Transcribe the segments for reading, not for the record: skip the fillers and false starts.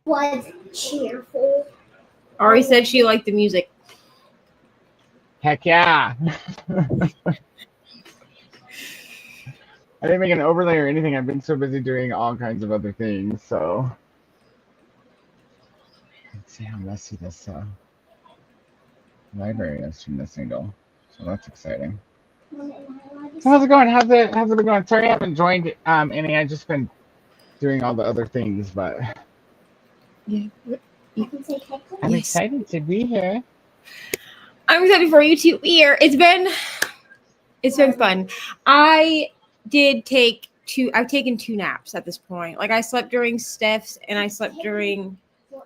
Was cheerful. Ari said she liked the music. Heck yeah. I didn't make an overlay or anything. I've been so busy doing all kinds of other things. So let's see how messy this library is from this angle. So that's exciting. So how's it going? How's it been going? Sorry I haven't joined any. I've just been doing all the other things, but Yeah. I'm excited to be here. I'm excited for you to be here. It's been fun. I've taken 2 naps at this point. Like I slept during Steph's and I slept during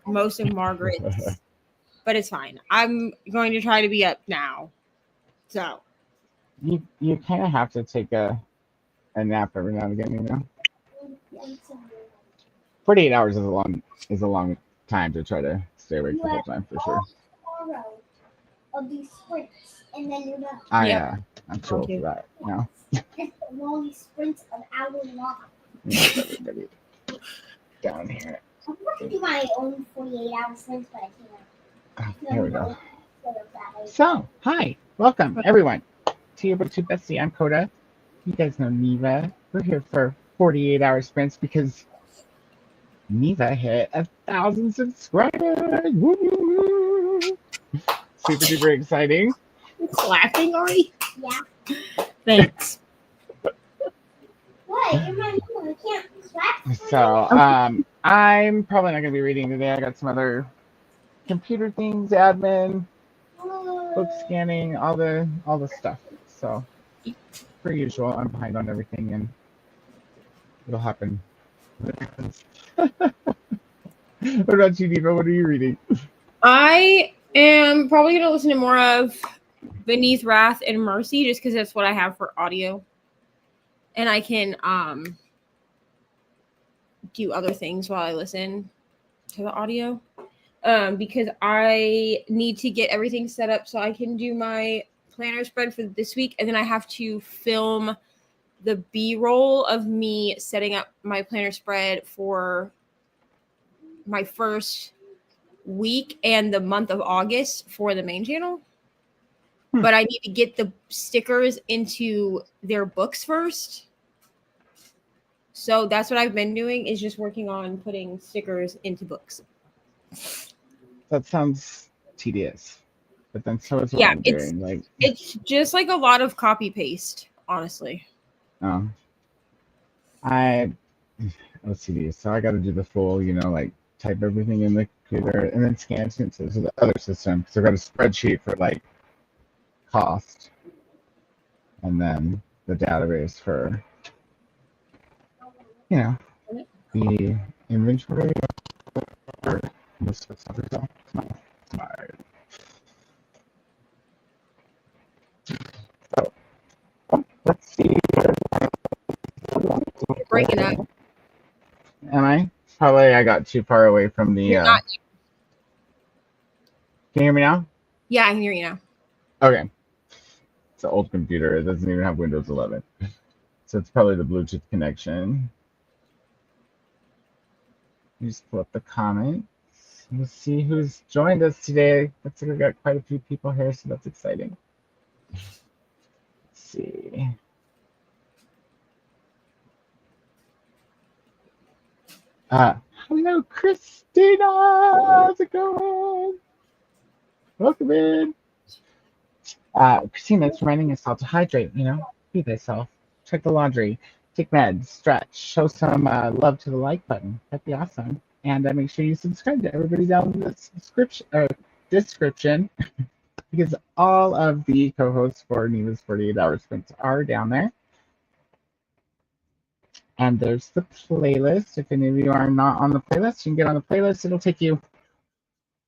most of Margaret's, but it's fine. I'm going to try to be up now. So You kind of have to take a nap every now and again, you know. 48 hours is a long time to try to stay awake the whole time for sure. Of these sprints, and then you're done. I'm too old for that. No. Long sprints of hour long. Everybody down here. I want to do my own 48-hour sprints, but I can't. Here we go. So, hi, welcome everyone to your BookTube Bestie. I'm Koda. You guys know Neva. We're here for 48-hour sprints because Neva hit 1,000 subscribers. Woo! Super duper exciting. Laughing, Ari? Yeah. Thanks. What? You're my mom. I can't slap. So, I'm probably not going to be reading today. I got some other computer things, admin, book scanning, all the stuff. So, per usual, I'm behind on everything, and it'll happen. What about you, Neva? What are you reading? I am probably going to listen to more of Beneath Wrath and Mercy just because that's what I have for audio. And I can do other things while I listen to the audio because I need to get everything set up so I can do my planner spread for this week. And then I have to film the B-roll of me setting up my planner spread for my first week and the month of August for the main channel. But I need to get the stickers into their books first. So that's what I've been doing, is just working on putting stickers into books. That sounds tedious. But then so is what I'm doing. Like, it's just like a lot of copy paste, honestly. OCD. So I got to do the full, like type everything in the computer and then scan it into the other system. So I've got a spreadsheet for like cost, and then the database for the inventory or most of the stuff. So let's see. You're breaking up. Am I? Probably I got too far away from the. Can you hear me now? Yeah, I can hear you now. Okay. It's an old computer. It doesn't even have Windows 11. So it's probably the Bluetooth connection. You just pull up the comments. We'll see who's joined us today. Looks like we've got quite a few people here, so that's exciting. Let's see. Hello, Christina. How's it going? Welcome in. Christina, it's reminding us all to hydrate, be thyself. Check the laundry, take meds, stretch, show some love to the like button. That'd be awesome. And make sure you subscribe to everybody down in the description because all of the co-hosts for Neva's 48-hour sprints are down there. And there's the playlist. If any of you are not on the playlist, you can get on the playlist. It'll take you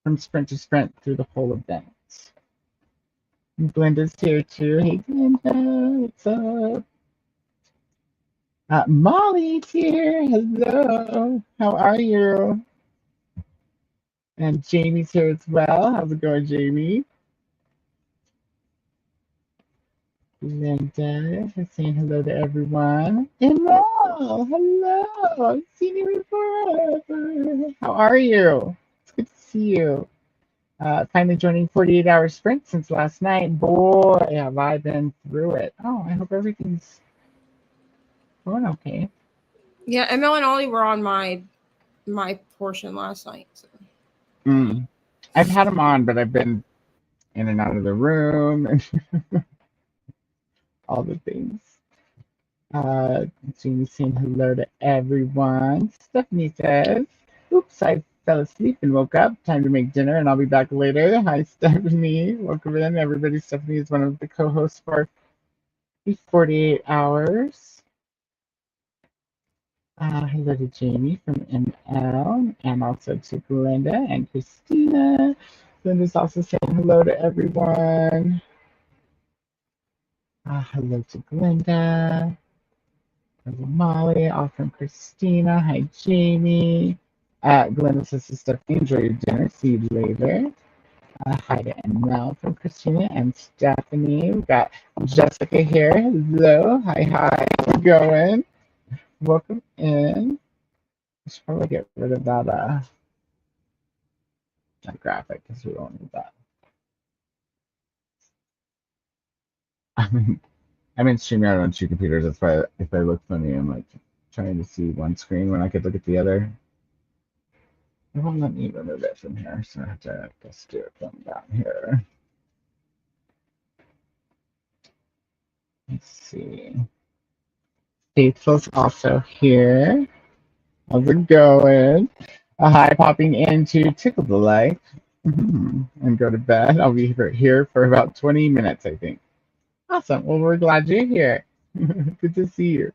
from sprint to sprint through the whole event. Glenda's here too. Hey, Glenda, what's up? Molly's here. Hello. How are you? And Jamie's here as well. How's it going, Jamie? Linda is saying hello to everyone. Hello, hello. I've seen you before. How are you? It's good to see you. Finally joining 48 hour sprint since last night. Boy, have I been through it. Oh, I hope everything's going okay. Yeah, ML and Ollie were on my portion last night. So. I've had them on, but I've been in and out of the room and all the things. Jeannie's saying hello to everyone. Stephanie says, oops, I fell asleep and woke up. Time to make dinner and I'll be back later. Hi, Stephanie. Welcome in, everybody. Stephanie is one of the co-hosts for the 48 hours. Hello to Jamie from ML and also to Glenda and Christina. Glenda's also saying hello to everyone. Hello to Glenda. Hello, Molly, all from Christina. Hi, Jamie. Glenda says to Stephanie, enjoy your dinner. See you later. Hi to ML from Christina and Stephanie. We've got Jessica here. Hello. Hi, hi. How's it going? Welcome in. I should probably get rid of that graphic because we don't need that. I'm in StreamYard on two computers. That's why if I look funny, I'm like trying to see one screen when I could look at the other. It won't let me remove it from here, so I have to just do it from down here. Let's see. Faithful's also here. How's it going? Hi, popping into Tickle the Life and go to bed. I'll be here for about 20 minutes, I think. Awesome. Well, we're glad you're here. Good to see you.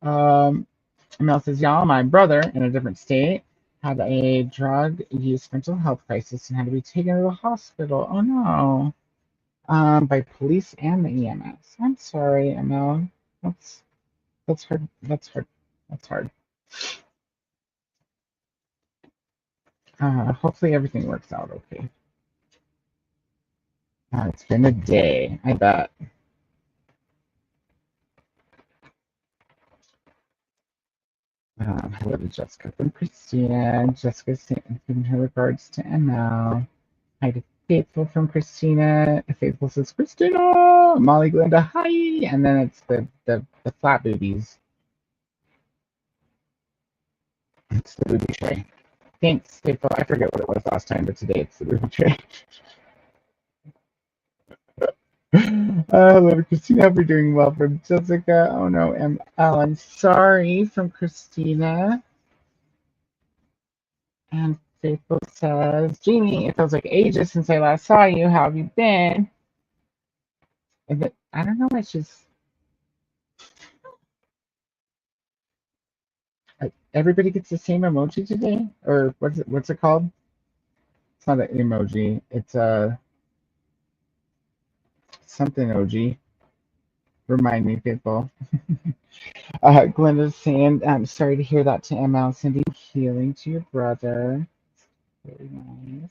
Mel says, y'all, my brother in a different state had a drug use mental health crisis and had to be taken to the hospital. Oh no. By police and the EMS. I'm sorry, Mel. That's hard. That's hard. That's hard. Hopefully everything works out okay. It's been a day, I bet. Hello to Jessica from Christina. Jessica sending her regards to ML. Hi to Faithful from Christina. Faithful says, Christina! Molly, Glenda, hi! And then it's the flat boobies. It's the booby tray. Thanks, Faithful. I forget what it was last time, but today it's the booby tray. Hello to Christina. Hope you're doing well. From Jessica. Oh no, ML. I'm sorry. From Christina. And Faithful says, Jamie, it feels like ages since I last saw you. How have you been? I don't know why she's. Everybody gets the same emoji today? Or what's it called? It's not an emoji. It's a something OG. Remind me, people. Glenda's saying, I'm sorry to hear that to ML. Sending healing to your brother. Very nice.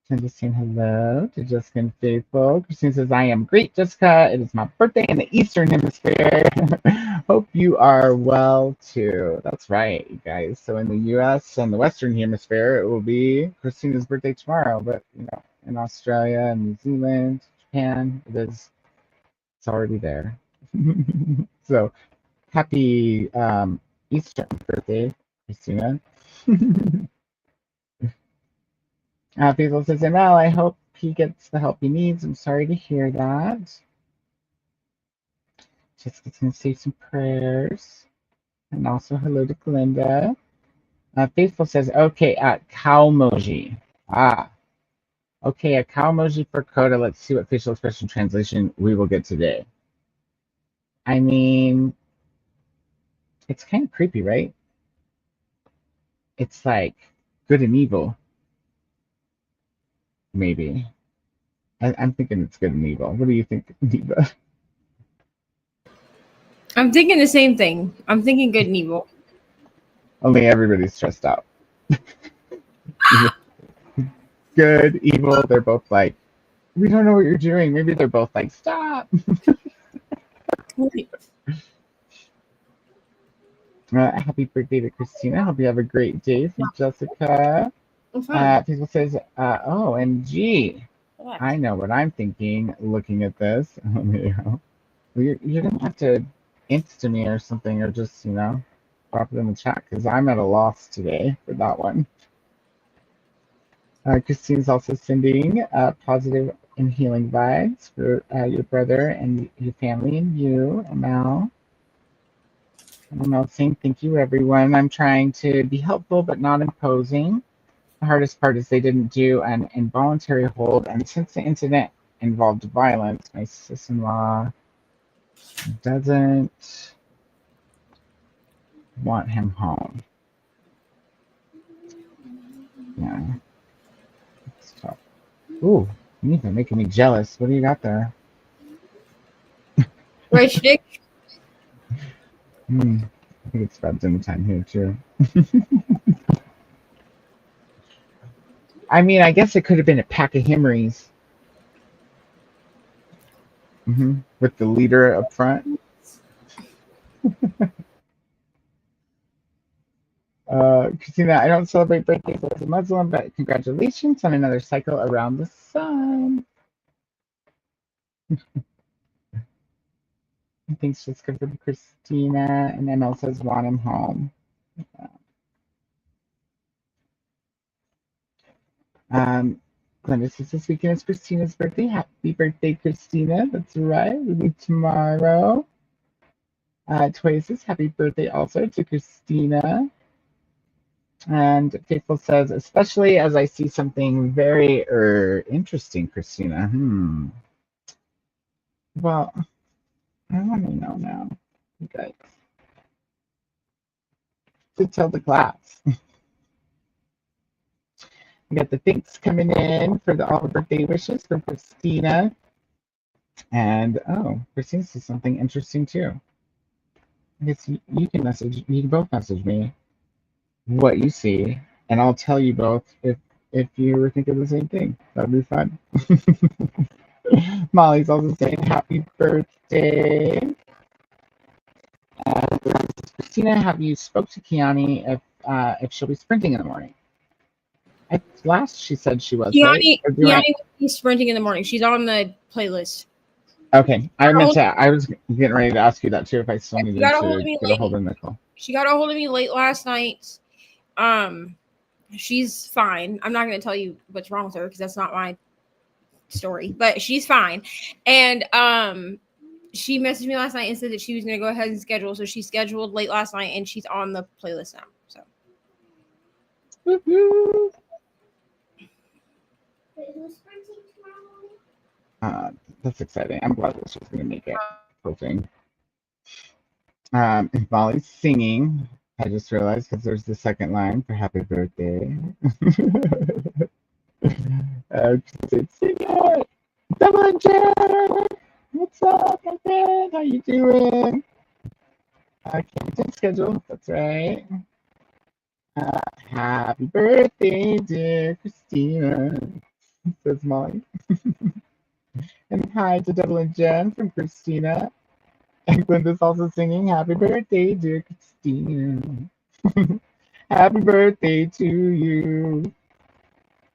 Cindy saying hello to Jessica and Faithful. Christine says, I am great, Jessica. It is my birthday in the Eastern Hemisphere. Hope you are well, too. That's right, you guys. So in the U.S. and the Western Hemisphere, it will be Christina's birthday tomorrow. But, in Australia and New Zealand, Japan, it's already there. So happy Eastern birthday, Christina. Faithful says, ML, I hope he gets the help he needs. I'm sorry to hear that. Jessica's going to say some prayers. And also hello to Glenda. Faithful says, okay, at cow emoji. Okay, a cow emoji for Koda. Let's see what facial expression translation we will get today. I mean, it's kind of creepy, right? It's like good and evil. Maybe. I'm thinking it's good and evil. What do you think, Neva? I'm thinking the same thing. I'm thinking good and evil. Only everybody's stressed out. Good, evil, they're both like We don't know what you're doing. Maybe they're both like, stop. Happy birthday to Christina. Hope you have a great day. From Jessica. People says, OMG. I know what I'm thinking looking at this. You're going to have to Insta me or something, or just, drop it in the chat, because I'm at a loss today for that one. Christine's also sending positive and healing vibes for your brother and your family and you, Mel. And Mel saying thank you, everyone. I'm trying to be helpful but not imposing. The hardest part is they didn't do an involuntary hold, and since the incident involved violence, my sister-in-law doesn't want him home. Yeah. It's tough. Ooh, Neva, making me jealous. What do you got there? Right stick. I think it's about dinner time here, too. I mean, I guess it could have been a pack of Himmeries. With the leader up front. Christina, I don't celebrate birthdays as a Muslim, but congratulations on another cycle around the sun. Thanks, Jessica, for Christina. And ML says, want him home. Glenda says, this weekend is Christina's birthday. Happy birthday, Christina. That's right. We'll be tomorrow. Toya says, happy birthday also to Christina. And Faithful says, especially as I see something very interesting, Christina. Well, I want to know now, you guys. To tell the class. We got the thanks coming in for all the birthday wishes from Christina. And, Christina says something interesting too. I guess you can both message me what you see, and I'll tell you both if you were thinking the same thing. That'd be fun. Molly's also saying happy birthday. Christina, have you spoke to Kiani if she'll be sprinting in the morning? Last she said she was. Kiani will be sprinting in the morning. She's on the playlist. Okay, I was getting ready to ask you that too. If I still needed to get a hold of Nicole. She got a hold of me late last night. She's fine. I'm not going to tell you what's wrong with her because that's not my story. But she's fine. And she messaged me last night and said that she was going to go ahead and schedule. So she scheduled late last night, and she's on the playlist now. So. Woo-hoo. That's exciting. I'm glad that she's going to make it. Cool thing. And Molly's singing. I just realized because there's the second line for happy birthday. Sing it! Double J! What's up, my friend? How you doing? Can't schedule. That's right. Happy birthday, dear Christina, says Molly. And hi to Double and Jen from Christina. And Glenda's also singing happy birthday, dear Christina. Happy birthday to you.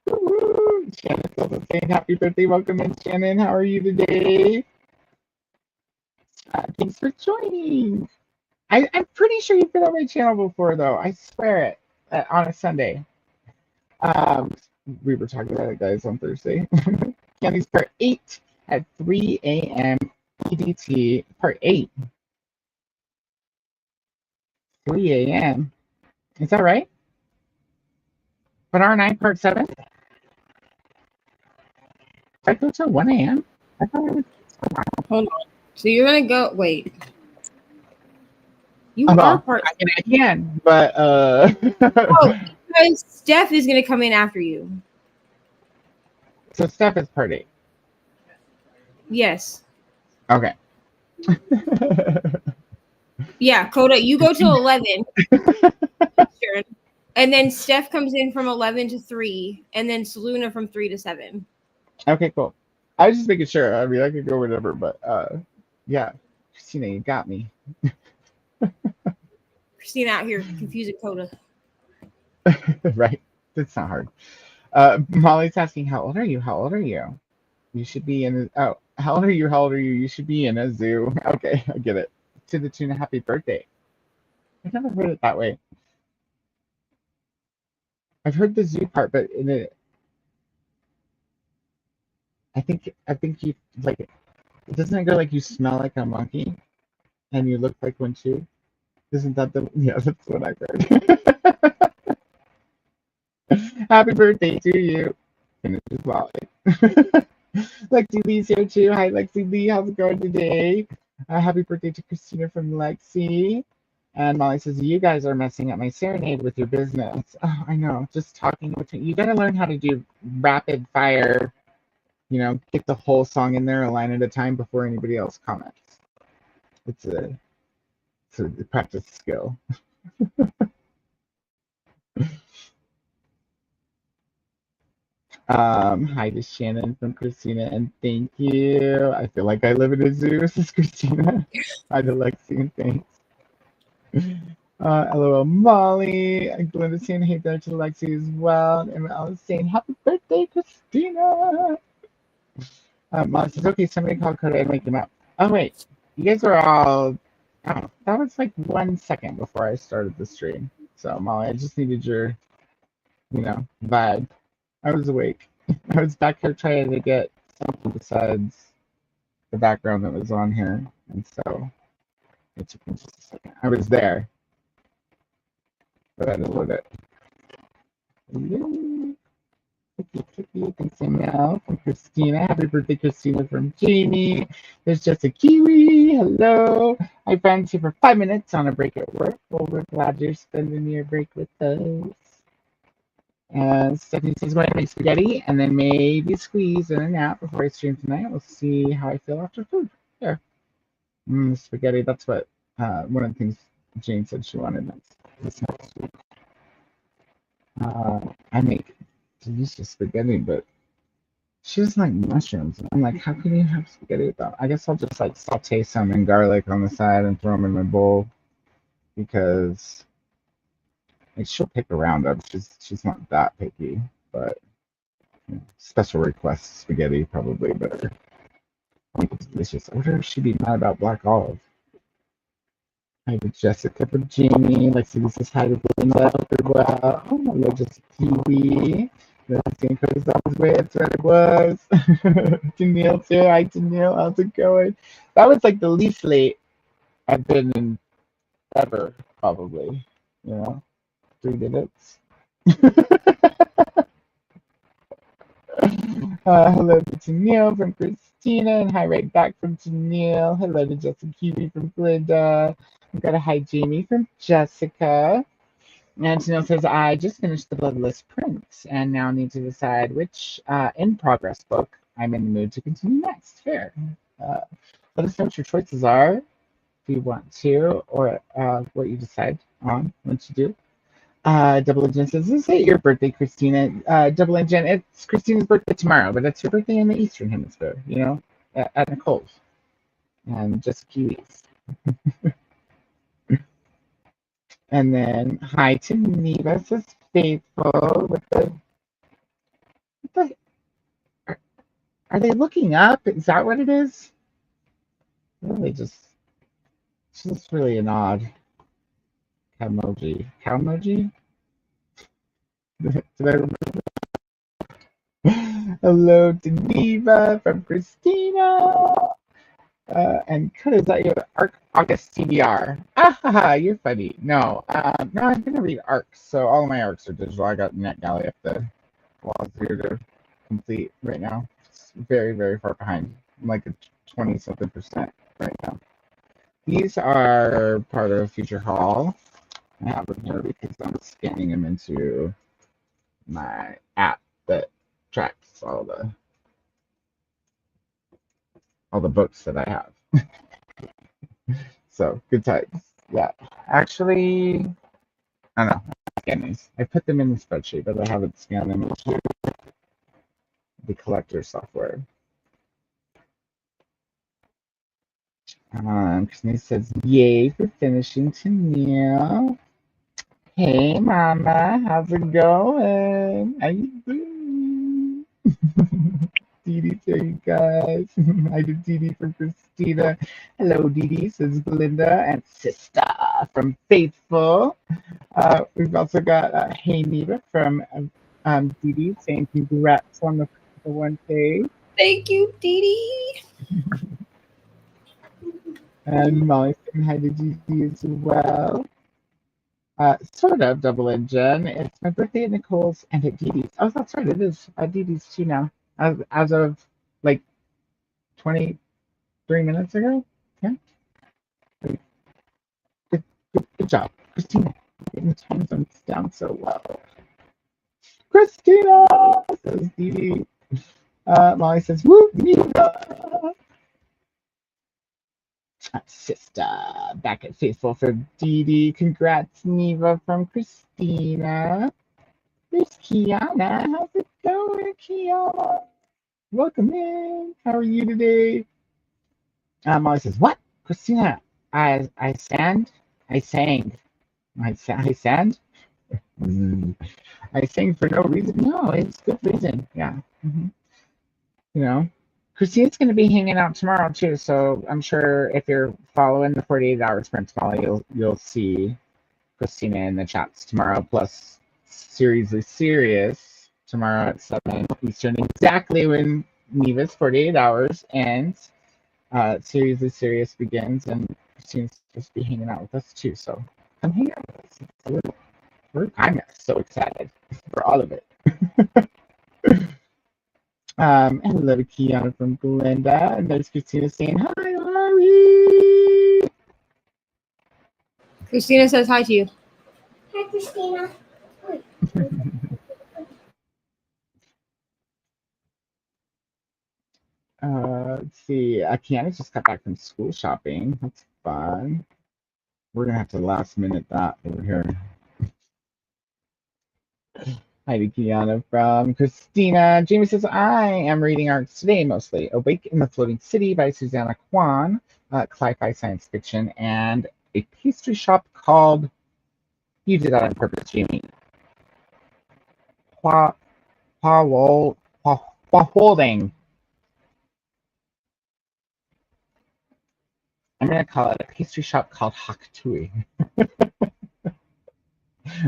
Woo-hoo. Shannon's also saying happy birthday. Welcome in, Shannon. How are you today? Thanks for joining. I'm pretty sure you've been on my channel before, though. I swear it. On a Sunday. We were talking about it, guys, on Thursday. Candy's part 8 at 3 a.m. EDT. Part 8. 3 a.m. Is that right? But aren't I part 7? Did I go till 1 a.m.? I thought I was. Hold on. So you're going to go. Wait. You are part. I mean, I can, but because Steph is going to come in after you. So Steph is part 8. Yes. Okay. Yeah, Koda, you go till 11. And then Steph comes in from 11 to 3, and then Saluna from 3 to 7. Okay, cool. I was just making sure. I mean, I could go whatever, but yeah, Christina, you got me. Christina out here confusing Koda. Right? That's not hard. Molly's asking, how old are you? How old are you? You should be in a, oh, how old are you? How old are you? You should be in a zoo. Okay, I get it. To the tune of happy birthday. I've never heard it that way. I've heard the zoo part, but in it, I think you like it. Doesn't it go like you smell like a monkey and you look like one too? Isn't that the yeah? That's what I've heard. Happy birthday to you. And it's just Molly. Lexi Lee's here too. Hi, Lexi Lee. How's it going today? Happy birthday to Christina from Lexi. And Molly says, you guys are messing up my serenade with your business. Oh, I know. Just talking with you. You got to learn how to do rapid fire, get the whole song in there a line at a time before anybody else comments. It's a practice skill. Hi to Shannon from Christina, and thank you. I feel like I live in a zoo. This is Christina. Hi to Lexi, and thanks. LOL Molly. Glenda saying hey there to Lexi as well. And I was saying happy birthday, Christina. Molly says, okay, somebody call Koda and wake him up. Oh, wait. You guys were all. Oh, that was like 1 second before I started the stream. So, Molly, I just needed your, vibe. I was awake. I was back here trying to get something besides the background that was on here. And so it took me just a second. I was there, but I didn't load it. Thanks, Emil from Christina. Happy birthday, Christina from Jamie. There's just a Kiwi. Hello. Hi, friends, here for 5 minutes on a break at work. Well, we're glad you're spending your break with us. Stephanie says, going to make spaghetti and then maybe squeeze in and out before I stream tonight. We'll see how I feel after food. There. Spaghetti, that's what one of the things Jane said she wanted this next week. I make delicious spaghetti, but she doesn't like mushrooms. I'm like, how can you have spaghetti without? I guess I'll just like saute some in garlic on the side and throw them in my bowl because she'll pick around them. She's not that picky, but special request spaghetti probably better. I think it's delicious. I wonder if she'd be mad about black olive. Hi to Jessica from Jamie. Lexi says hi to Linda. Well, oh, hello, just Kiwi. That's always way. That's what it was. Janelle too. Hi Janelle. How's it going? That was like the least late I've been in ever, probably. 3 minutes. Hello to Janelle from Christina, and hi right back from Janelle. Hello to Jessica Kiwi from Glinda. We've got a hi Jamie from Jessica. And Janelle says, I just finished the Bloodless Prince and now need to decide which in-progress book I'm in the mood to continue next. Fair. Let us know what your choices are if you want to, or what you decide on once you do. Double Engine says, is it your birthday, Christina? Double Engine, it's Christina's birthday tomorrow, but it's her birthday in the Eastern Hemisphere, at Nicole's. And just Kiwis. And then, hi to Neva, says Faithful. Are they looking up? Is that what it is? Really it's just really an odd emoji. Cow emoji? Did I remember? Hello to Neva from Christina. And Koda, is that your August TBR? You're funny. No, I'm gonna read arcs. So all of my arcs are digital. I got NetGalley up the walls here to complete right now. It's very, very far behind. I'm like a 20-something% right now. These are part of Future Haul. I have them here because I'm scanning them into my app that tracks all the books that I have. So good times. Yeah. Actually, I don't know. Scan these. I put them in the spreadsheet, but I haven't scanned them into the collector software. Christina says, yay for finishing Tennille. Hey, Mama, how's it going? How you doing? Dee Dee, there you guys. I did Dee Dee from Christina. Hello, Dee Dee, says Belinda, and Sister from Faithful. We've also got Hey Neva from Dee Dee saying congrats on the 1K. Thank you, Dee Dee. And Molly saying hi to Dee Dee as well. Sort of double engine. It's my birthday at Nicole's and at Dee Dee's. Oh, that's right. It is at Dee Dee's too now. As of like 23 minutes ago. Yeah. Good job, Christina. Getting the time zones down so well. Christina says Dee Dee. Molly says, woo, Neva. Sister back at Faithful for Dee Dee. Congrats, Neva from Christina. There's Kiana. How's it going, Kiana? Welcome in. How are you today? Molly says, what? Christina, I sang. I sang for no reason. No, it's good reason. Yeah. Mm-hmm. You know, Christina's going to be hanging out tomorrow too, so I'm sure if you're following the 48 hour sprint, Molly, you'll see Christina in the chats tomorrow. Plus, Seriously Serious tomorrow at 7 Eastern, exactly when Neva's 48 hours ends. Seriously Serious begins, and Christina's supposed to be hanging out with us too. So come hang out with us. I'm so excited for all of it. Hello, Kiana from Glenda, and there's Christina saying hi, Ari. Christina says hi to you. Hi, Christina. Let's see. Kiana just got back from school shopping. That's fun. We're gonna have to last minute that over here. Hi to Kiana from Christina. Jamie says, I am reading arcs today mostly. Awake in the Floating City by Susanna Kwan, sci-fi science fiction, and a pastry shop called, you did that on purpose, Jamie. Holding. I'm going to call it a pastry shop called Haktui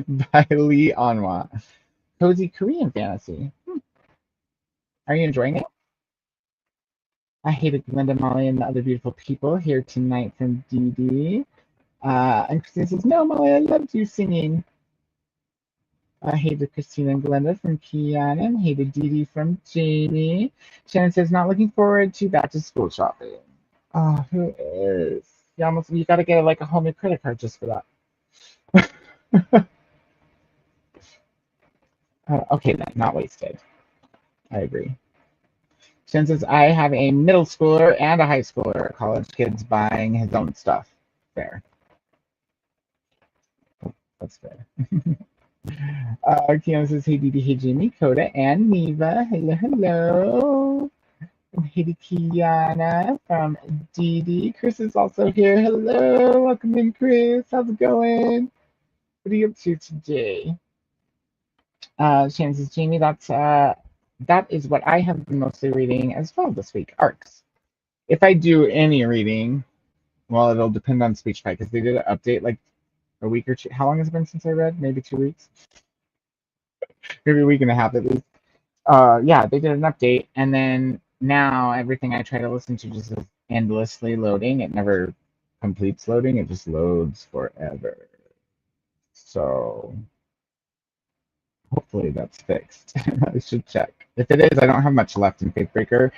by Lee Anwa. Cozy Korean fantasy. Are you enjoying it? I hated Linda, Molly, and the other beautiful people here tonight from Dee Dee. And Christina says, no, Molly, I loved you singing. I hated Christina and Glenda from Kiana, and hated Dee Dee from Jamie. Shannon says, not looking forward to back to school shopping. Oh, who is? You got to get like a whole new credit card just for that. Okay, then, not wasted. I agree. Shannon says, I have a middle schooler and a high schooler. College kid's buying his own stuff. Fair. That's fair. Kiana says, hey, Dee Dee, hey, Jamie, Koda, and Neva. Hello, hello. Hey to Kiana from Dee Dee. Chris is also here. Hello. Welcome in, Chris. How's it going? What are you up to today? Shannon says, Jamie, that is what I have been mostly reading as well this week, arcs. If I do any reading, well, it'll depend on Speechify because they did an update like a week or two. How long has it been since I read? Maybe 2 weeks? Maybe a week and a half at least. Yeah, they did an update, and then now everything I try to listen to just is endlessly loading. It never completes loading. It just loads forever. So hopefully that's fixed. I should check. If it is, I don't have much left in Faithbreaker,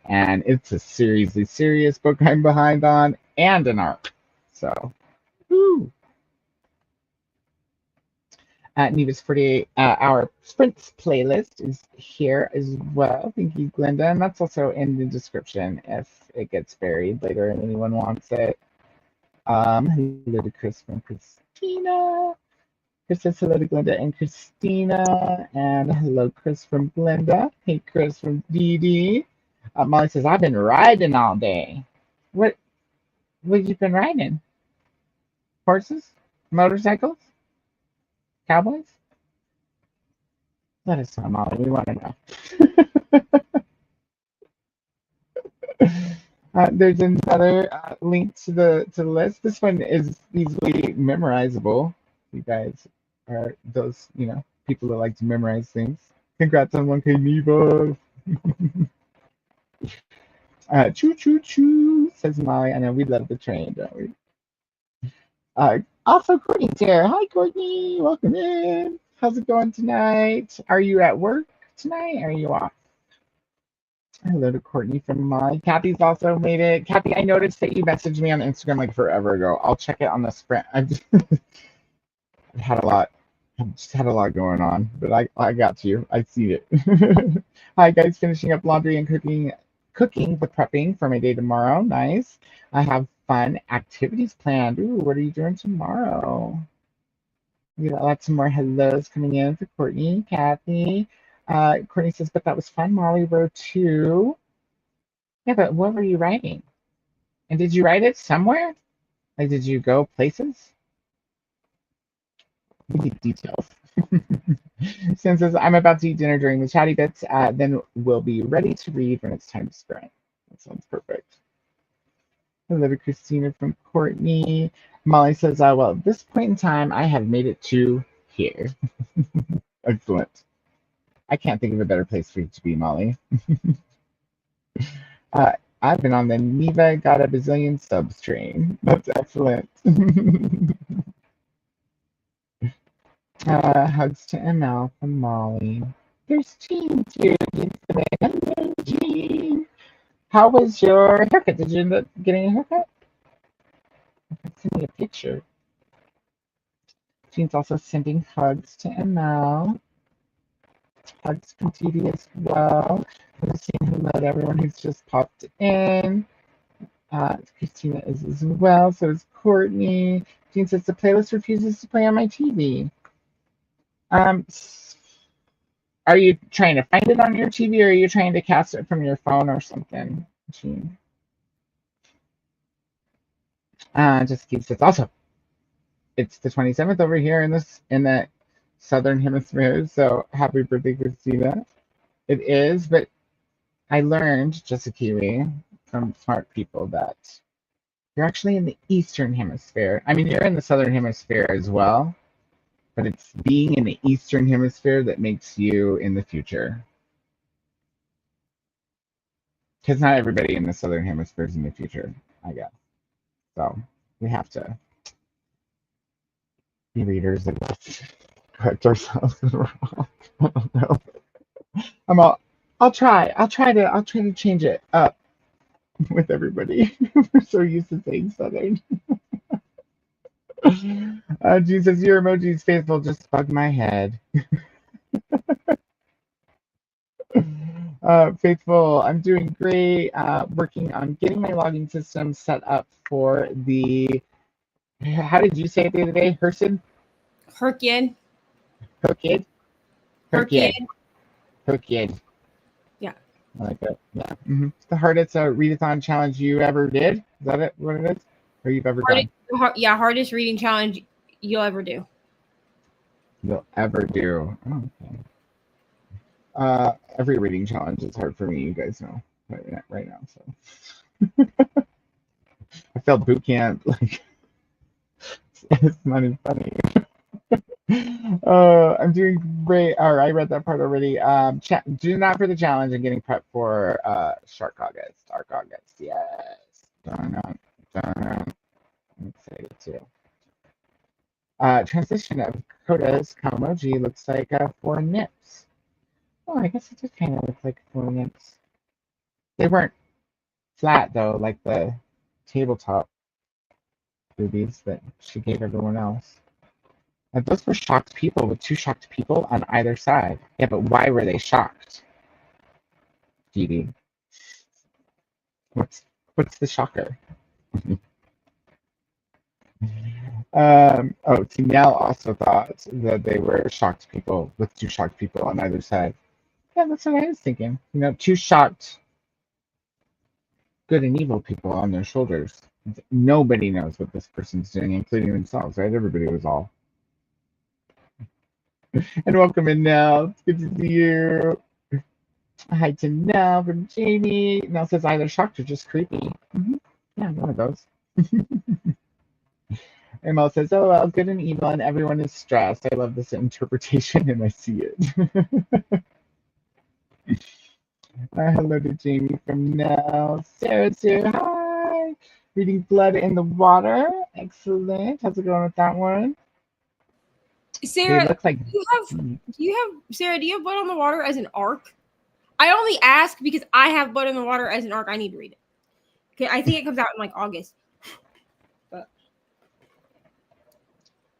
and it's a seriously serious book I'm behind on, and an arc. So, woo! Neva's 48-hour sprints playlist is here as well. Thank you, Glenda. And that's also in the description if it gets buried later and anyone wants it. Hello to Chris from Christina. Chris says hello to Glenda and Christina. And hello, Chris from Glenda. Hey, Chris from Dee Dee. Molly says, I've been riding all day. What What you been riding? Horses? Motorcycles? Cowboys? Let us know, Molly. We want to know. There's another link to the list. This one is easily memorizable. You guys are those people that like to memorize things. Congrats on 1K Neva. Choo choo choo, says Molly. I know we love the train, don't we? Also, Courtney's here. Hi, Courtney. Welcome in. How's it going tonight? Are you at work tonight? Or are you off? Hello to Courtney from Molly. Kathy's also made it. Kathy, I noticed that you messaged me on Instagram like forever ago. I'll check it on the sprint. I've had a lot. I've just had a lot going on, but I got to you. I see it. Hi guys, finishing up laundry and cooking the prepping for my day tomorrow. Nice. I have fun activities planned. Ooh, what are you doing tomorrow? We got lots of more hellos coming in for Courtney, Kathy. Courtney says, but that was fun. Molly wrote too. Yeah, but what were you writing? And did you write it somewhere? Like, did you go places? We need details. Sam says, I'm about to eat dinner during the chatty bits. Then we'll be ready to read when it's time to sprint. That sounds perfect. Hello to Christina from Courtney. Molly says, well, at this point in time, I have made it to here. Excellent. I can't think of a better place for you to be, Molly. I've been on the Neva got a bazillion subs train. That's excellent. Hugs to ML from Molly. There's Jean too. Hello, Jean. How was your haircut? Did you end up getting a haircut? Send me a picture. Jean's also sending hugs to ML. Hugs from TV as well. I'm just saying hello to everyone who's just popped in. Christina is as well. So is Courtney. Jean says the playlist refuses to play on my TV. Are you trying to find it on your TV, or are you trying to cast it from your phone or something, Jean? Just keeps it. Also, it's the 27th over here in the southern hemisphere. So happy birthday, Christina! It is, but I learned, just a Kiwi, from smart people that you're actually in the eastern hemisphere. I mean, you're in the southern hemisphere as well. But it's being in the eastern hemisphere that makes you in the future. Because not everybody in the southern hemisphere is in the future, I guess. So we have to be readers and correct ourselves. I don't know. I'll try to change it up with everybody. We're so used to saying southern. Jesus, your emoji's faithful just bugged my head. Faithful, I'm doing great. Working on getting my logging system set up for the. How did you say it the other day? Herkid? Herkid. Herkid? Herkid. Herkid. Yeah. I like that. Yeah. Mm-hmm. The hardest readathon challenge you ever did? Is that it? What it is? Or you've ever done? Hardest reading challenge you'll ever do. You'll ever do. Oh, okay. Every reading challenge is hard for me, you guys know right now. So I failed boot camp. Like it's not even funny. I'm doing great. All right, I read that part already. Do not for the challenge and getting prepped for Dark August. Yes. Dun. I'm excited too. Transition of Koda's Kamoji looks like 4 nips. Oh, I guess it did kind of look like 4 nips. They weren't flat though, like the tabletop boobies that she gave everyone else. And those were shocked people with 2 shocked people on either side. Yeah, but why were they shocked? Dee. What's the shocker? Nell also thought that they were shocked people with 2 shocked people on either side. Yeah, that's what I was thinking. 2 shocked good and evil people on their shoulders. Nobody knows what this person's doing, including themselves, right? Everybody was all. And welcome in now. It's good to see you. Hi to Nell from Jamie. Nell says either shocked or just creepy. Yeah, one of those. And Mel says, oh, well, good and evil, and everyone is stressed. I love this interpretation, and I see it. Hello to Jamie from Nell. Sarah, hi. Reading Blood in the Water. Excellent. How's it going with that one? Sarah, they look like... Sarah, do you have Blood on the Water as an arc? I only ask because I have Blood in the Water as an arc. I need to read it. Okay, I think it comes out in like August. But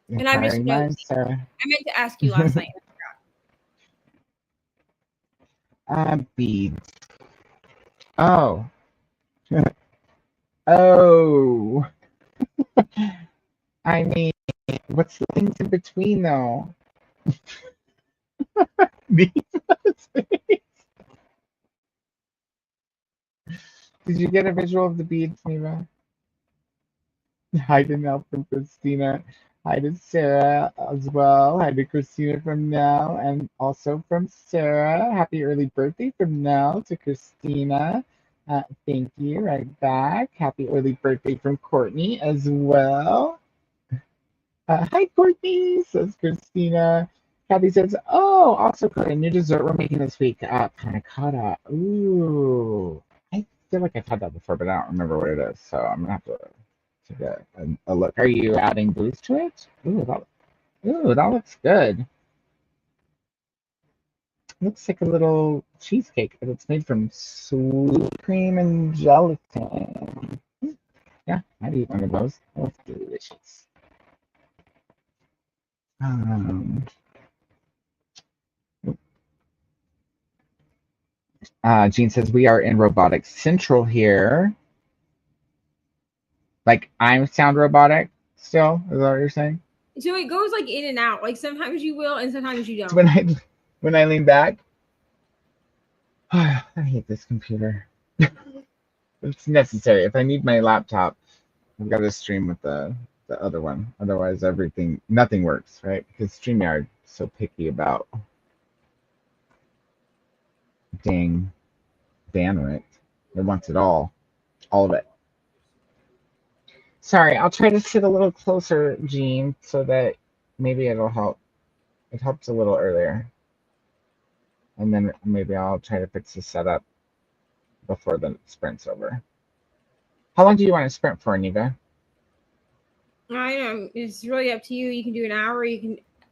and I missed notes. I meant to ask you last night. Beads. Oh. Oh. I mean, what's the things in between though? Did you get a visual of the beads, Neva? Hi to Nell from Christina. Hi to Sarah as well. Hi to Christina from Nell and also from Sarah. Happy early birthday from Nell to Christina. Thank you. Right back. Happy early birthday from Courtney as well. Hi, Courtney, says Christina. Kathy says, oh, also Koda, new dessert we're making this week. Panna cotta. Ooh. I feel like I've had that before, but I don't remember what it is. So I'm going to have to take a look. Are you adding booze to it? Ooh, that looks good. Looks like a little cheesecake, but it's made from sweet cream and gelatin. Yeah, I'd eat one of those. That's delicious. Jean says we are in Robotics Central here. Like I sound robotic still? Is that what you're saying? So it goes like in and out. Like sometimes you will and sometimes you don't. When I lean back, I hate this computer. It's necessary. If I need my laptop, I've got to stream with the other one. Otherwise, nothing works, right? Because StreamYard is so picky about dang bandwidth. It wants it all of it. Sorry, I'll try to sit a little closer, Jean, so that maybe it'll help. It helps a little earlier. And then maybe I'll try to fix the setup before the sprint's over. How long do you want to sprint for, Neva? I know. It's really up to you. You can do an hour.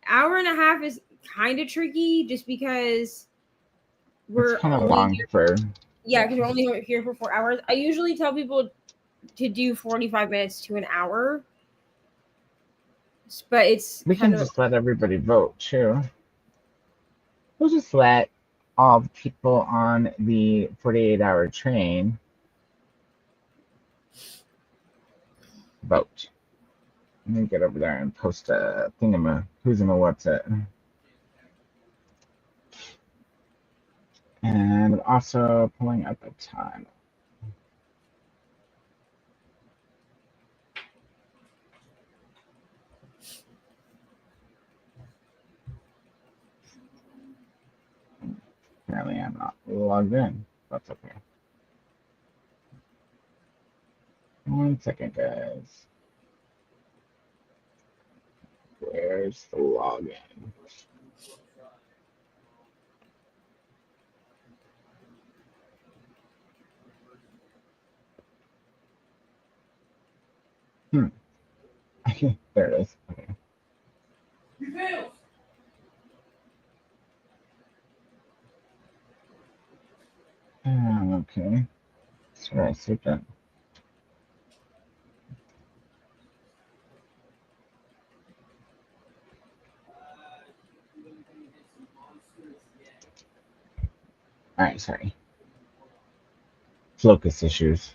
Hour and a half is kind of tricky just because we're kind of long because we're only here for 4 hours. I usually tell people to do 45 minutes to an hour. But we can just let everybody vote too. We'll just let all the people on the 48-hour train vote. Let me get over there and post a what's it. And also pulling up a time. Apparently I'm not logged in. That's okay. 1 second, guys. Where's the login? There it is. Okay. Okay. So I see that. All right, sorry. Focus issues.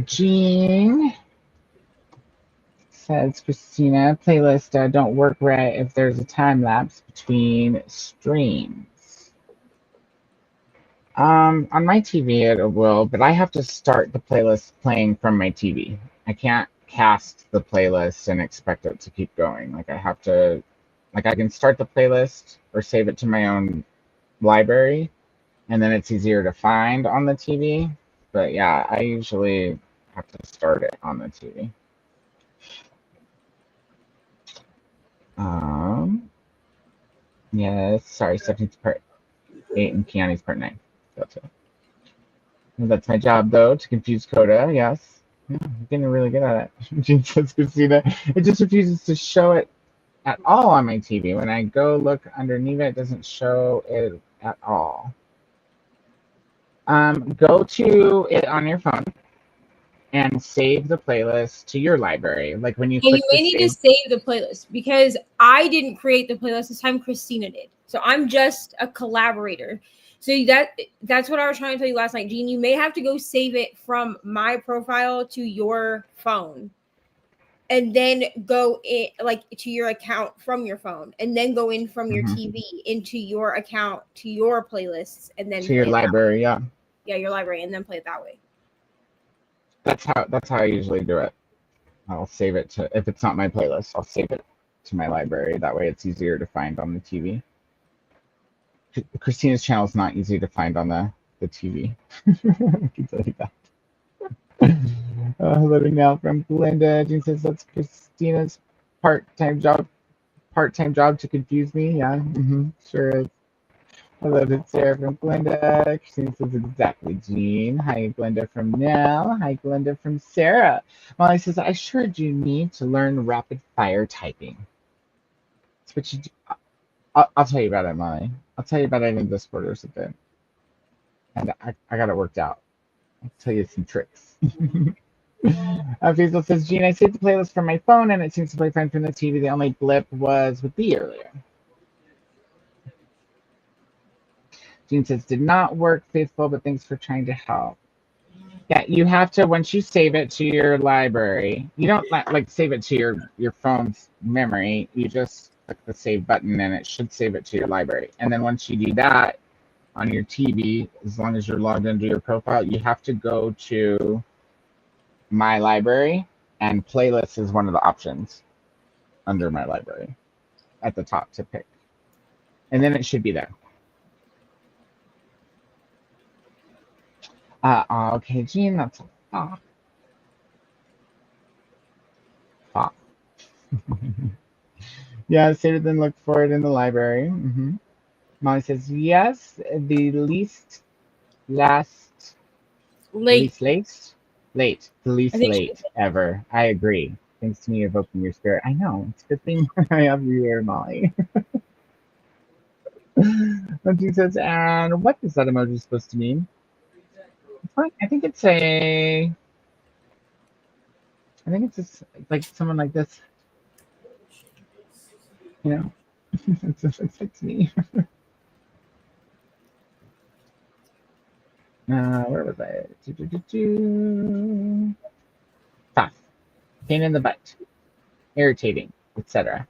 Jean says, Christina, playlist don't work right if there's a time lapse between streams. On my TV it will, but I have to start the playlist playing from my TV. I can't cast the playlist and expect it to keep going. Like I have to, like I can start the playlist or save it to my own library, and then it's easier to find on the TV. But yeah, I usually have to start it on the TV. Yes, sorry, Stephanie's part 8 and Kiani's part 9. That's it. That's my job, though, to confuse Koda. Yes. Yeah, I'm getting really good at it. Jean says, Christina, it just refuses to show it at all on my TV. When I go look under Neva, it doesn't show it at all. Go to it on your phone and save the playlist to your library. Like when you And click you may need to save the playlist because I didn't create the playlist this time. Christina did. So I'm just a collaborator. So that's what I was trying to tell you last night, Jean. You may have to go save it from my profile to your phone, and then go in like to your account from your phone, and then go in from your TV into your account to your playlists, and then to your library. Yeah, your library, and then play it that way. That's how I usually do it. I'll save it to, if it's not my playlist, I'll save it to my library. That way it's easier to find on the TV. Christina's channel is not easy to find on the TV. I can tell you that. Living now from Glenda. Jean says that's Christina's part-time job to confuse me. Yeah, sure is. I love it, Sarah from Glenda. Christina says exactly, Jean. Hi, Glenda from Nell. Hi, Glenda from Sarah. Molly says, I sure do need to learn rapid fire typing. That's what you do. I'll tell you about it, Molly. I'll tell you about it in Discord or something. And I got it worked out. I'll tell you some tricks. Faisal says, Jean, I saved the playlist from my phone and it seems to play fine from the TV. The only blip was with B earlier. Jean says, did not work, Faithful, but thanks for trying to help. Yeah, you have to, once you save it to your library, you don't like save it to your phone's memory. You just click the save button and it should save it to your library. And then once you do that on your TV, as long as you're logged into your profile, you have to go to My Library, and Playlist is one of the options under My Library at the top to pick. And then it should be there. Okay, Jean, that's a fop. Yeah, save it then look for it in the library. Molly says, yes, the least late ever. I agree. Thanks to me evoking your spirit. I know. It's a good thing I have you here, Molly. She says, and what is that emoji supposed to mean? I think it's just like someone like this. You know, it's me. Where was I? Tough. Pain in the butt. Irritating, etc.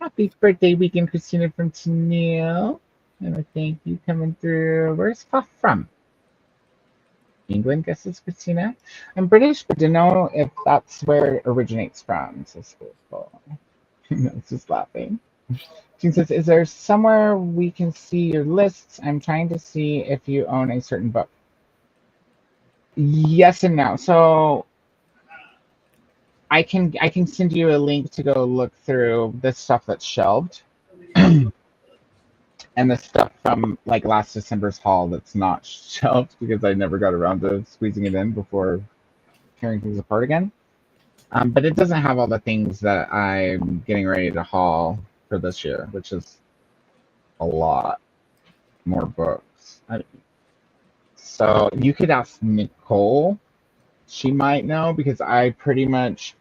Happy birthday weekend, Christina from Tennille. And a thank you coming through. Where's Puff from? England, guesses Christina. I'm British, but don't know if that's where it originates from. Says Faithful. It's just laughing. Jean says, is there somewhere we can see your lists? I'm trying to see if you own a certain book. Yes and no. So I can send you a link to go look through the stuff that's shelved. And the stuff from like last December's haul that's not shelved because I never got around to squeezing it in before tearing things apart again. But it doesn't have all the things that I'm getting ready to haul for this year, which is a lot more books. So you could ask Nicole. She might know because I pretty much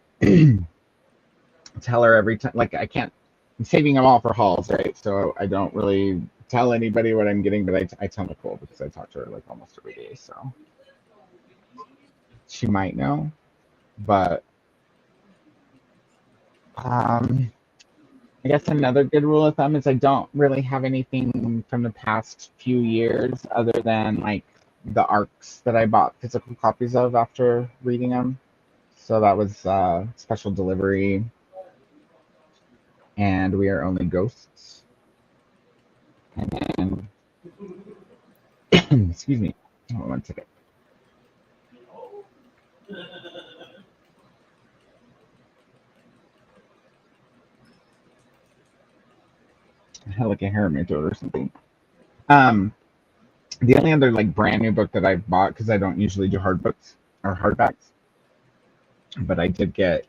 tell her every time. Like I'm saving them all for hauls, right? So I don't really tell anybody what I'm getting, but I tell Nicole because I talk to her like almost every day. So she might know, but I guess another good rule of thumb is I don't really have anything from the past few years other than like the arcs that I bought physical copies of after reading them. So that was special delivery, and We Are Only Ghosts. And then, excuse me, hold on one second. I had like a hair in my throat or something. The only other like brand new book that I bought, because I don't usually do hard books or hardbacks, but I did get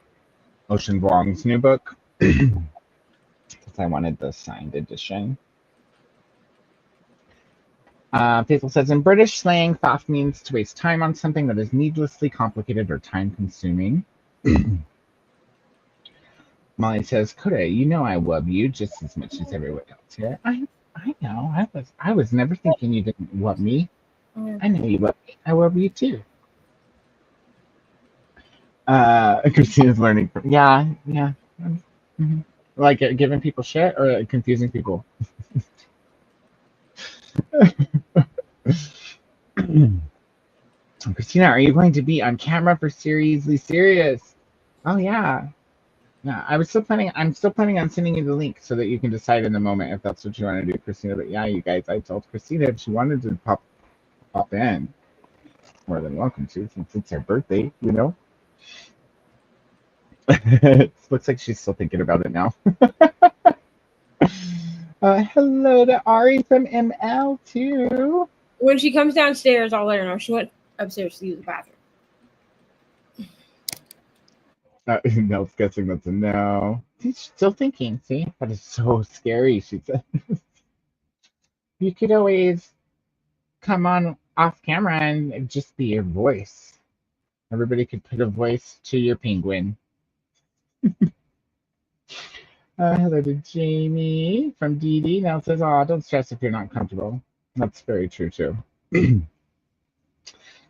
Ocean Vuong's new book because I wanted the signed edition. Faithful says, in British slang, faff means to waste time on something that is needlessly complicated or time-consuming. Molly says, Koda, you know I love you just as much as everyone else here. I know. I was never thinking you didn't love me. I know you love me. I love you too. Christina's learning from Mm-hmm. Like giving people shit or confusing people. Christina, are you going to be on camera for Seriously Serious? Oh yeah. Yeah, I'm still planning on sending you the link so that you can decide in a moment if that's what you want to do, Christina. But yeah, you guys, I told Christina if she wanted to pop in, more than welcome to, since it's her birthday, you know. It looks like she's still thinking about it now. Hello to Ari from ML too. When she comes downstairs, I'll let her know. She went upstairs to use the bathroom. Nell's guessing that's a no. She's still thinking, see? That is so scary, she said. You could always come on off camera and just be your voice. Everybody could put a voice to your penguin. Hello to Jamie from DD. Now says, oh, don't stress if you're not comfortable. That's very true, too.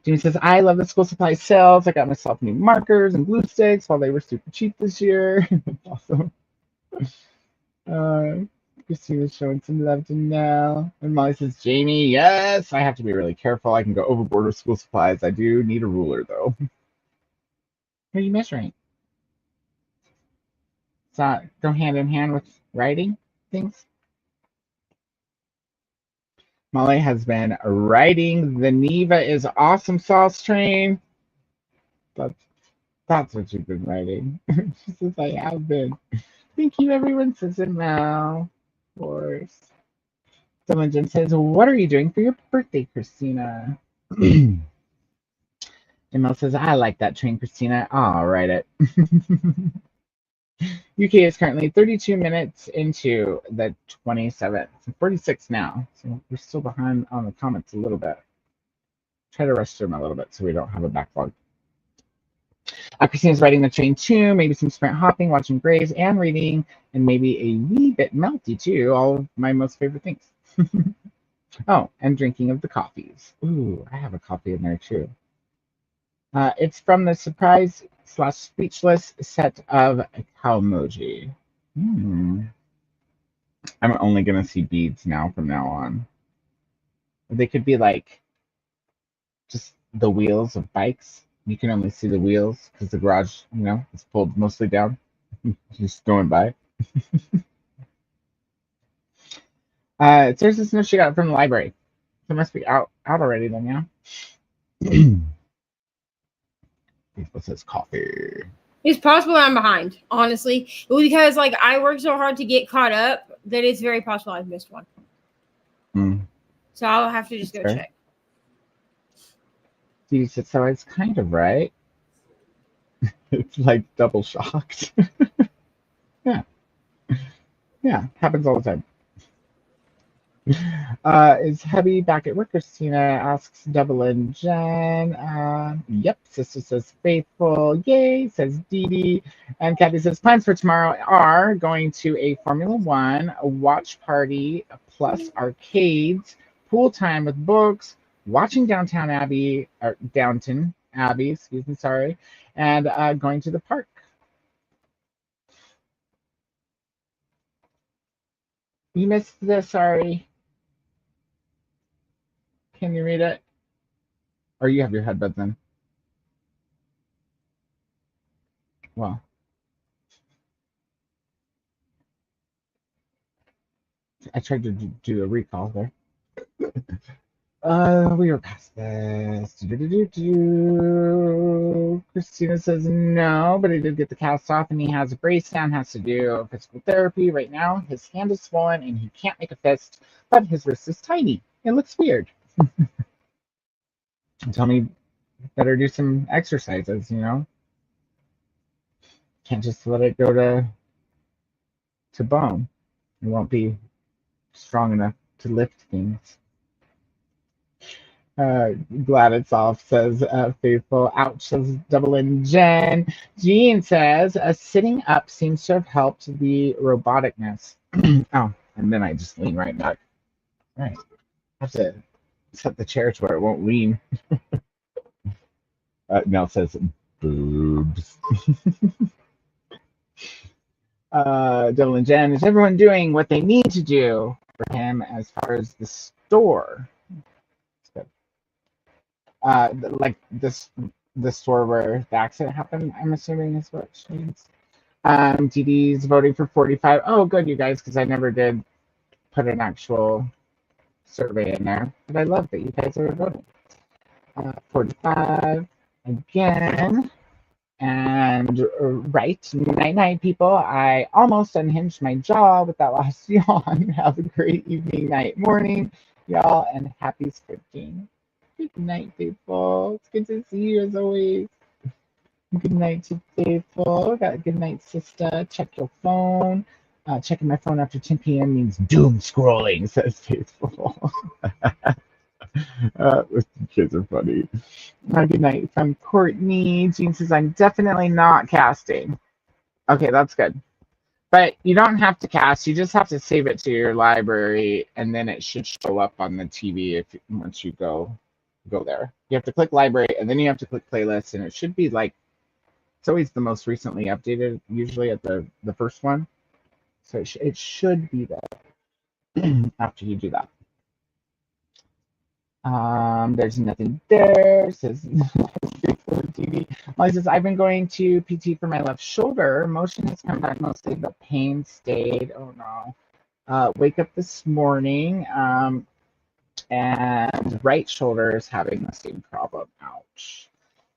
Jamie says, I love the school supply sales. I got myself new markers and glue sticks while they were super cheap this year. Awesome. Christina's showing some love to Nell. And Molly says, Jamie, yes, I have to be really careful. I can go overboard with school supplies. I do need a ruler, though. What are you measuring? Does that go hand in hand with writing things? Molly has been writing the Neva is Awesome Sauce Train. That's what you've been writing. She says, I have been. Thank you, everyone says it now. Of course. Someone just says, what are you doing for your birthday, Christina? Emil says, I like that train, Christina. I'll write it. UK is currently 32 minutes into the 27th. 46 now. So we're still behind on the comments a little bit. Try to rush through them a little bit so we don't have a backlog. Christina's riding the train too, maybe some sprint hopping, watching Graves, and reading, and maybe a wee bit melty too. All of my most favorite things. Oh, and drinking of the coffees. Ooh, I have a coffee in there too. It's from the surprise/speechless set of cow emoji. I'm only gonna see beads now from now on. They could be like just the wheels of bikes. You can only see the wheels because the garage, is pulled mostly down. Just going by. There's this note she got from the library. So it must be out already then, yeah. What says coffee? It's possible I'm behind, honestly. Because I worked so hard to get caught up that it's very possible I've missed one. So I'll have to just go check. He said, so it's kind of right. It's like double shocked. Yeah. Yeah, happens all the time. Is Hubby back at work? Christina asks Double and Jen. Yep, Sister says faithful. Yay, says Dee Dee. And Kathy says plans for tomorrow are going to a Formula One, a watch party, plus arcades, pool time with books, watching Downton Abbey, and going to the park. You missed this, sorry. Can you read it? Or you have your headbuds in? Well, I tried to do a recall there. We were past this. Christina says no, but he did get the cast off and he has a brace down, has to do physical therapy right now. His hand is swollen and he can't make a fist, but his wrist is tiny. It looks weird. Tell me better do some exercises, you know? Can't just let it go to bone. It won't be strong enough to lift things. Glad it's off, says Faithful. Ouch, says Double in Jen. Jean says, sitting up seems to have helped the roboticness. Oh, and then I just lean right back. All right. I have to set the chair to where it won't lean. Nell says, boobs. Double and Jen, is everyone doing what they need to do for him as far as the store? Like the store where the accident happened, I'm assuming is what she means. DD's voting for 45. Oh, good, you guys, because I never did put an actual survey in there. But I love that you guys are voting. 45 again. And right, night, people. I almost unhinged my jaw with that last yawn. Have a great evening, night, morning, y'all, and happy scripting. Good night, Faithful. It's good to see you as always. Good night to Faithful. Got a good night, sister. Check your phone. Checking my phone after 10 p.m. means doom scrolling, says Faithful. Kids are funny. Good night from Courtney. Jean says, I'm definitely not casting. Okay, that's good. But you don't have to cast. You just have to save it to your library, and then it should show up on the TV once you go there. You have to click library, and then you have to click playlist, and it should be like, it's always the most recently updated, usually at the first one. So it should be there after you do that. There's nothing there, says TV. Molly says, I've been going to PT for my left shoulder. Motion has come back mostly, but pain stayed. Oh no. Wake up this morning, and right shoulder is having the same problem. Ouch.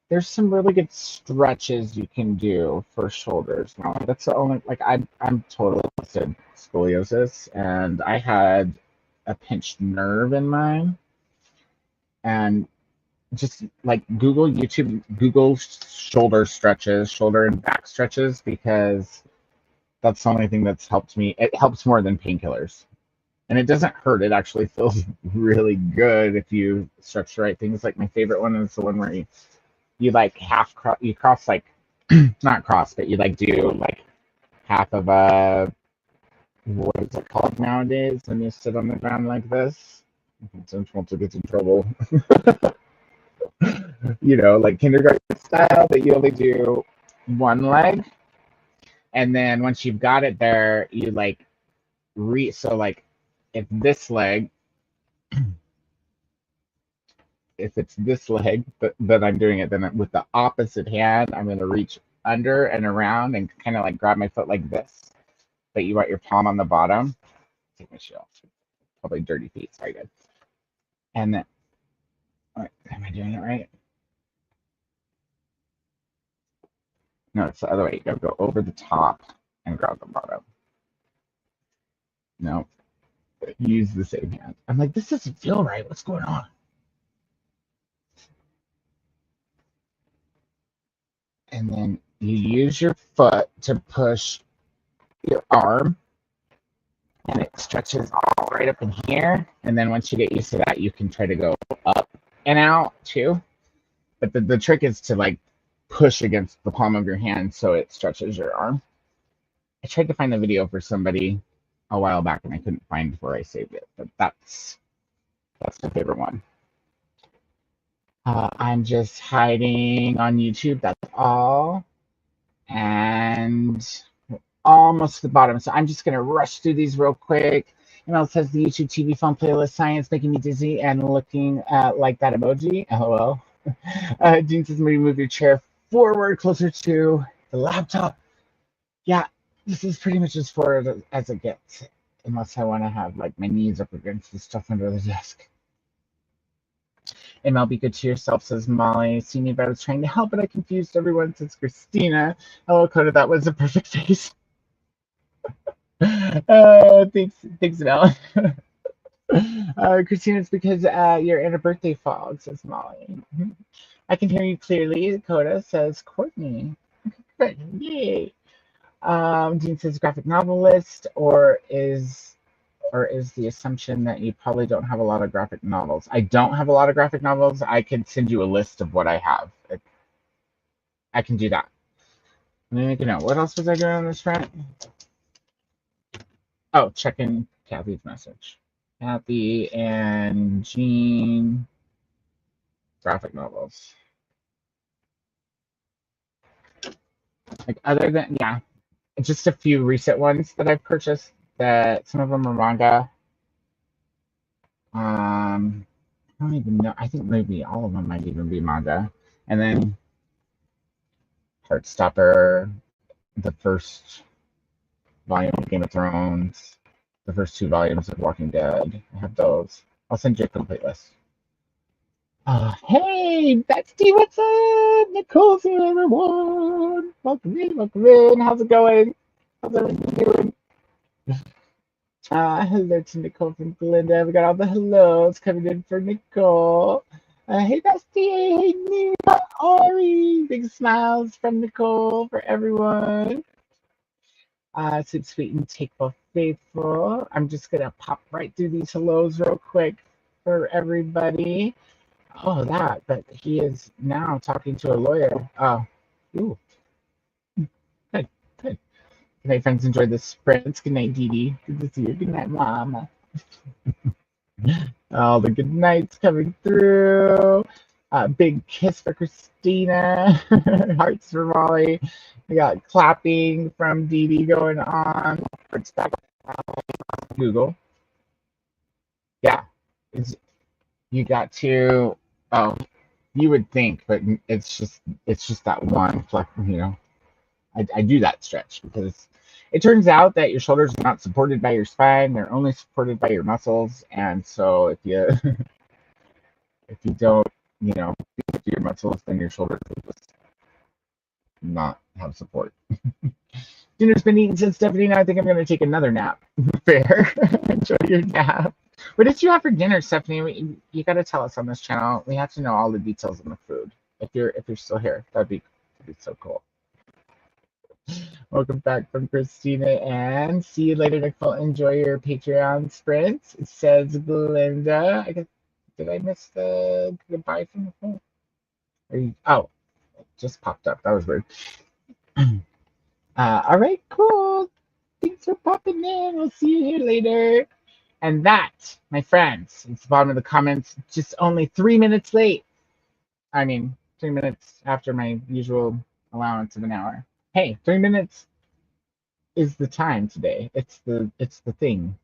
There's some really good stretches you can do for shoulders. Now, that's the only, like, I'm totally listed scoliosis, and I had a pinched nerve in mine. And just like Google shoulder stretches, shoulder and back stretches, because that's the only thing that's helped me. It helps more than painkillers. And it doesn't hurt. It actually feels really good if you stretch the right things. Like my favorite one is the one where you like you cross, like, not cross, but you like do like half of a, what is it called nowadays when you sit on the ground like this? Don't want to get in trouble. You know, like kindergarten style, that you only do one leg. And then once you've got it there, you like so like if this leg, if it's this leg that I'm doing it, then with the opposite hand, I'm going to reach under and around and kind of like grab my foot like this. But you want your palm on the bottom. Take my shoe off. Probably dirty feet. Sorry, guys. And then, all right, am I doing it right? No, it's the other way. You gotta go over the top and grab the bottom. No, use the same hand. I'm like, this doesn't feel right. What's going on? And then you use your foot to push your arm, and it stretches all right up in here. And then once you get used to that, you can try to go up and out too. But the trick is to like push against the palm of your hand so it stretches your arm. I tried to find a video for somebody a while back and I couldn't find where I saved it, but that's my favorite one. I'm just hiding on YouTube, that's all. And almost to the bottom. So I'm just going to rush through these real quick. ML says the YouTube TV phone playlist science making me dizzy and looking like that emoji. LOL. Dean says maybe move your chair forward closer to the laptop. Yeah, this is pretty much as forward as it gets. Unless I want to have like my knees up against the stuff under the desk. ML, be good to yourself, says Molly. See me, but I was trying to help, but I confused everyone, says Christina. Hello, Koda, that was a perfect face. Thanks, Mel. Christina, it's because you're in a birthday fog, says Molly. I can hear you clearly, Koda, says Courtney. Good, yay. Dean says graphic novelist, or is the assumption that you probably don't have a lot of graphic novels? I don't have a lot of graphic novels. I can send you a list of what I have. I can do that. Let me make a note. What else was I doing on this front? Oh, checking Kathy's message. Kathy and Jean, graphic novels. Like other than, yeah, just a few recent ones that I've purchased that some of them are manga. I don't even know. I think maybe all of them might even be manga. And then Heartstopper, the first volume of Game of Thrones, the first 2 volumes of Walking Dead. I have those. I'll send you a complete list. Hey, Bestie, what's up? Nicole's here, everyone. Welcome in, welcome in. How's it going? How's everything doing? Hello to Nicole from Glinda. We got all the hellos coming in for Nicole. Hey, Bestie. Hey, Neva. Ori. Big smiles from Nicole for everyone. Sweet, sweet, and takeful, faithful. I'm just going to pop right through these hellos real quick for everybody. Oh, but he is now talking to a lawyer. Oh, ooh, good, good. Good night, friends. Enjoy the sprints. Good night, Dee Dee. Good to see you. Good night, Mama. All the good nights coming through. Big kiss for Christina. Hearts for Molly. We got clapping from Dee Dee going on. It's back on Google. Yeah, you got to. Oh, you would think, but it's just that one. I do that stretch because it turns out that your shoulders are not supported by your spine; they're only supported by your muscles. And so, if you if you don't, do your muscles, then your shoulders will just not have support. Dinner's been eaten, said Stephanie. Now I think I'm going to take another nap. Fair. Enjoy your nap. What did you have for dinner, Stephanie? You got to tell us on this channel. We have to know all the details of the food. If you're still here, that'd be so cool. Welcome back from Christina, and see you later, Nicole. Enjoy your Patreon sprint. It says Belinda. Did I miss the goodbye from the phone? Oh, it just popped up. That was weird. All right, cool. Thanks for popping in. We'll see you here later. And that, my friends, it's the bottom of the comments, just only 3 minutes late. I mean, 3 minutes after my usual allowance of an hour. Hey, 3 minutes is the time today. It's the thing.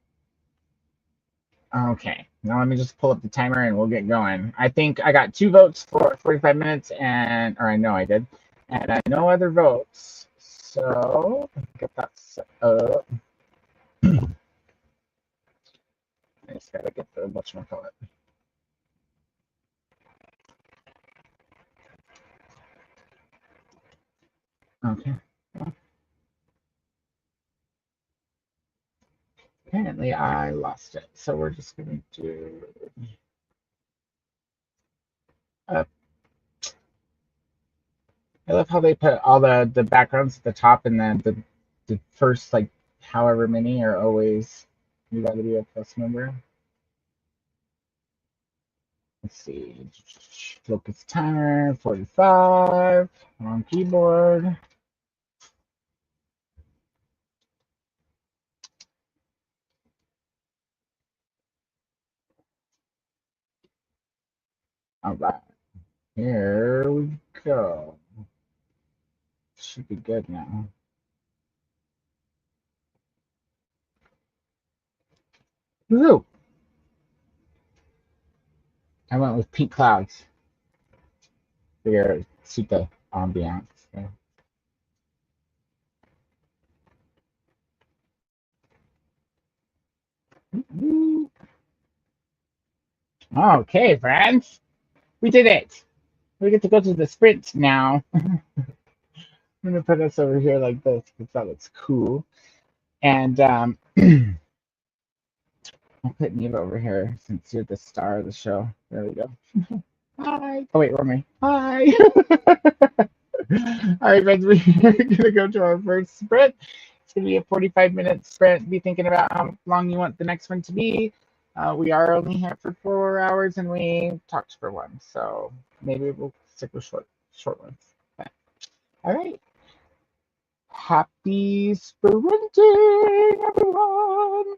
Okay, now let me just pull up the timer and we'll get going. I think I got 2 votes for 45 minutes, or I know I did, and no other votes. So get that set up. I just gotta get the whatchamacallit. Okay. Well, apparently I lost it, so we're just going to do. I love how they put all the backgrounds at the top, and then the first like however many are always you got to be a plus member. Let's see. Focus timer 45 on keyboard. All right, here we go. Should be good now. Woo! I went with pink clouds for your suit the ambiance. So. Okay, friends, we did it. We get to go to the sprint now. I'm gonna put us over here like this because that looks cool. And I'll put Neva over here since you're the star of the show. There we go. Hi. Oh wait, Romy. Hi. All right, friends, we're gonna go to our first sprint. It's gonna be a 45-minute sprint. Be thinking about how long you want the next one to be. We are only here for 4 hours, and we talked for one, so maybe we'll stick with short ones. But, all right. Happy sprinting, everyone.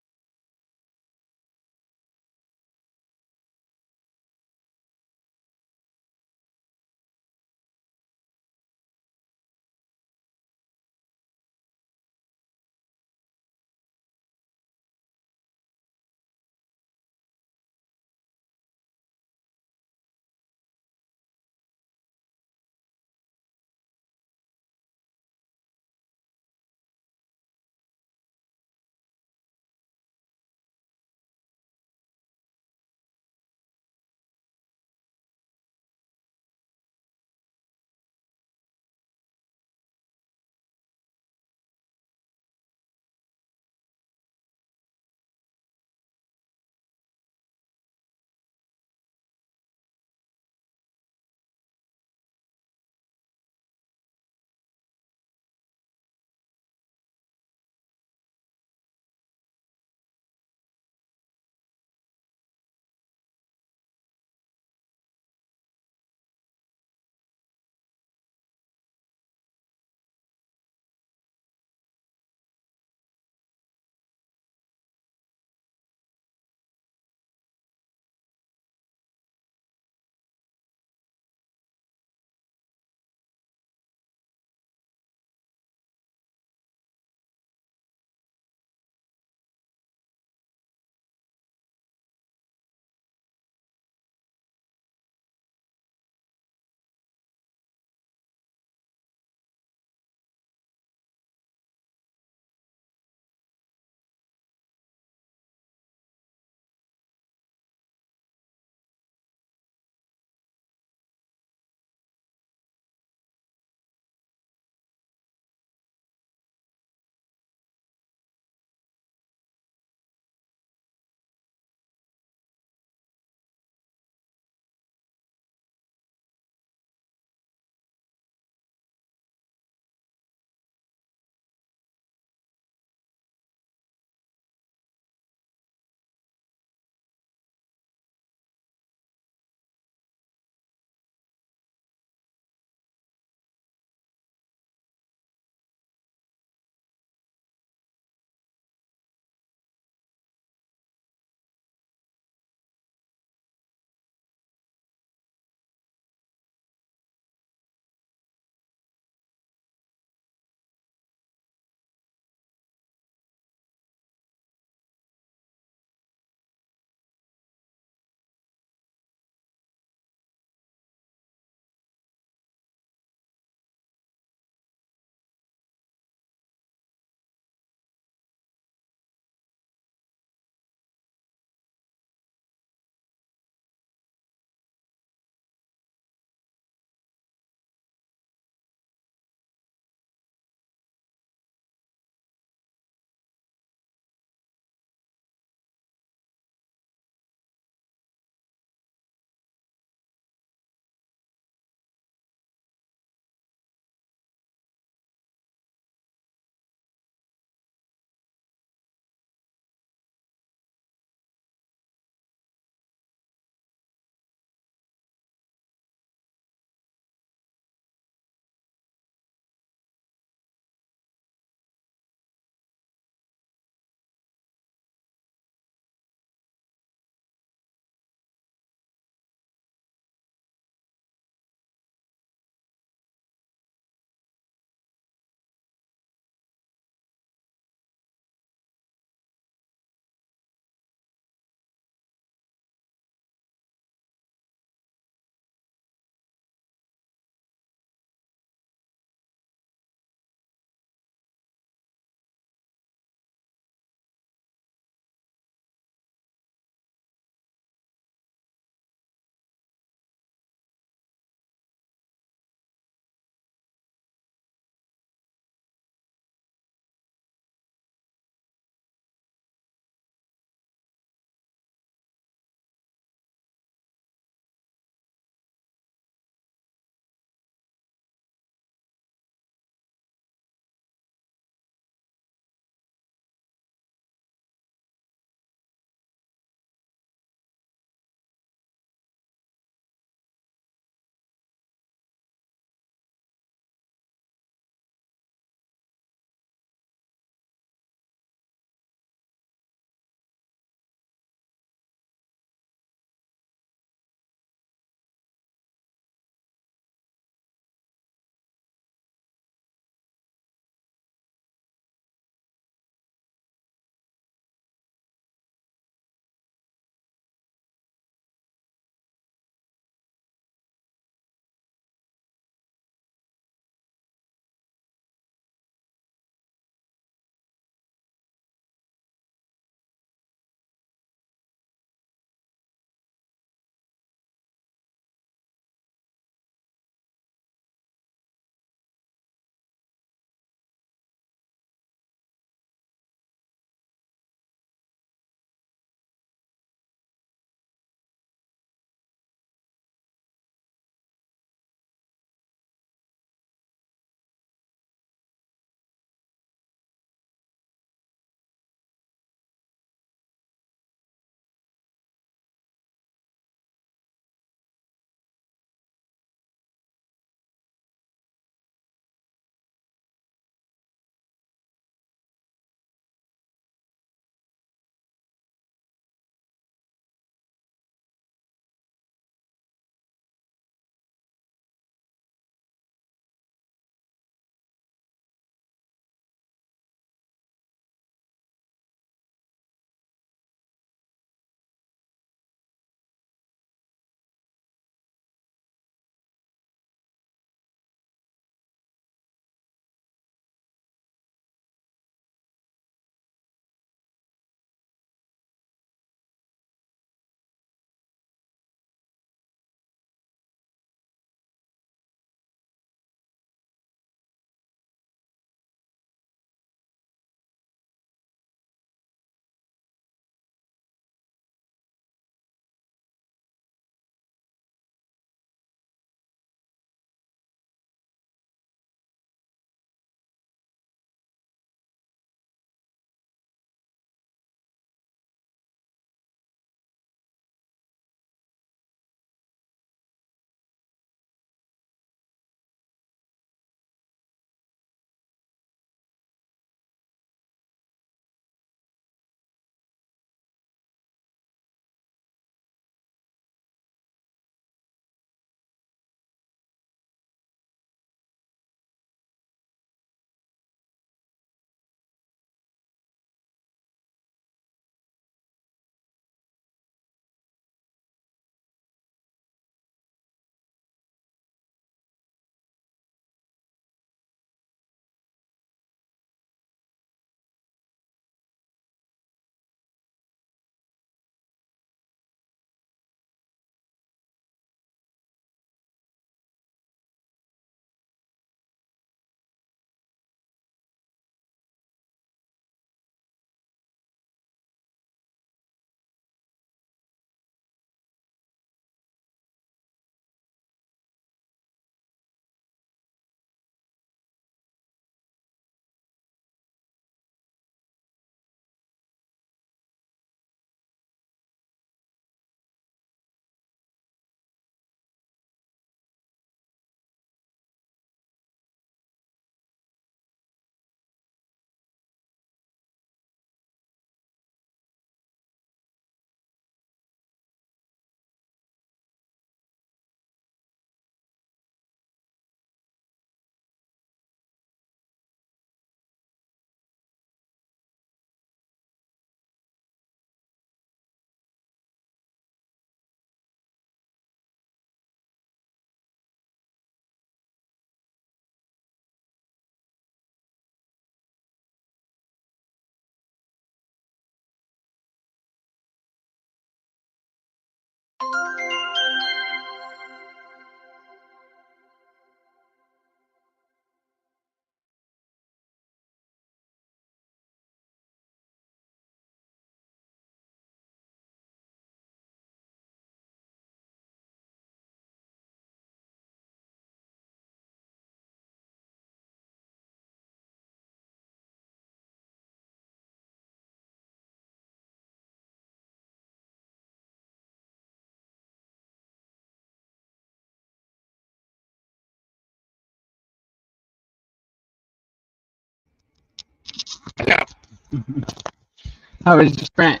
How was your sprint?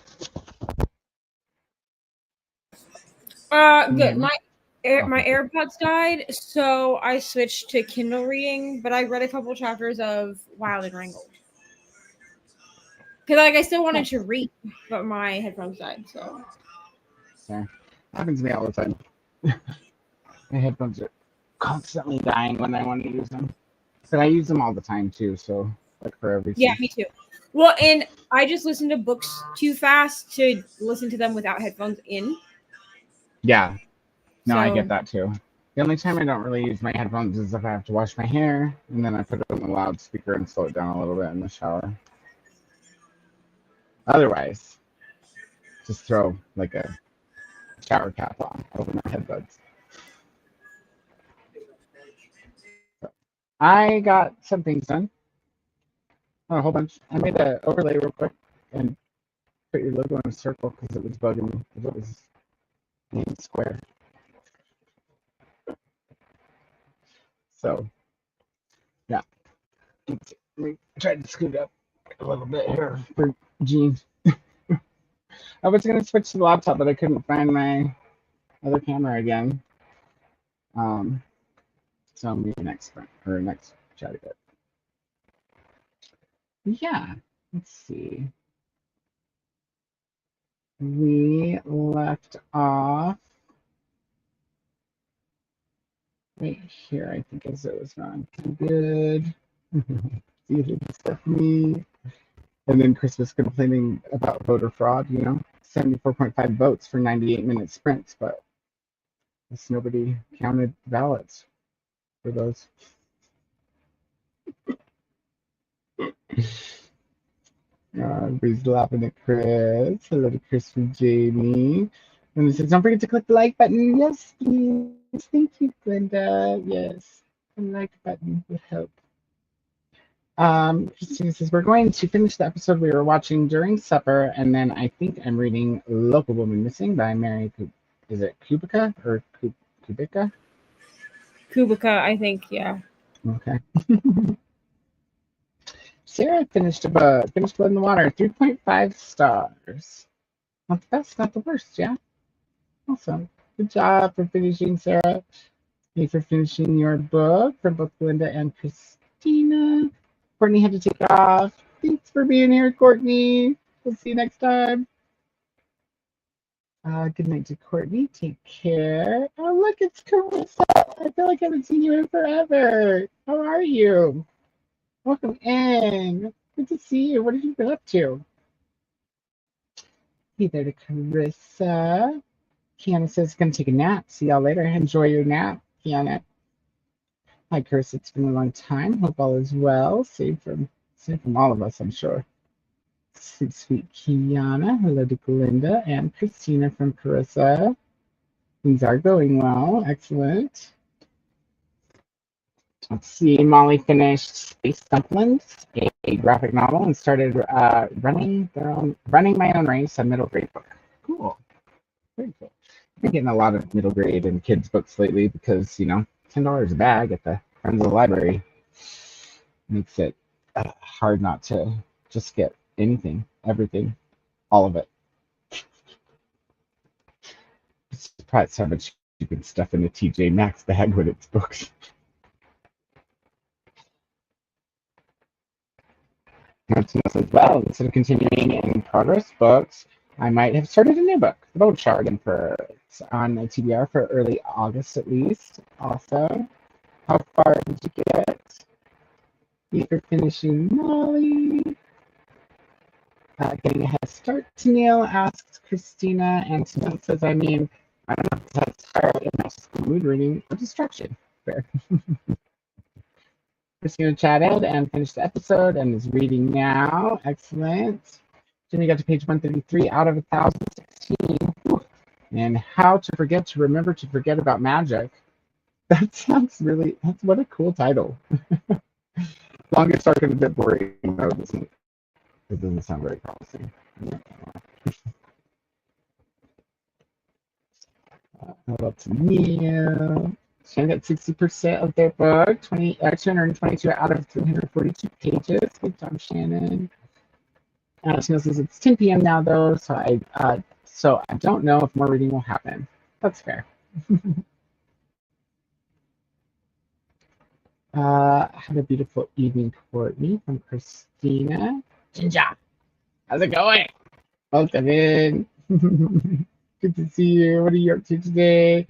Good. My AirPods died, so I switched to Kindle reading. But I read a couple chapters of Wild and Wrangled because, I still wanted to read, but my headphones died. So, Sorry. Happens to me all the time. My headphones are constantly dying when I want to use them, but I use them all the time too. So, like for everything. Yeah, me too. Well, and I just listen to books too fast to listen to them without headphones in. Yeah. No, I So, get that too. The only time I don't really use my headphones is if I have to wash my hair, and then I put it on the loudspeaker and slow it down a little bit in the shower. Otherwise, just throw like a shower cap on over my headbuds. So, I got some things done. A whole bunch. I made an overlay real quick and put your logo in a circle because it was bugging me. Because it was in square. So, yeah. Let me try to scoot up a little bit here for Gene. I was going to switch to the laptop, but I couldn't find my other camera again. So maybe next chat again. Yeah, let's see. We left off right here, I think, as it was going good. Stephanie. And then Chris was complaining about voter fraud, 74.5 votes for 98-minute sprints, but nobody counted ballots for those. Everybody's laughing at Chris. Hello to Chris from Jamie. And it says, don't forget to click the like button. Yes, please. Thank you, Glenda. Yes, the like button would help. Christina says, we're going to finish the episode we were watching during supper, and then I think I'm reading Local Woman Missing by Mary, is it Kubica or Kubica? Kubica, I think, yeah. Okay. Sarah finished Blood in the Water, 3.5 stars. Not the best, not the worst, yeah? Awesome. Good job for finishing, Sarah. Thank you for finishing your book for both Linda and Christina. Courtney had to take off. Thanks for being here, Courtney. We'll see you next time. Good night to Courtney. Take care. Oh, look, it's Carissa. I feel like I haven't seen you in forever. How are you? Welcome in. Good to see you. What have you been up to? Hey there to Carissa. Kiana says, going to take a nap. See y'all later. Enjoy your nap, Kiana. Hi, Chris. It's been a long time. Hope all is well. Same from all of us, I'm sure. Sweet Kiana. Hello to Glinda and Christina from Carissa. Things are going well. Excellent. Let's see. Molly finished Space Dumplings, a graphic novel, and started running my own race, a middle grade book. Cool. Very cool. I've been getting a lot of middle grade and kids books lately because, $10 a bag at the Friends of the Library makes it hard not to just get anything, everything, all of it. I'm surprised how much you can stuff in a TJ Maxx bag when it's books. As well, instead of continuing in progress books, I might have started a new book, The Boat Shard, and on the TBR for early August at least. Also, how far did you get? You for finishing Molly. Getting a head start to Neil, asks Christina, and Neil says, I don't know if it's head start in my school mood reading or distraction. Fair. Christina chatted and finished the episode and is reading now. Excellent. Jimmy got to page 133 out of 1,016. And how to remember to forget about magic. That sounds that's what a cool title. Longest arc is a bit boring, though, doesn't it? It doesn't sound very promising. How about Neil? Shannon got 60% of their book, 222 out of 342 pages. Good job, Shannon. Tina says it's 10 p.m. now though, so I don't know if more reading will happen. That's fair. Have a beautiful evening, Courtney, from Christina. Ginger, how's it going? Welcome in. Good to see you. What are you up to today?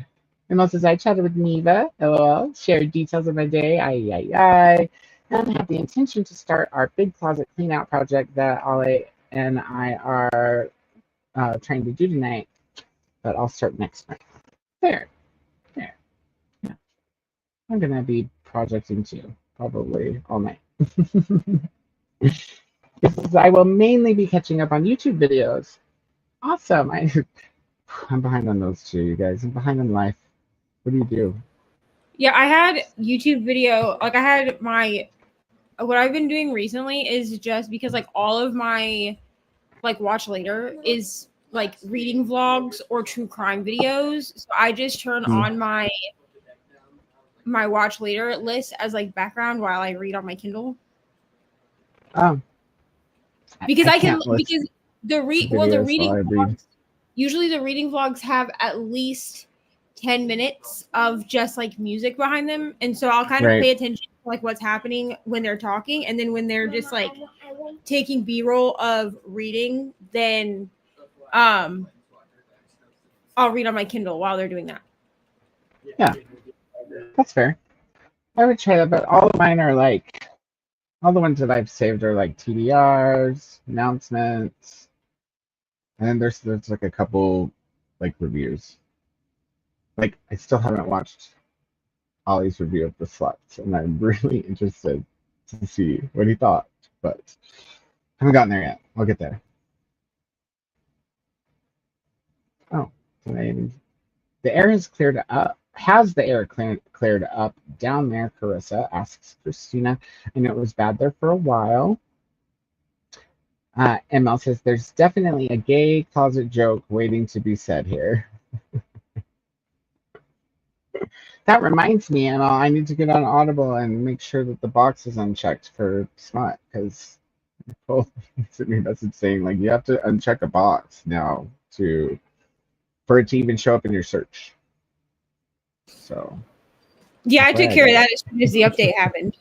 And also, I chatted with Neva, LOL, shared details of my day, and have the intention to start our big closet clean out project that Ollie and I are trying to do tonight, but I'll start next month. There. Yeah. I'm going to be projecting too, probably all night. I will mainly be catching up on YouTube videos. Awesome. I'm behind on those too, you guys. I'm behind on life. What do you do? Yeah, I had YouTube video. Like I had what I've been doing recently is just because like all of my like watch later is like reading vlogs or true crime videos. So I just turn on my watch later list as like background while I read on my Kindle. Because the reading vlogs, usually the reading vlogs have at least 10 minutes of just like music behind them, and so I'll kind of pay attention to like what's happening when they're talking, and then when they're just like taking B-roll of reading, then I'll read on my Kindle while they're doing that. Yeah, that's fair. I would try that, but all of mine are like, all the ones that I've saved are like TDRs, announcements, and then there's like a couple like reviews. Like I still haven't watched Ollie's review of the sluts, and I'm really interested to see what he thought, but I haven't gotten there yet. I'll get there. Oh, the air has cleared up. Has the air cleared up down there, Carissa? Asks Christina. I know it was bad there for a while. ML says, there's definitely a gay closet joke waiting to be said here. That reminds me, ML, I need to get on Audible and make sure that the box is unchecked for smut, because people sent me a message saying, like, you have to uncheck a box now for it to even show up in your search. So yeah, I took care of that as soon as the update happened.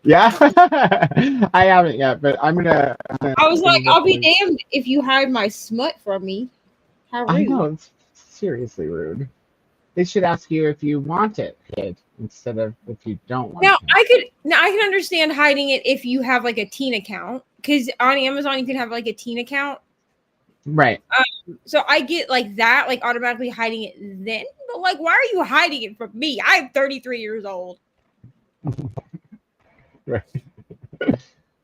Yeah, I haven't yet, but I'm gonna. I was like, I'll be damned if you hide my smut from me. How rude! I know, it's seriously rude. They should ask you if you want it hid instead of if you don't want it. I can understand hiding it if you have like a teen account, because on Amazon you can have like a teen account. Right. So I get like that, like automatically hiding it then. But like, why are you hiding it from me? I'm 33 years old. Right.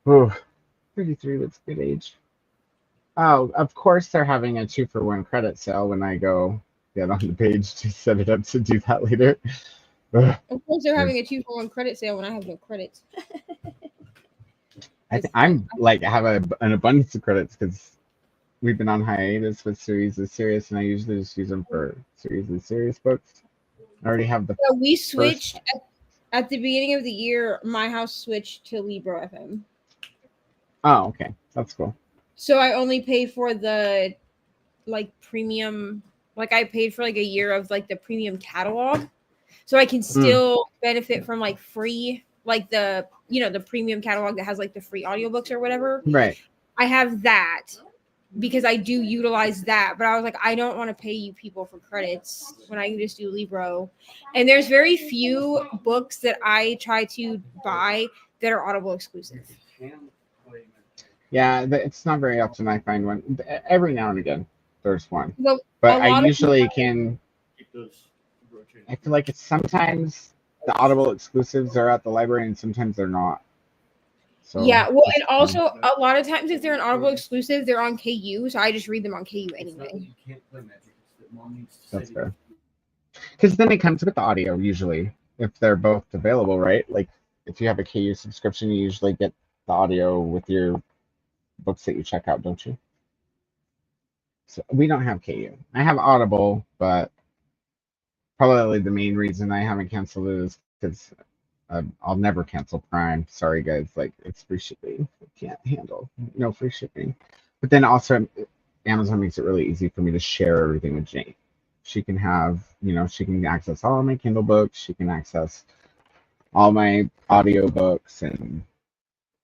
Ooh, 33, that's a good age. Oh, of course they're having a 2-for-1 credit sale when I go get on the page to set it up to do that later. Ugh. Of course they're having a 2-for-1 credit sale when I have no credits. I'm like, I have an abundance of credits because we've been on hiatus with Series of Serious, and I usually just use them for Series of Serious books. I already have the. So we switched at the beginning of the year. My house switched to Libro FM. Oh, okay, that's cool. So I only pay for the like premium. Like I paid for like a year of like the premium catalog, so I can still benefit from like free, like the premium catalog that has like the free audiobooks or whatever. Right. I have that because I do utilize that, but I was like, I don't want to pay you people for credits when I can just do Libro. And there's very few books that I try to buy that are Audible exclusive. Yeah, it's not very often I find one. Every now and again, there's one. Well, but I usually can. I feel like it's sometimes the Audible exclusives are at the library and sometimes they're not. So yeah, well, and also a lot of times if they're an Audible exclusive, they're on KU, so I just read them on KU anyway. That's fair. Because then it comes with the audio usually, if they're both available, right? Like if you have a KU subscription, you usually get the audio with your books that you check out, don't you? So we don't have KU. I have Audible, but probably the main reason I haven't canceled it is because I'll never cancel Prime. Sorry, guys. Like, it's free shipping. I can't handle no free shipping. But then also, Amazon makes it really easy for me to share everything with Jane. She can have, she can access all of my Kindle books. She can access all my audio books. And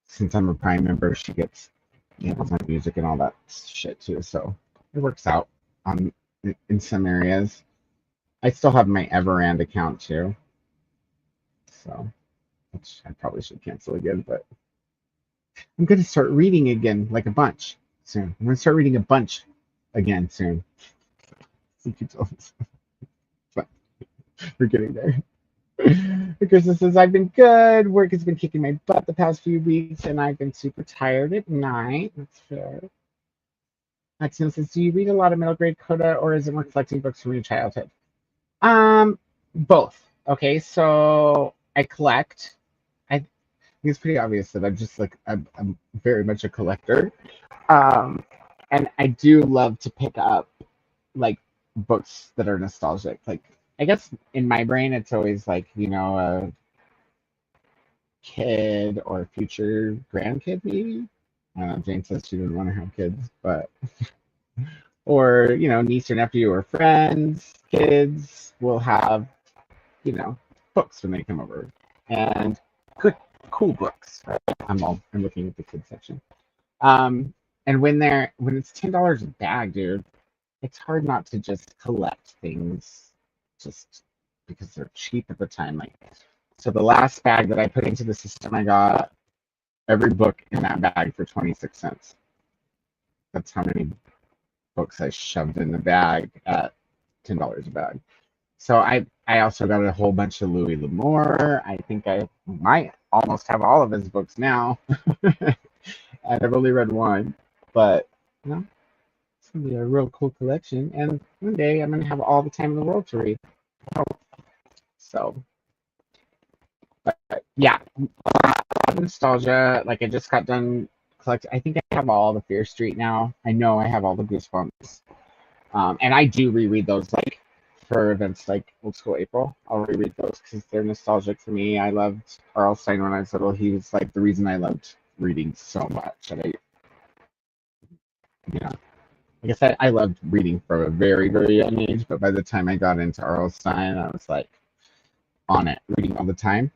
since I'm a Prime member, she gets Amazon Music and all that shit too. So it works out in some areas. I still have my Everand account too. So, which I probably should cancel again, but I'm going to start reading again, like a bunch soon. I'm going to start reading a bunch again soon. But we're getting there. Krista says, I've been good. Work has been kicking my butt the past few weeks, and I've been super tired at night. That's fair. Maxine says, do you read a lot of middle grade Koda, or is it more collecting books from your childhood? Both. Okay, so I collect. I think it's pretty obvious that I'm just like I'm very much a collector. And I do love to pick up like books that are nostalgic. Like I guess in my brain it's always like, a kid or future grandkid maybe. Jane says she didn't want to have kids, but or niece or nephew or friends, kids will have books when they come over, and good, cool books. Right? I'm looking at the kids section. And when it's $10 a bag, dude, it's hard not to just collect things just because they're cheap at the time. Like, so the last bag that I put into the system, I got every book in that bag for 26 cents. That's how many books I shoved in the bag at $10 a bag. So I also got a whole bunch of Louis L'Amour. I think I might almost have all of his books now. And I've only read one, but it's gonna be a real cool collection. And one day I'm gonna have all the time in the world to read. So, but yeah, a lot of nostalgia. Like I just got done collecting. I think I have all the Fear Street now. I know I have all the Goosebumps. And I do reread those like for events like Old School April. I'll reread those because they're nostalgic for me. I loved R.L. Stine when I was little. He was like the reason I loved reading so much. And like I said, I loved reading from a very, very young age. But by the time I got into R.L. Stine, I was like on it, reading all the time.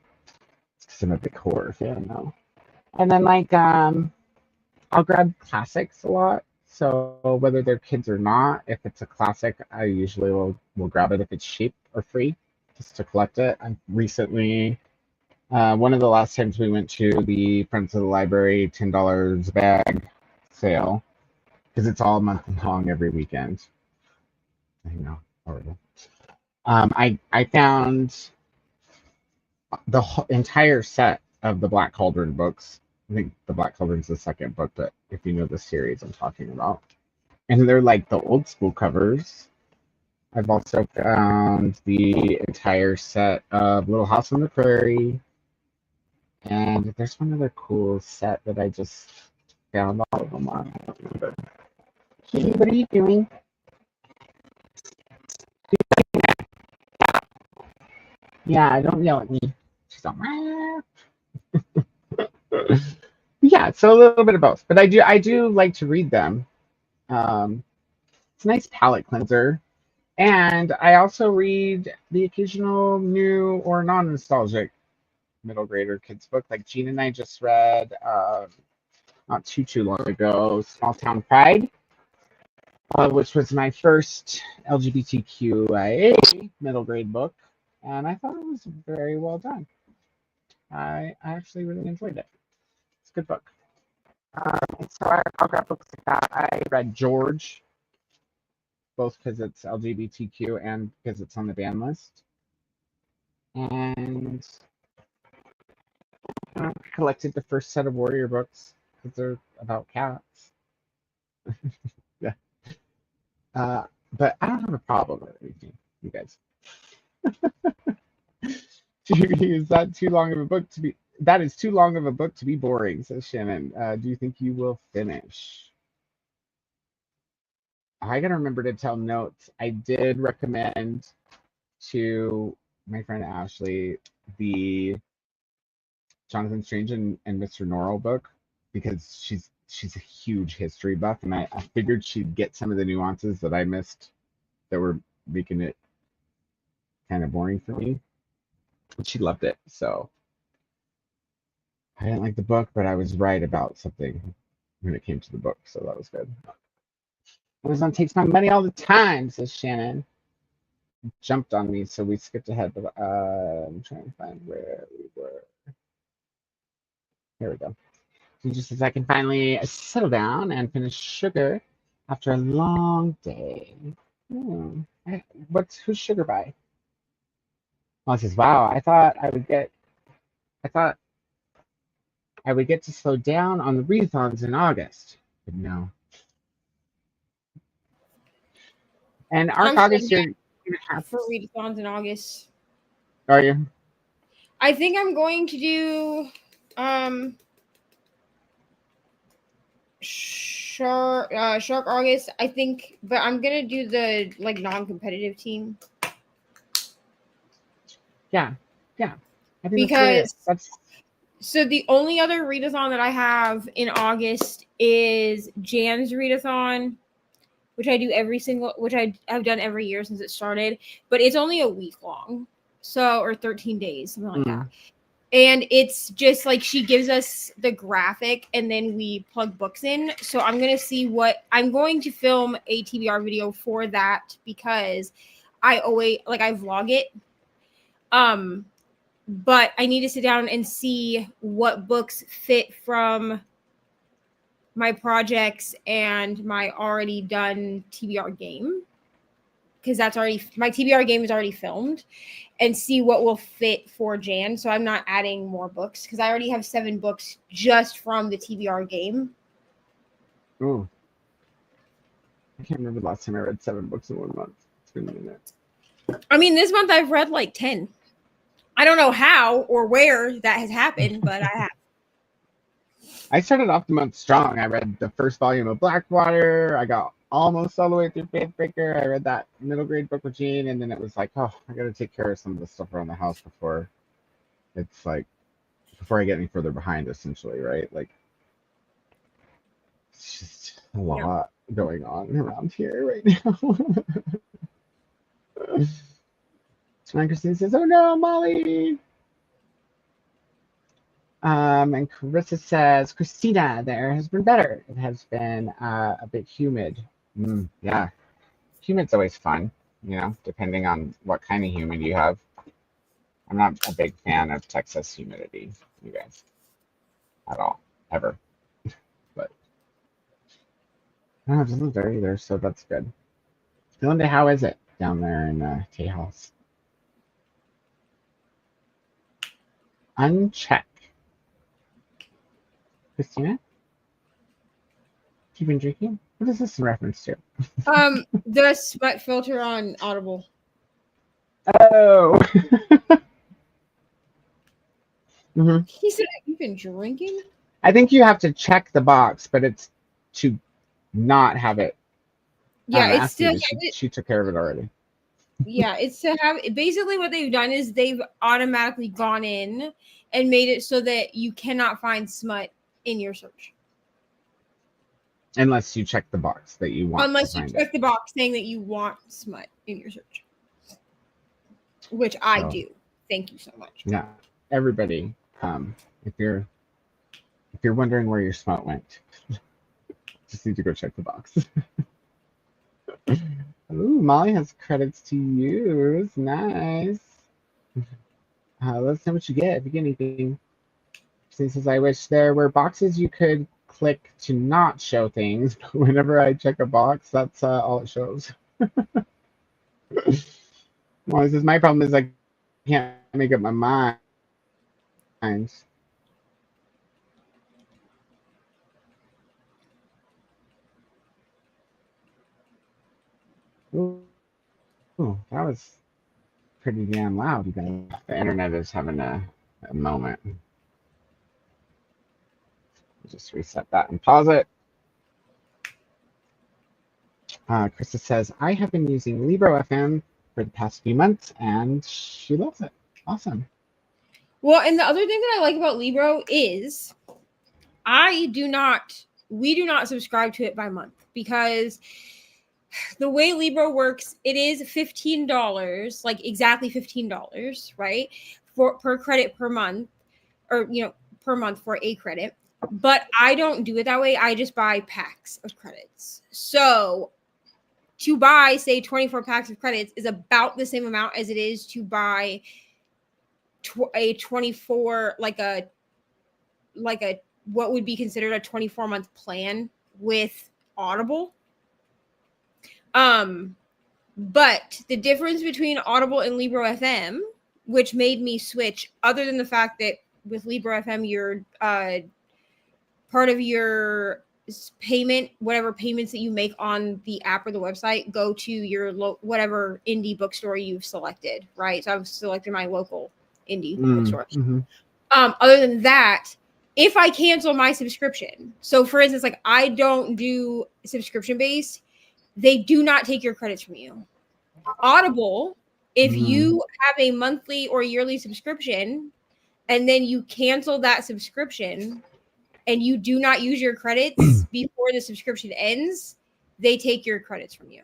It's because I'm a big horror fan now. And then like I'll grab classics a lot. So whether they're kids or not, if it's a classic, I usually will grab it if it's cheap or free, just to collect it. I recently, one of the last times we went to the Friends of the Library $10 bag sale, because it's all month long every weekend. I know, horrible. I found the entire set of the Black Cauldron books. I think the Black Cauldron's the second book, but if you know the series I'm talking about. And they're like the old school covers. I've also found the entire set of Little House on the Prairie. And there's one other cool set that I just found all of them on. I don't remember. Kitty, what are you doing? Yeah, don't yell at me. She's all, yeah, so a little bit of both. But I do like to read them. It's a nice palate cleanser. And I also read the occasional new or non-nostalgic middle grader kids book. Like Gene and I just read not too long ago, Small Town Pride, which was my first LGBTQIA middle grade book. And I thought it was very well done. I actually really enjoyed it. It's a good book. So I'll grab books like that. I read George, both because it's LGBTQ and because it's on the ban list. And I collected the first set of Warrior books because they're about cats. Yeah. But I don't have a problem with anything, you guys. Is that too long of a book to be? That is too long of a book to be boring, says Shannon. Do you think you will finish? I gotta remember to tell Notes. I did recommend to my friend Ashley the Jonathan Strange and Mr. Norrell book because she's a huge history buff, and I figured she'd get some of the nuances that I missed that were making it kind of boring for me. But she loved it, so I didn't like the book, but I was right about something when it came to the book, so that was good. Amazon takes my money all the time, says Shannon. Jumped on me, so we skipped ahead, but I'm trying to find where we were. Here we go. So just as I can finally settle down and finish sugar after a long day. Who's sugar by? Well, says, wow, I thought I would get to slow down on the readathons in August, but no. And Arc August, you're gonna have for readathons in August. Are you? I think I'm going to do Shark August. I think, but I'm gonna do the like non-competitive team. Yeah. I think because that's so the only other readathon that I have in August is Jan's readathon, which I do which I have done every year since it started, but it's only a week long, or 13 days, something like that. And it's just like she gives us the graphic and then we plug books in. So I'm going to see I'm going to film a TBR video for that because I vlog it. But I need to sit down and see what books fit from my projects and my already done TBR game. Because my TBR game is already filmed, and see what will fit for Jan. So I'm not adding more books because I already have 7 books just from the TBR game. Ooh. I can't remember the last time I read 7 books in 1 month. It's been a minute. I mean, this month I've read like 10. I don't know how or where that has happened, but I have. I started off the month strong. I read the first volume of Blackwater. I got almost all the way through Faithbreaker. I read that middle grade book with Jean, and then it was like, oh, I got to take care of some of the stuff around the house before I get any further behind, essentially, right? Like, it's just a lot going on around here right now. So Christine says, oh no, Molly. And Carissa says, Christina, there has been better. It has been a bit humid. Yeah. Humid's always fun, depending on what kind of humid you have. I'm not a big fan of Texas humidity, you guys, at all, ever. But I don't have to there either, so that's good. Linda, how is it down there in Tejas? Uncheck. Christina? You've been drinking? What is this in reference to? The smut filter on Audible. Oh. He said, you've been drinking? I think you have to check the box, but it's to not have it. Yeah, it's still. She took care of it already. Yeah, it's to have. Basically, what they've done is they've automatically gone in and made it so that you cannot find smut in your search. Unless you check the box that you want. Unless you check the box saying that you want smut in your search. Which I do. Thank you so much. Yeah. Everybody, if you're wondering where your smut went, just need to go check the box. Ooh, Molly has credits to use. Nice. Let's know what you get. If you get anything. She says, I wish there were boxes you could click to not show things, but whenever I check a box, that's all it shows. Molly says, my problem is I can't make up my mind. Ooh, that was pretty damn loud, you guys. The internet is having a moment. Just reset that and pause it. Krista says, I have been using Libro FM for the past few months, and she loves it. Awesome. Well, and the other thing that I like about Libro is we do not subscribe to it by month, because the way Libro works, it is $15, like exactly $15, right? Per credit per month, or per month for a credit. But I don't do it that way. I just buy packs of credits. So to buy, say, 24 packs of credits is about the same amount as it is to buy a 24, like a what would be considered a 24-month plan with Audible. But the difference between Audible and Libro FM, which made me switch, other than the fact that with Libro FM, your part of your payment, whatever payments that you make on the app or the website, go to your whatever indie bookstore you've selected, right? So I've selected my local indie bookstore. Mm-hmm. Other than that, if I cancel my subscription, so for instance, like I don't do subscription based, they do not take your credits from you. Audible, if you have a monthly or yearly subscription and then you cancel that subscription and you do not use your credits before the subscription ends, they take your credits from you.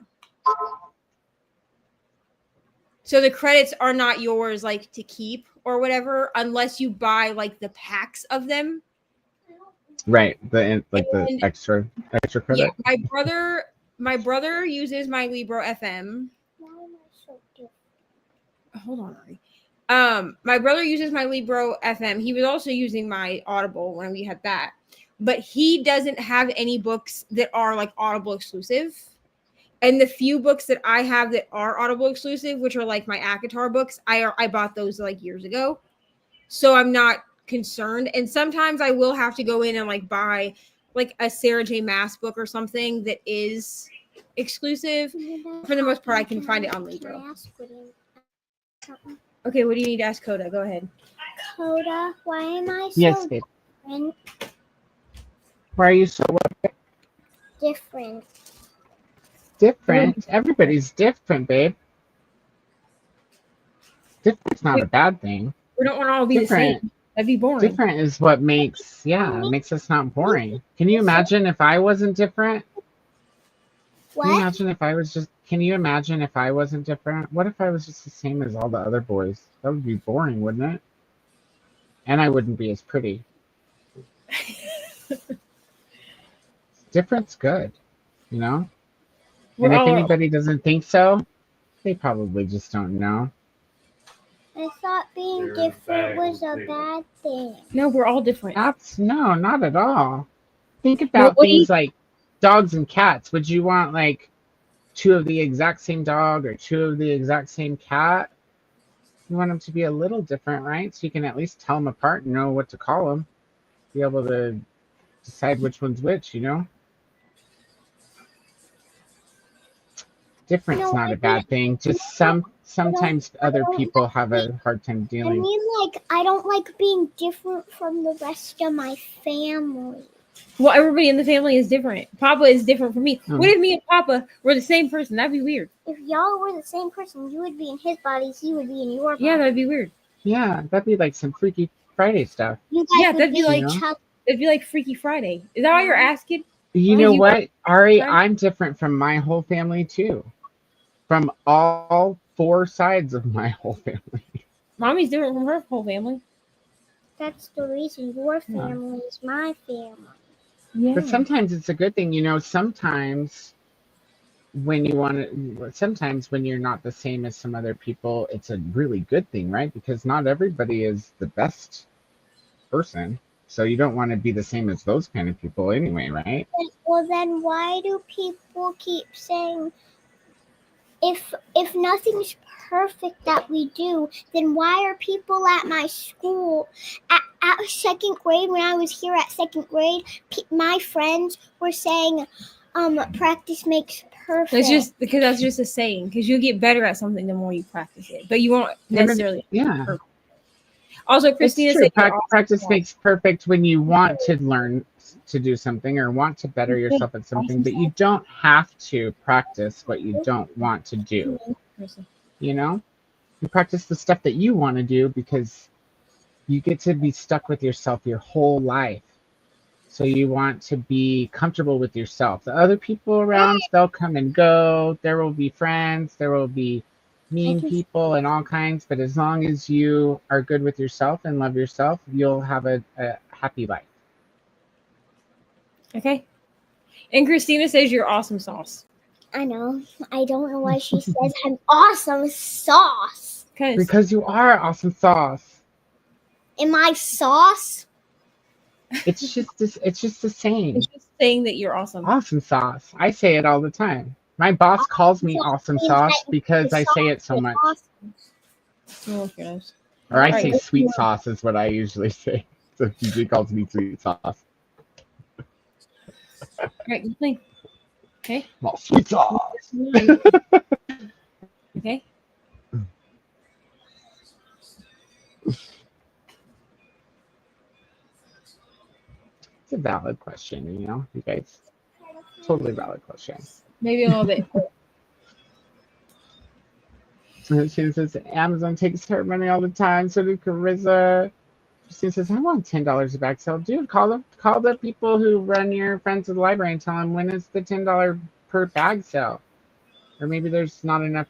So the credits are not yours, like, to keep or whatever, unless you buy like the packs of them. Right. The extra credit. Yeah, my brother uses my Libro FM. Why am I so different? Hold on, Ari. My brother uses my Libro FM. He was also using my Audible when we had that, but he doesn't have any books that are like Audible exclusive. And the few books that I have that are Audible exclusive, which are like my ACOTAR books, I bought those like years ago, so I'm not concerned. And sometimes I will have to go in and like buy like a Sarah J. Maas book or something that is exclusive. For the most part, I can find it on Libro. Okay, what do you need to ask Koda? Go ahead. Koda, why am I so Yes, babe. different? Why are you so Different. different? Everybody's different, babe. Different's not a bad thing. We don't want to all be the same. That'd be boring. Different is what makes us not boring. Can you imagine if I wasn't different? What? Can you imagine if I wasn't different? What if I was just the same as all the other boys? That would be boring, wouldn't it? And I wouldn't be as pretty. Different's good, you know? And if anybody doesn't think so, they probably just don't know. I thought being different was a bad thing. No, we're all different. No, not at all. Think about things like dogs and cats. Would you want like two of the exact same dog or two of the exact same cat? You want them to be a little different, right? So you can at least tell them apart and know what to call them. Be able to decide which one's which, you know? Different's not a bad thing. Just sometimes other people have a hard time dealing. I mean, like, I don't like being different from the rest of my family. Well, everybody in the family is different. Papa is different from me. What if me and Papa were the same person? That'd be weird. If y'all were the same person, you would be in his body, he would be in your body. Yeah, that'd be weird. Yeah, that'd be like some Freaky Friday stuff. That'd be like it'd be like Freaky Friday. Is that why you're asking? You know what, Ari? I'm different from my whole family too. From all four sides of my whole family. Mommy's different from her whole family. That's the reason your family is my family. Yeah. But sometimes it's a good thing, you know. Sometimes when you're not the same as some other people, it's a really good thing, right? Because not everybody is the best person. So you don't want to be the same as those kind of people anyway, right? Well, then why do people keep saying, if nothing's perfect that we do, then why are people at my school at second grade, when I was here at second grade, my friends were saying practice makes perfect? It's just because that's just a saying, because you'll get better at something the more you practice it, but you won't necessarily. Yeah. Also, Christina said practice makes perfect when you want to learn to do something or want to better yourself at something, but you don't have to practice what you don't want to do. You know, you practice the stuff that you want to do because you get to be stuck with yourself your whole life. So you want to be comfortable with yourself. The other people around, they'll come and go. There will be friends. There will be mean people and all kinds. But as long as you are good with yourself and love yourself, you'll have a happy life. Okay. And Christina says you're awesome sauce. I know. I don't know why she says I'm awesome sauce. Because you are awesome sauce. Am I sauce? It's just the same. It's just saying that you're awesome. Awesome sauce. I say it all the time. My boss calls me awesome sauce because I say it so much. Oh, goodness. Or I say sweet sauce is what I usually say. So she calls me sweet sauce. All right, good thing. Okay. Well, sweet sauce. Okay. It's a valid question, you know, you guys. Totally valid question. Maybe a little bit. She says Amazon takes her money all the time. So did Carissa. Christine says, I want $10 a bag sale. Dude, call the people who run your Friends of the Library and tell them when is the $10 per bag sale. Or maybe there's not enough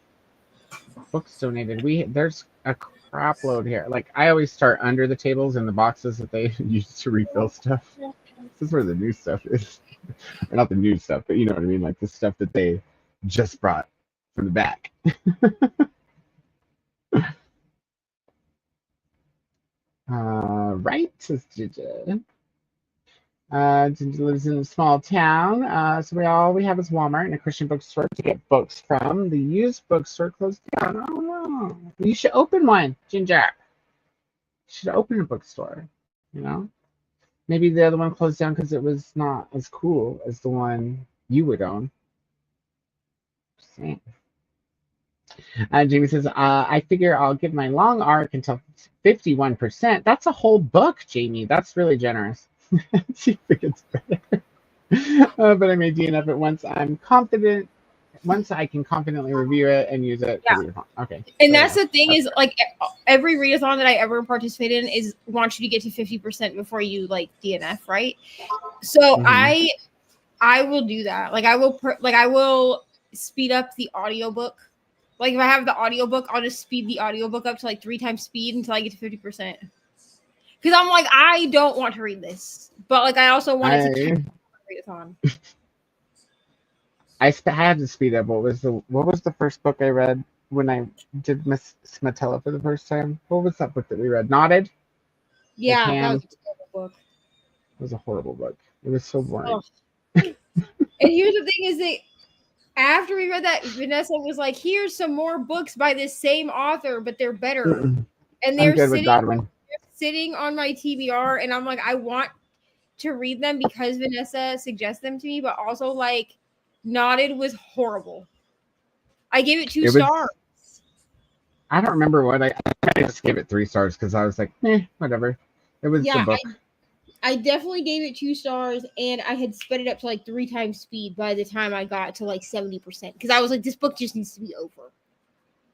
books donated. There's a crap load here. Like I always start under the tables in the boxes that they use to refill stuff. This is where the new stuff is. Or not the new stuff, but you know what I mean, like the stuff that they just brought from the back. Right, says Ginger. Ginger lives in a small town, so we have is Walmart and a Christian bookstore to get books from. The used bookstore closed down. Oh no! You should open one, Ginger. You should open a bookstore. You know, maybe the other one closed down because it was not as cool as the one you would own. Just saying. Jamie says, I figure I'll give my long arc until 51%. That's a whole book, Jamie. That's really generous. See if it gets better. But I may DNF it once I can confidently review it and use it. Yeah. Okay. And that's the thing is, like, every readathon that I ever participate in is wants you to get to 50% before you like DNF, right? So I will do that. Like I will speed up the audiobook. Like if I have the audiobook, I'll just speed the audiobook up to like 3 times speed until I get to 50%. Because I'm like, I don't want to read this, but like I also want it to readathon. I had to speed up. What was the first book I read when I did Miss Smatella for the first time? What was that book that we read? Knotted? Yeah, that was a terrible book. It was a horrible book. It was so boring. Oh. And here's the thing is that after we read that, Vanessa was like, here's some more books by this same author, but they're better. And they're sitting on my TBR, and I'm like, I want to read them because Vanessa suggests them to me, but also like Knotted was horrible. I gave it 2 stars. I don't remember what I just gave it 3 stars because I was like, whatever. It was the book. I definitely gave it 2 stars, and I had sped it up to like 3 times speed by the time I got to like 70% because I was like, this book just needs to be over.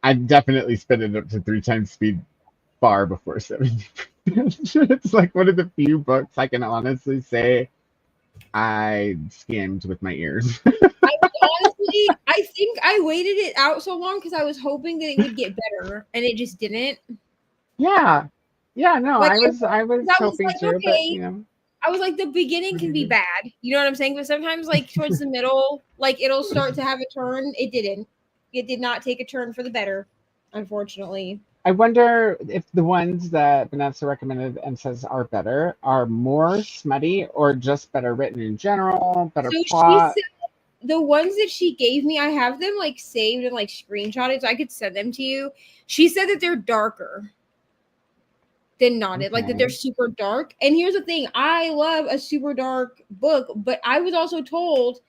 I definitely sped it up to 3 times speed far before 70%. It's like one of the few books I can honestly say I skimmed with my ears. I think I waited it out so long because I was hoping that it would get better, and it just didn't. Yeah, no, like, I was hoping like, to, okay. but you know. I was like, the beginning can be bad. You know what I'm saying? But sometimes, like, towards the middle, like, it'll start to have a turn. It didn't. It did not take a turn for the better, unfortunately. I wonder if the ones that Vanessa recommended and says are better are more smutty or just better written in general, better plot. She said the ones that she gave me, I have them, like, saved and, like, screenshotted so I could send them to you. She said that they're darker than Knotted, like that they're super dark. And here's the thing, I love a super dark book, but I was also told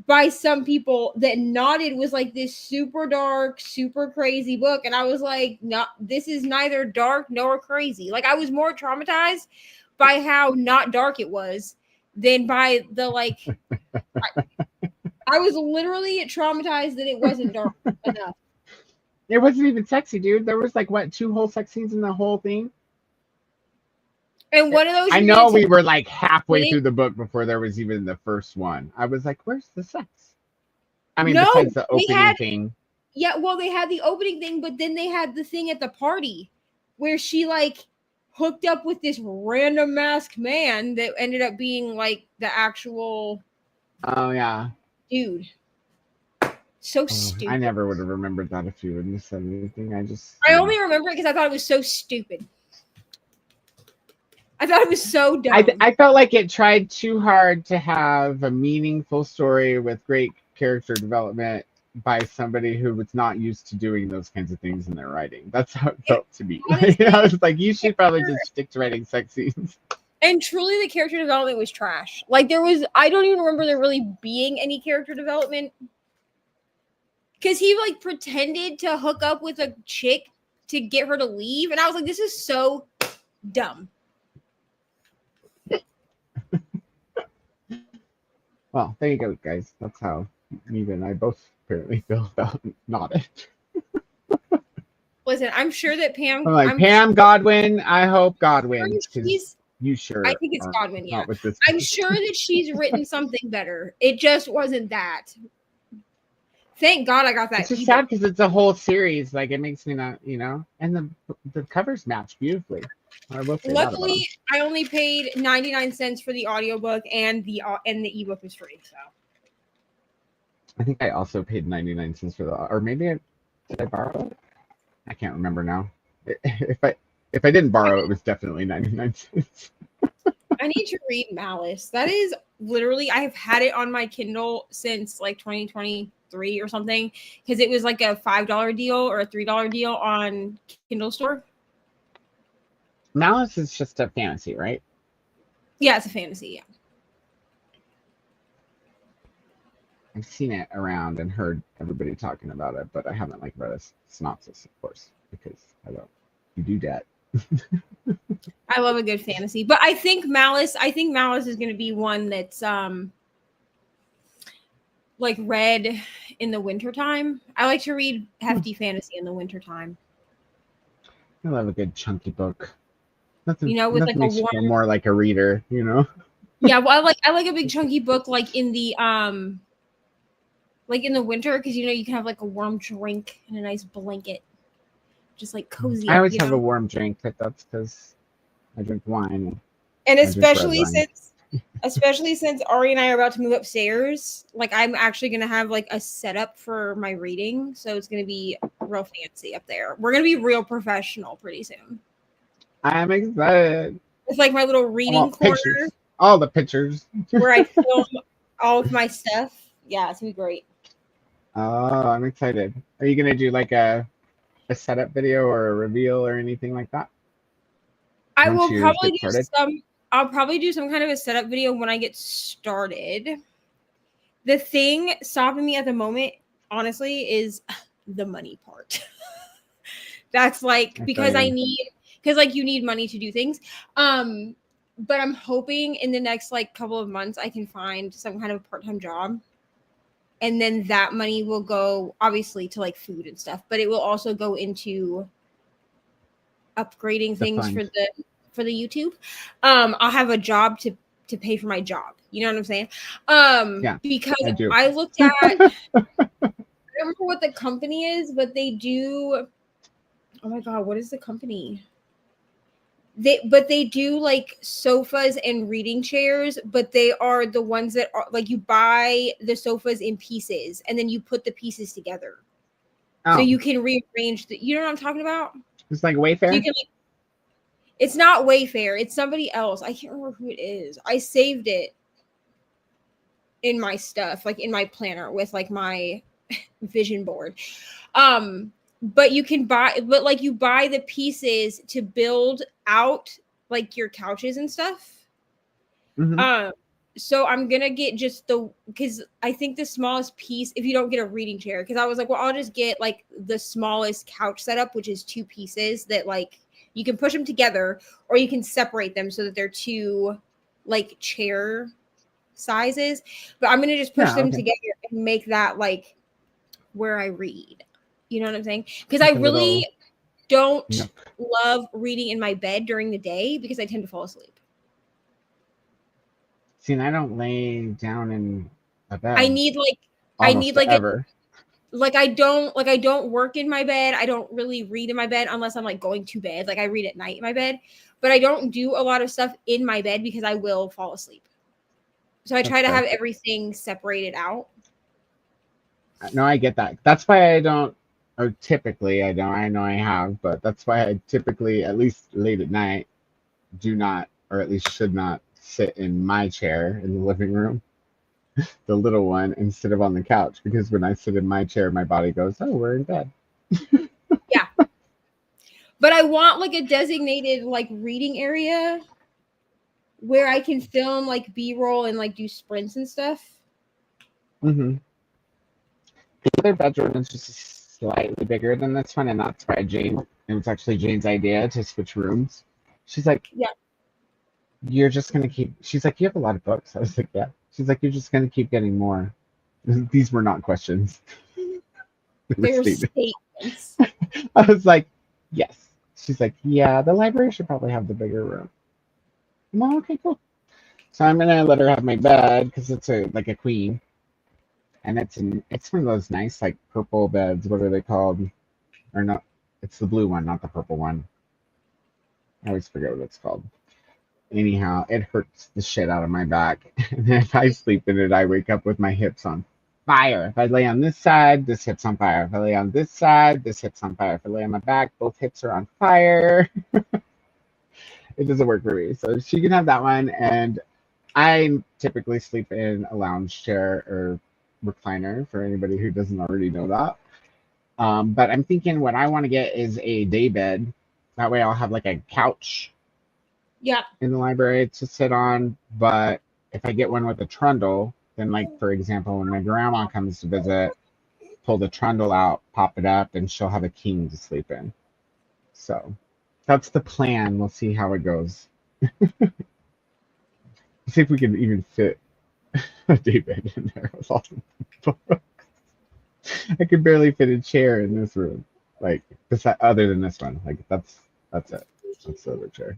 by some people that Knotted was like this super dark, super crazy book, and I was like, no, this is neither dark nor crazy. Like I was more traumatized by how not dark it was than by the like I was literally traumatized that it wasn't dark enough. It wasn't even sexy, dude. There was like 2 whole sex scenes in the whole thing. And one of those, I know we were like halfway through the book before there was even the first one. I was like, where's the sex? I mean, besides the opening thing. Yeah, well, they had the opening thing, but then they had the thing at the party where she like hooked up with this random masked man that ended up being like the actual dude. So stupid. I never would have remembered that if you wouldn't have said anything. I only remember it because I thought it was so stupid. I thought it was so dumb. I felt like it tried too hard to have a meaningful story with great character development by somebody who was not used to doing those kinds of things in their writing. That's how it felt to me. Honestly, I was like, you should probably just stick to writing sex scenes. And truly, the character development was trash. Like, I don't even remember there really being any character development. Because he, like, pretended to hook up with a chick to get her to leave. And I was like, this is so dumb. Well, there you go, guys. That's how Neva and I both apparently feel about Not It. Listen, I'm sure that Pam... I'm like, Pam Godwin, I hope God wins. You sure? I think it's Godwin, yeah. With this I'm sure that she's written something better. It just wasn't that. Thank God I got that. It's just sad because it's a whole series. Like, it makes me not, and the covers match beautifully. Luckily, I only paid 99 cents for the audiobook and the ebook was free. So I think I also paid 99 cents for or maybe did I borrow it? I can't remember now. If I didn't borrow it, was definitely 99 cents. I need to read Malice. That is literally, I have had it on my Kindle since like 2023 or something because it was like a $5 deal or a $3 deal on Kindle store. Malice is just a fantasy, right? Yeah, it's a fantasy, yeah. I've seen it around and heard everybody talking about it, but I haven't like read a synopsis, of course, because you do that. I love a good fantasy, but I think Malice is going to be one that's like read in the wintertime. I like to read hefty fantasy in the wintertime. I love a good chunky book. Nothing, with like makes you feel more like a reader, Yeah, well, I like a big chunky book like in the winter because you can have like a warm drink and a nice blanket, just like cozy. I always have a warm drink, but that's because I drink wine. And especially since Ari and I are about to move upstairs, like I'm actually gonna have like a setup for my reading, so it's gonna be real fancy up there. We're gonna be real professional pretty soon. I'm excited. It's like my little reading corner. Pictures. All the pictures. Where I film all of my stuff. Yeah, it's gonna be great. Oh, I'm excited. Are you gonna do like a setup video or a reveal or anything like that? I'll probably do some kind of a setup video when I get started. The thing stopping me at the moment, honestly, is the money part. That's like because you need money to do things. But I'm hoping in the next like couple of months I can find some kind of part-time job. And then that money will go obviously to like food and stuff, but it will also go into upgrading things for the YouTube. I'll have a job to pay for my job. You know what I'm saying? Yeah, because I looked at I don't remember what the company is, but they do. Oh my God, what is the company? They do like sofas and reading chairs, but they are the ones that are like you buy the sofas in pieces and then you put the pieces together. So you can rearrange you know what I'm talking about? It's like Wayfair. It's not Wayfair, it's somebody else. I can't remember who it is. I saved it in my stuff, like in my planner with like my vision board. But you buy the pieces to build out like your couches and stuff. Mm-hmm. So I'm gonna get because I think the smallest piece, if you don't get a reading chair, because I was like, well, I'll just get like the smallest couch setup, which is 2 pieces that like you can push them together or you can separate them so that they're 2 like chair sizes. But I'm gonna just push them together and make that like where I read. You know what I'm saying? Because I really don't No. love reading in my bed during the day because I tend to fall asleep. See, and I don't lay down in a bed. I need almost like ever. I don't work in my bed. I don't really read in my bed unless I'm like going to bed. Like I read at night in my bed, but I don't do a lot of stuff in my bed because I will fall asleep. So I try to have everything separated out. No, I get that. That's why I don't, or typically I don't. I know I have, but that's why I typically, at least late at night, do not, or at least should not, sit in my chair in the living room, the little one, instead of on the couch. Because when I sit in my chair, my body goes, "Oh, we're in bed." Yeah. But I want like a designated like reading area where I can film like B-roll and like do sprints and stuff. Mm-hmm. The other bedroom is just slightly bigger than this one, and that's why Jane. It was actually Jane's idea to switch rooms. She's like, Yeah. "You're just gonna keep." She's like, "You have a lot of books." I was like, "Yeah." She's like, "You're just gonna keep getting more." These were not questions. They were statements. I was like, "Yes." She's like, "Yeah, the library should probably have the bigger room." I'm like, "Okay, cool." So I'm gonna let her have my bed because it's like a queen, and it's one of those nice like purple beds. What are they called? Or not? It's the blue one, not the purple one. I always forget what it's called. Anyhow, it hurts the shit out of my back. And if I sleep in it, I wake up with my hips on fire. If I lay on this side, this hip's on fire. If I lay on this side, this hip's on fire. If I lay on my back, both hips are on fire. It doesn't work for me. So she can have that one. And I typically sleep in a lounge chair or recliner for anybody who doesn't already know that. But I'm thinking what I want to get is a day bed. That way I'll have like a couch in the library to sit on. But if I get one with a trundle, then like, for example, when my grandma comes to visit, pull the trundle out, pop it up, and she'll have a king to sleep in. So that's the plan. We'll see how it goes. See if we can even fit a day bed in there with all the books. I could barely fit a chair in this room. Like, other than this one. Like, that's it. That's the other chair.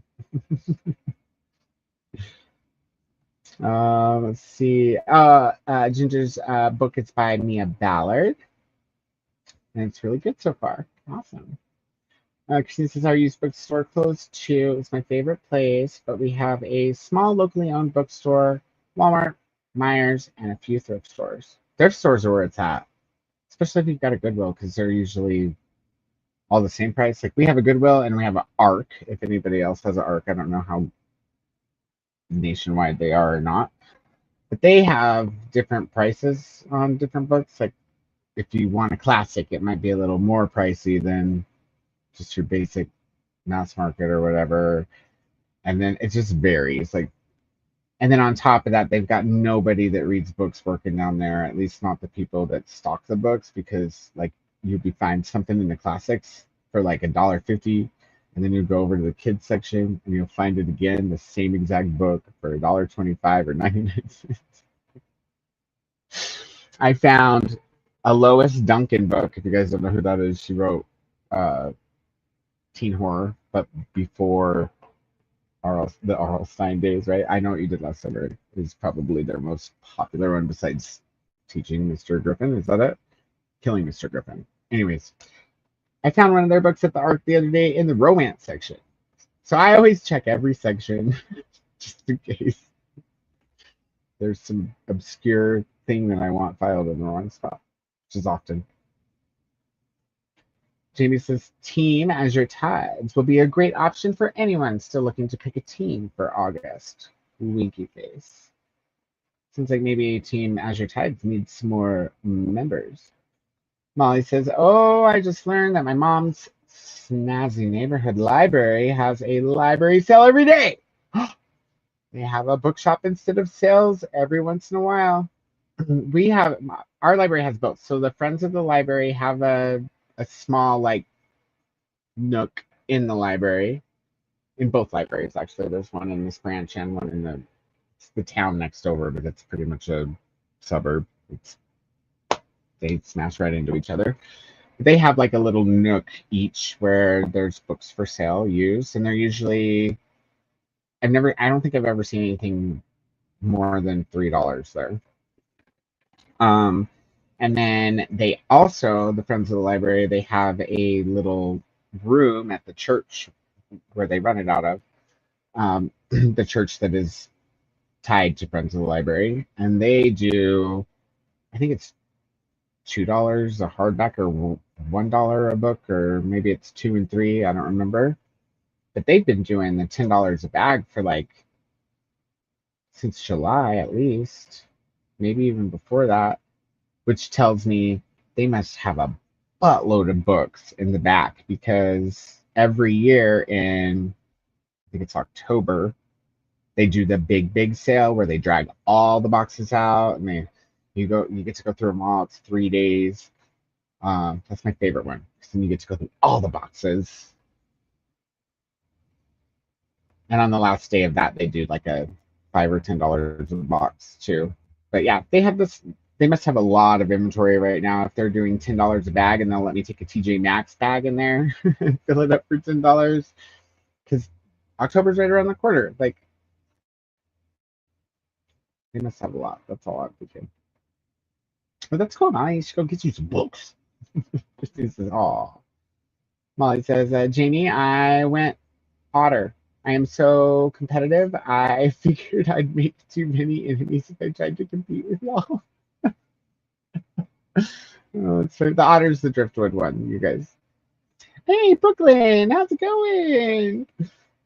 Let's see. Ginger's book is by Mia Ballard. And it's really good so far. Awesome. Christine says, our used bookstore closed too. It's my favorite place, but we have a small locally owned bookstore, Walmart, Myers, and a few thrift stores. Thrift stores are where it's at, especially if you've got a Goodwill, because they're usually all the same price. Like, we have a Goodwill and we have an ARC. If anybody else has an ARC, I don't know how nationwide they are or not, but they have different prices on different books. Like, if you want a classic, it might be a little more pricey than just your basic mass market or whatever. And then it just varies. Like, and then on top of that, they've got nobody that reads books working down there, at least not the people that stock the books, because like, you'd be find something in the classics for like $1.50, and then you go over to the kids section and you'll find it again, the same exact book for $1.25 or 99 cents. I found a Lois Duncan book. If you guys don't know who that is, she wrote teen horror, but before the R.L. Stine days, right? I Know What You Did Last Summer is probably their most popular one besides Teaching Mr. Griffin. Is that it? Killing Mr. Griffin. Anyways, I found one of their books at the ARC the other day in the romance section. So I always check every section just in case there's some obscure thing that I want filed in the wrong spot, which is often. Jamie says, Team Azure Tides will be a great option for anyone still looking to pick a team for August. Winky face. Seems like maybe Team Azure Tides needs some more members. Molly says, oh, I just learned that my mom's snazzy neighborhood library has a library sale every day. They have a bookshop instead of sales every once in a while. Our library has both. So the Friends of the Library have a small like nook in the library, in both libraries actually. There's one in this branch and one in the town next over, but it's pretty much a suburb. They smash right into each other. They have like a little nook each where there's books for sale used, and they're usually I don't think I've ever seen anything more than $3 there. And then they also, the Friends of the Library, they have a little room at the church where they run it out of, the church that is tied to Friends of the Library, and they do, I think it's $2 a hardback or $1 a book, or maybe it's 2 and 3, I don't remember. But they've been doing the $10 a bag for like since July at least, maybe even before that, which tells me they must have a buttload of books in the back, because every year in, I think it's October, they do the big sale where they drag all the boxes out, and you get to go through them all. It's 3 days. That's my favorite one, because then you get to go through all the boxes. And on the last day of that, they do like a $5 or $10 a box too. But yeah, they have this. They must have a lot of inventory right now if they're doing $10 a bag, and they'll let me take a TJ Maxx bag in there, fill it up for $10, because October's right around the corner. Like, they must have a lot. That's all I'm thinking. But that's cool, Molly. You should go get you some books. Christine says, "Oh." Molly says, "Jamie, I went otter. I am so competitive. I figured I'd make too many enemies if I tried to compete with y'all." Oh, it's the otter's the driftwood one, you guys. Hey, Brooklyn, how's it going?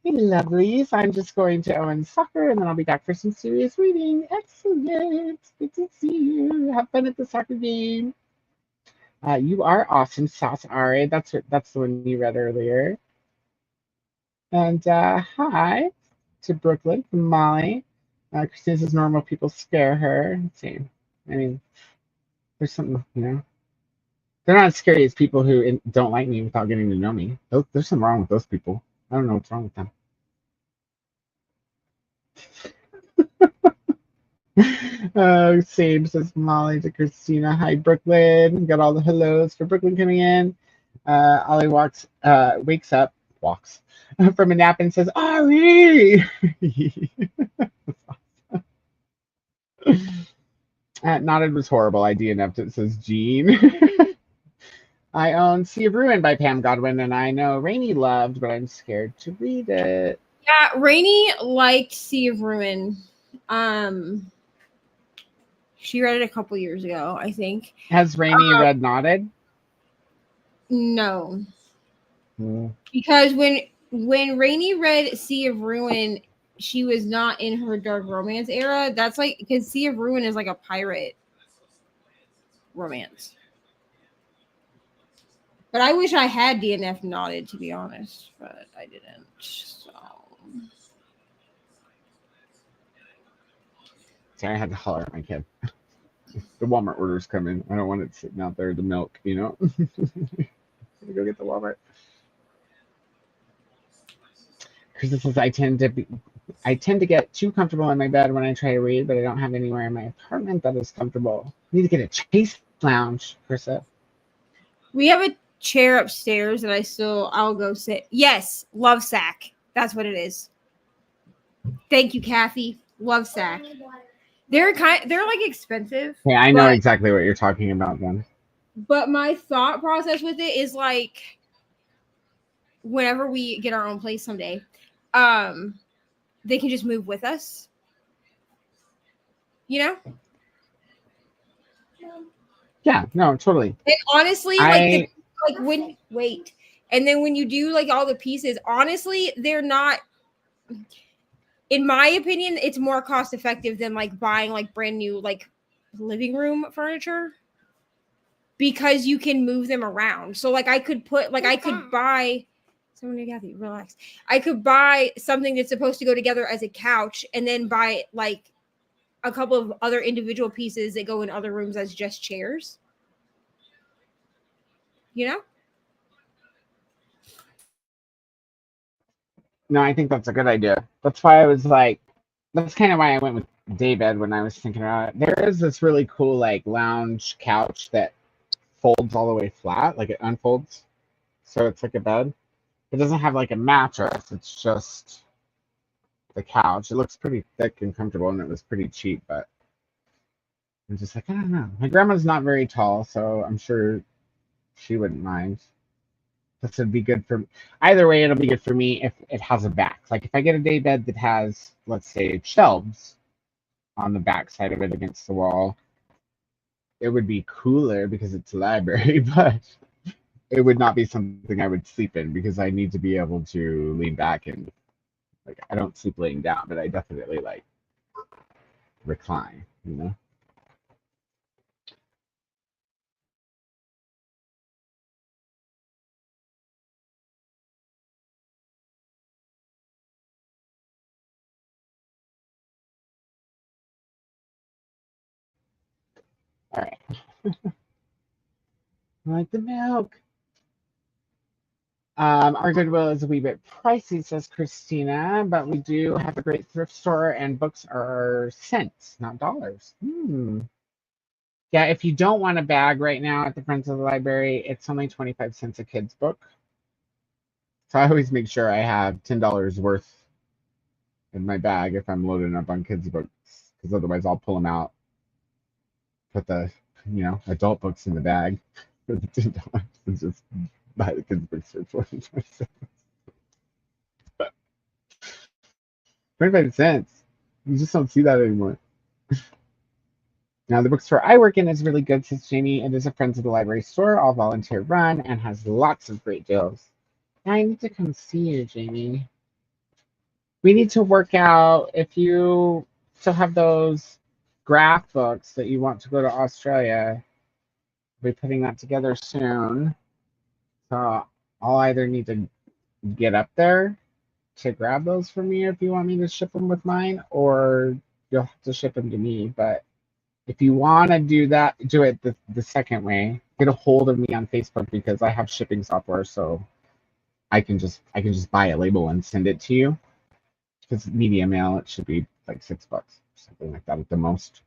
Hey, lovelies. I'm just going to Owen's soccer, and then I'll be back for some serious reading. Excellent. Good to see you. Have fun at the soccer game. You are awesome, Sauce Ari. That's the one you read earlier. And hi to Brooklyn from Molly. Christine says normal people scare her. Let's see. I mean, there's something, they're not as scary as people who don't like me without getting to know me. There's something wrong with those people. I don't know what's wrong with them. Same, says Molly to Christina. Hi, Brooklyn. Got all the hellos for Brooklyn coming in. Ollie wakes up from a nap and says, "Ollie!" Nodded was horrible. I DNF'd it, says Jean. I own Sea of Ruin by Pam Godwin, and I know Rainey loved, but I'm scared to read it. Yeah, Rainey liked Sea of Ruin. She read it a couple years ago, I think. Has Rainey read Knotted? No. Mm. Because when Rainey read Sea of Ruin, she was not in her dark romance era. That's like, because Sea of Ruin is like a pirate romance. But I wish I had DNF Knotted, to be honest, but I didn't. So. Sorry, I had to holler at my kid. The Walmart order's coming. I don't want it sitting out there, the milk, Go get the Walmart. Krista says, I tend to get too comfortable in my bed when I try to read, but I don't have anywhere in my apartment that is comfortable. I need to get a chase lounge, Krista. We have a chair upstairs that I'll go sit. Yes, Love Sack. That's what it is. Thank you, Kathy. Love Sack. They're like expensive. Yeah, I know exactly what you're talking about then. But my thought process with it is like, whenever we get our own place someday, they can just move with us. Yeah, no, totally. And honestly, and then when you do like all the pieces, honestly, they're not. In my opinion, it's more cost effective than like buying like brand new like living room furniture, because you can move them around. So like I could buy. Someone, Kathy, relax. I could buy something that's supposed to go together as a couch, and then buy like a couple of other individual pieces that go in other rooms as just chairs. No, I think that's a good idea. That's why I was like, that's kind of why I went with David when I was thinking about it. There is this really cool like lounge couch that folds all the way flat, like it unfolds. So it's like a bed. It doesn't have like a mattress. It's just the couch. It looks pretty thick and comfortable, and it was pretty cheap, but I'm just like, I don't know. My grandma's not very tall, so I'm sure she wouldn't mind. This would be good for either way. It'll be good for me if it has a back. Like if I get a day bed that has, let's say, shelves on the back side of it against the wall, it would be cooler because it's a library, but it would not be something I would sleep in because I need to be able to lean back and like I don't sleep laying down, but I definitely like recline, you know. All right. I like the milk. Our Goodwill is a wee bit pricey, says Christina, but we do have a great thrift store and books are cents, not dollars. Yeah, if you don't want a bag right now at the Friends of the Library, it's only 25 cents a kid's book. So I always make sure I have $10 worth in my bag if I'm loading up on kids' books, because otherwise I'll pull them out, put the, adult books in the bag for the $10 and just buy the kids' books for 25 cents. 25 cents. You just don't see that anymore. Now, the bookstore I work in is really good, says Jamie. It is a Friends of the Library store, all volunteer run, and has lots of great deals. I need to come see you, Jamie. We need to work out if you still have those graph books that you want to go to Australia. We'll be putting that together soon. So I'll either need to get up there to grab those from you if you want me to ship them with mine, or you'll have to ship them to me. But if you want to do that, do it the second way. Get a hold of me on Facebook because I have shipping software, so I can just buy a label and send it to you. Because media mail, it should be like $6, something like that at the most.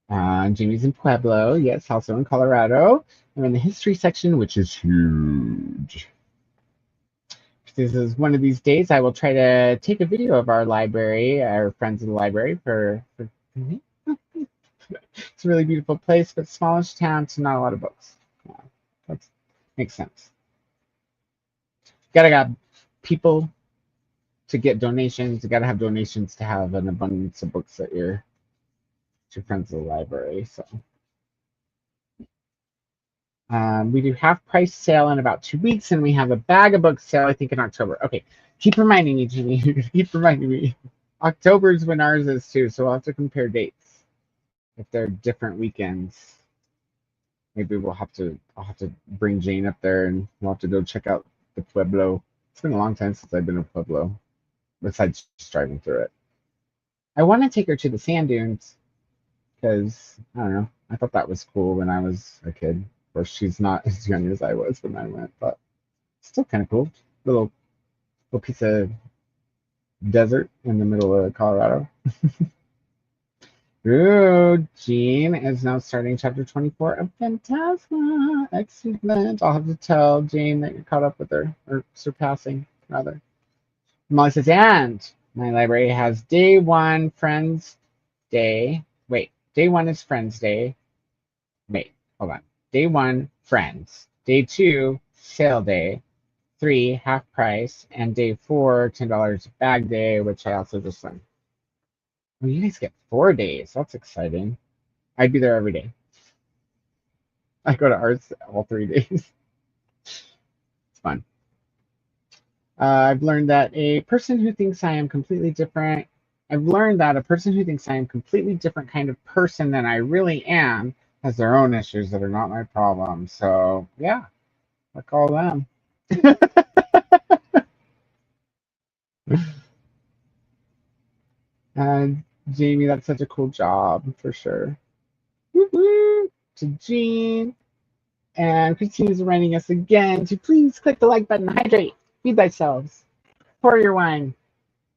Jamie's in Pueblo, yes, also in Colorado. I'm in the history section, which is huge. This is one of these days I will try to take a video of our library, our Friends of the Library for me. It's a really beautiful place, but smallish town, so not a lot of books. Yeah, that makes sense. Gotta got people to get donations. You gotta have donations to have an abundance of books at your Friends of the Library. So we do half price sale in about 2 weeks, and we have a bag of books sale, I think, in October. Okay, keep reminding me, Jimmy. Keep reminding me. October is when ours is too, so we'll have to compare dates. If they're different weekends, maybe I'll have to bring Jane up there, and we'll have to go check out the Pueblo. It's been a long time since I've been to Pueblo, besides just driving through it. I want to take her to the sand dunes because I don't know. I thought that was cool when I was a kid. Of course, she's not as young as I was when I went, but still kind of cool. Little piece of desert in the middle of Colorado. Ooh, Jean is now starting chapter 24 of Phantasma. Excellent. I'll have to tell Jane that you're caught up with her, or surpassing, rather. Molly says, and my library has day 1 Friends Day. Wait, day 1 is Friends Day. Wait, hold on. Day 1, Friends. Day 2, Sale Day. 3, half price. And day 4, $10 bag day, which I also just learned. Well, you guys get 4 days. That's exciting. I'd be there every day. I go to arts all 3 days. It's fun. I've learned that a person who thinks I am completely different. I've learned that a person who thinks I am completely different kind of person than I really am has their own issues that are not my problem. So yeah, I call them. And Jamie, that's such a cool job for sure. Woo-hoo! To Jean. And Christina's reminding us again to please click the like button, hydrate, feed thyself, pour your wine.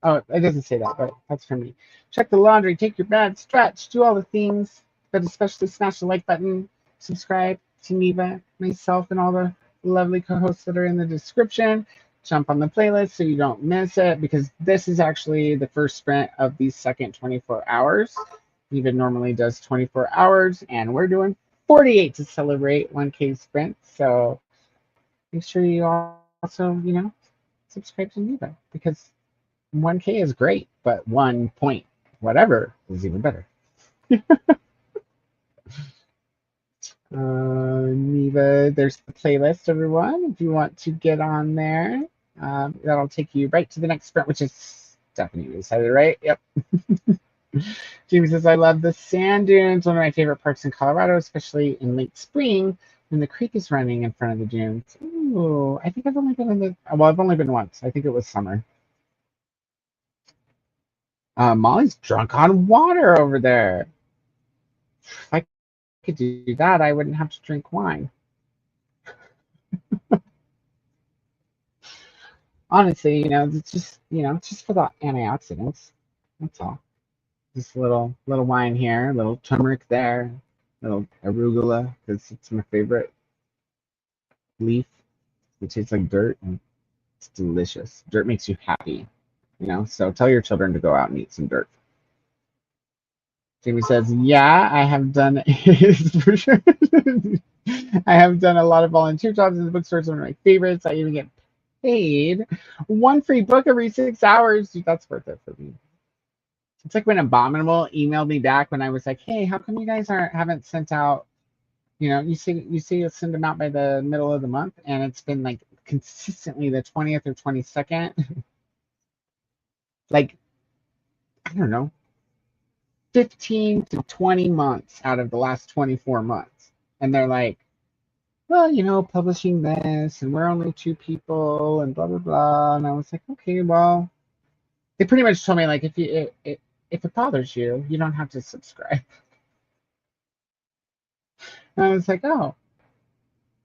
Oh, it doesn't say that, but that's for me. Check the laundry, take your bath, stretch, do all the things. but especially smash the like button, subscribe to Neva, myself, and all the lovely co-hosts that are in the description. Jump on the playlist so you don't miss it, because this is actually the first sprint of the second 24 hours. Neva normally does 24 hours, and we're doing 48 to celebrate 1K sprint. So make sure you also, subscribe to Neva, because 1K is great, but 1 point whatever is even better. Neva, there's the playlist, everyone. If you want to get on there, that'll take you right to the next sprint, which is Stephanie decided, right? Yep. Jamie says, I love the sand dunes. One of my favorite parks in Colorado, especially in late spring when the creek is running in front of the dunes. Ooh, I think I've only been I've only been once. I think it was summer. Molly's drunk on water over there. If I could do that, I wouldn't have to drink wine. Honestly, it's just, just for the antioxidants. That's all. Just a little wine here, a little turmeric there, a little arugula, because it's my favorite leaf. It tastes like dirt, and it's delicious. Dirt makes you happy, so tell your children to go out and eat some dirt. Jamie says, yeah, I have done for sure. I have done a lot of volunteer jobs in the bookstore. It's one of my favorites. I even get paid 1 free book every 6 hours. Dude, that's worth it for me. It's like when Abominable emailed me back when I was like, hey, how come you guys haven't sent out, you say you'll send them out by the middle of the month, and it's been like consistently the 20th or 22nd. Like, I don't know, 15 to 20 months out of the last 24 months. And they're like, well, publishing this, and we're only 2 people, and blah, blah, blah. And I was like, okay, well, they pretty much told me, like, if it bothers you, you don't have to subscribe. And I was like, oh,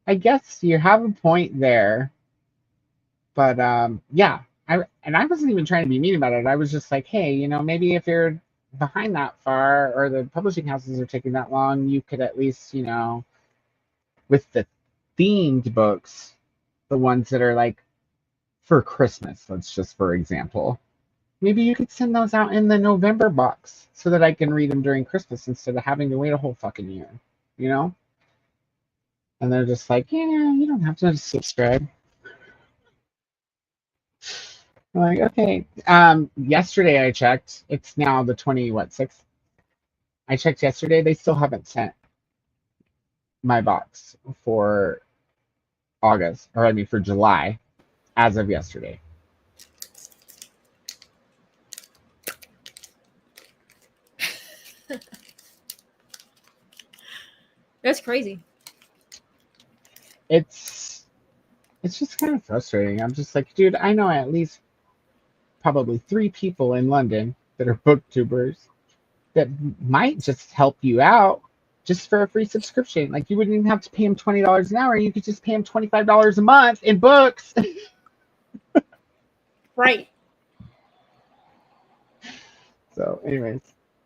I guess you have a point there. But yeah, I wasn't even trying to be mean about it. I was just like, hey, maybe if you're behind that far, or the publishing houses are taking that long, you could at least, with the themed books, the ones that are like for Christmas, let's just for example, maybe you could send those out in the November box so that I can read them during Christmas instead of having to wait a whole fucking year, And they're just like, yeah, you don't have to subscribe. I'm like, okay. Yesterday I checked. It's now the 6th. I checked yesterday. They still haven't sent my box for August, or I mean for July, as of yesterday. That's crazy. It's just kind of frustrating. I'm just like, dude, I know at least probably 3 people in London that are booktubers that might just help you out just for a free subscription. Like, you wouldn't even have to pay them $20 an hour. You could just pay them $25 a month in books. Right. So anyways,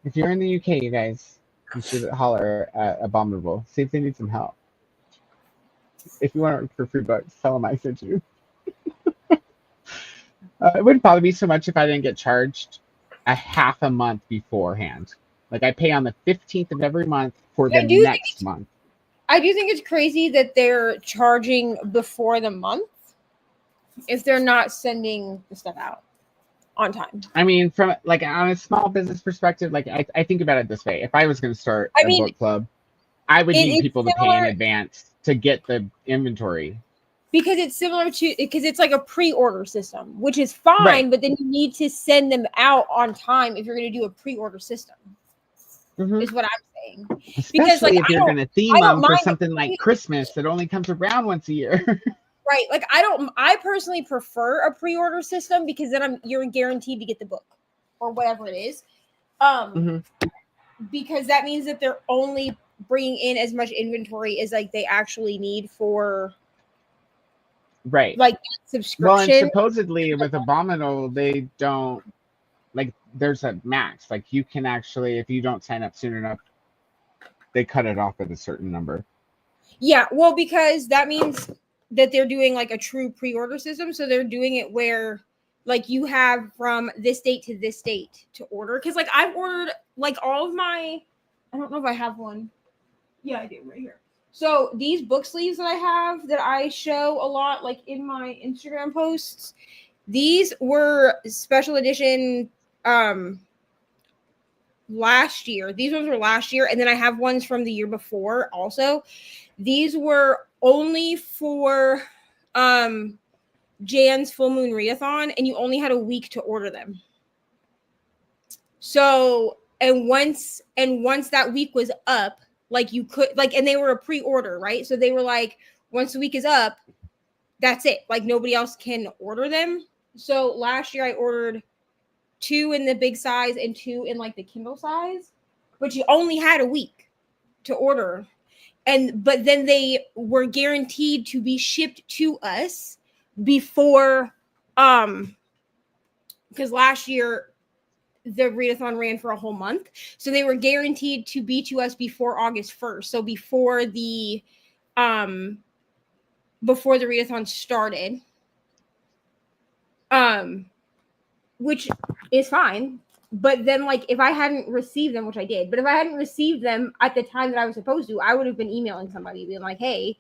if you're in the UK, you guys, you should holler at Abominable. See if they need some help. If you want to work for free books, tell them I sent you. It wouldn't bother me so much if I didn't get charged a half a month beforehand. Like, I pay on the 15th of every month for the next month. I do think it's crazy that they're charging before the month if they're not sending the stuff out on time. I mean, from like on a small business perspective, like I think about it this way: if I was going to start a book club, I would need people to pay in advance to get the inventory. Because it's similar to, because it's like a pre-order system, which is fine, right. But then you need to send them out on time if you're going to do a pre-order system. Mm-hmm. Is what I'm saying. Especially because, like, if you're going to theme them for something like Christmas that only comes around once a year. Right. Like, I personally prefer a pre-order system because then you're guaranteed to get the book or whatever it is. Because that means that they're only bringing in as much inventory as like they actually need for. Right. Like subscription. Well, and supposedly with Abominable, they don't, like, there's a max. Like, you can actually, if you don't sign up soon enough, they cut it off at a certain number. Yeah, well, because that means that they're doing like a true pre-order system. So they're doing it where like you have from this date to this date to order. Because like I've ordered like all of my, I don't know if I have one. Yeah, I do right here. So these book sleeves that I have that I show a lot like in my Instagram posts, these were special edition last year. These ones were last year, and then I have ones from the year before also. These were only for Jan's full moon readathon, and you only had a week to order them. So and once that week was up, like you could like, and they were a pre-order, right? So they were like, once the week is up, that's it. Like nobody else can order them. So last year I ordered 2 in the big size and 2 in like the Kindle size, but you only had a week to order. But then they were guaranteed to be shipped to us before because last year the readathon ran for a whole month. So they were guaranteed to be to us before August 1st. So before the readathon started. Which is fine. But then, like, if I hadn't received them, which I did, but if I hadn't received them at the time that I was supposed to, I would have been emailing somebody being like, hey,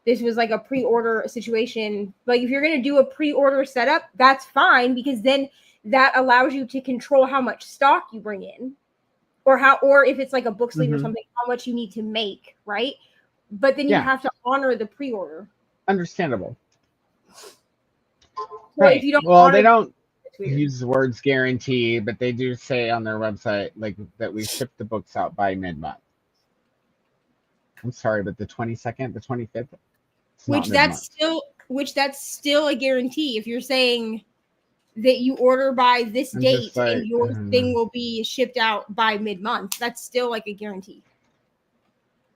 this was like a pre-order situation. Like, if you're going to do a pre-order setup, that's fine, because then that allows you to control how much stock you bring in, or if it's like a book sleeve or something, how much you need to make, right? But then you have to honor the pre-order. Understandable. So right. If you don't well, they don't use the words guarantee, but they do say on their website like that we ship the books out by mid-month. I'm sorry, but the 22nd, the 25th, which that's still a guarantee. If you're saying that you order by this date and your thing will be shipped out by mid-month, that's still like a guarantee.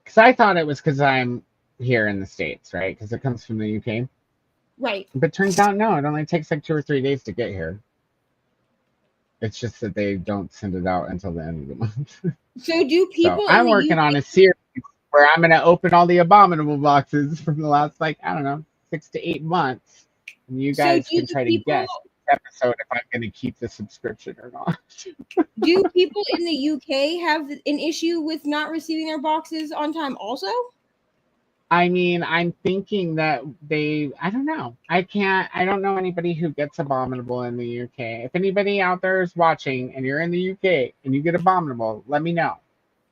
Because I thought it was because I'm here in the States, right? Because it comes from the UK. Right. But turns out, no, it only takes like 2 or 3 days to get here. It's just that they don't send it out until the end of the month. So do people I'm working on a series where I'm going to open all the Abominable boxes from the last, like, I don't know, 6 to 8 months. And you guys can try to guess episode if I'm going to keep the subscription or not. Do people in the UK have an issue with not receiving their boxes on time also? I mean, I'm thinking that I don't know. I don't know anybody who gets Abominable in the UK. If anybody out there is watching and you're in the UK and you get Abominable, let me know.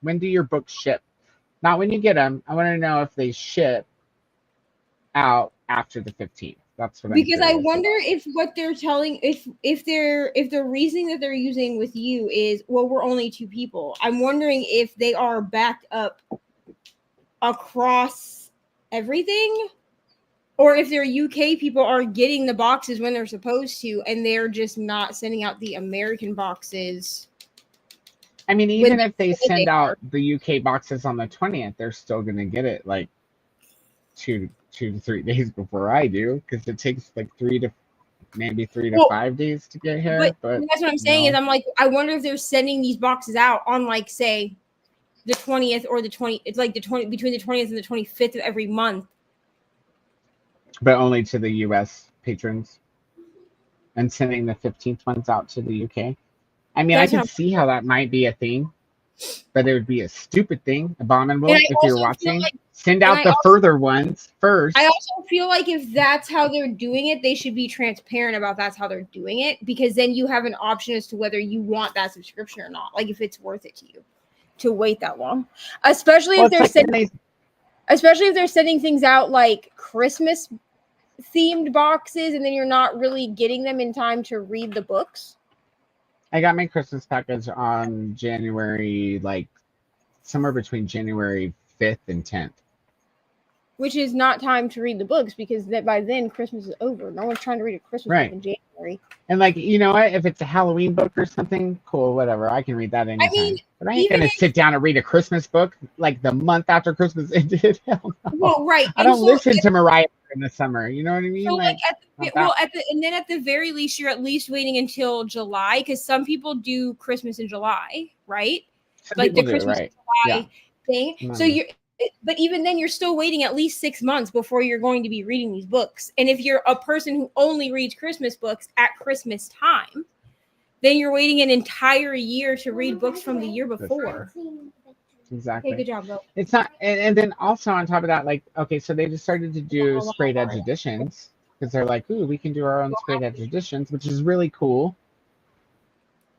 When do your books ship? Not when you get them. I want to know if they ship out after the 15th. That's what because I wonder if what they're telling, if the reasoning that they're using with you is, well, we're only 2 people. I'm wondering if they are backed up across everything, or if their UK people are getting the boxes when they're supposed to and they're just not sending out the American boxes. I mean, even if they send out the UK boxes on the 20th, they're still going to get it like 2 to 3 days before I do, because it takes like 3 to 5 days to get here. But that's what I'm saying is I'm like, I wonder if they're sending these boxes out on like, say, the 20th or the 20th. It's like between the 20th and the 25th of every month. But only to the US patrons. And sending the 15th ones out to the UK. I mean, I can see how that might be a thing. But it would be a stupid thing, Abominable, if you're watching. Send out the further ones first. I also feel like if that's how they're doing it, they should be transparent about that's how they're doing it. Because then you have an option as to whether you want that subscription or not. Like if it's worth it to you to wait that long, especially if they're sending things out like Christmas themed boxes, and then you're not really getting them in time to read the books. I got my Christmas package on January, like somewhere between January 5th and 10th. Which is not time to read the books, because by then Christmas is over. No one's trying to read a Christmas book in January. And like, you know what? If it's a Halloween book or something, cool, whatever. I can read that anytime. I mean, but I ain't going to sit down and read a Christmas book like the month after Christmas ended. Hell no. Well, right. I don't listen to Mariah in the summer. You know what I mean? So at the very least, you're at least waiting until July, because some people do Christmas in July, right? Some like the do, Christmas right. in July. Yeah. thing. So but even then, you're still waiting at least 6 months before you're going to be reading these books. And if you're a person who only reads Christmas books at Christmas time, then you're waiting an entire year to read books from the year before. Exactly. Okay, good job, Bill. It's not, and then also on top of that, like, okay, so they just started to do sprayed edge editions because they're like, ooh, we can do our own sprayed edge editions, which is really cool.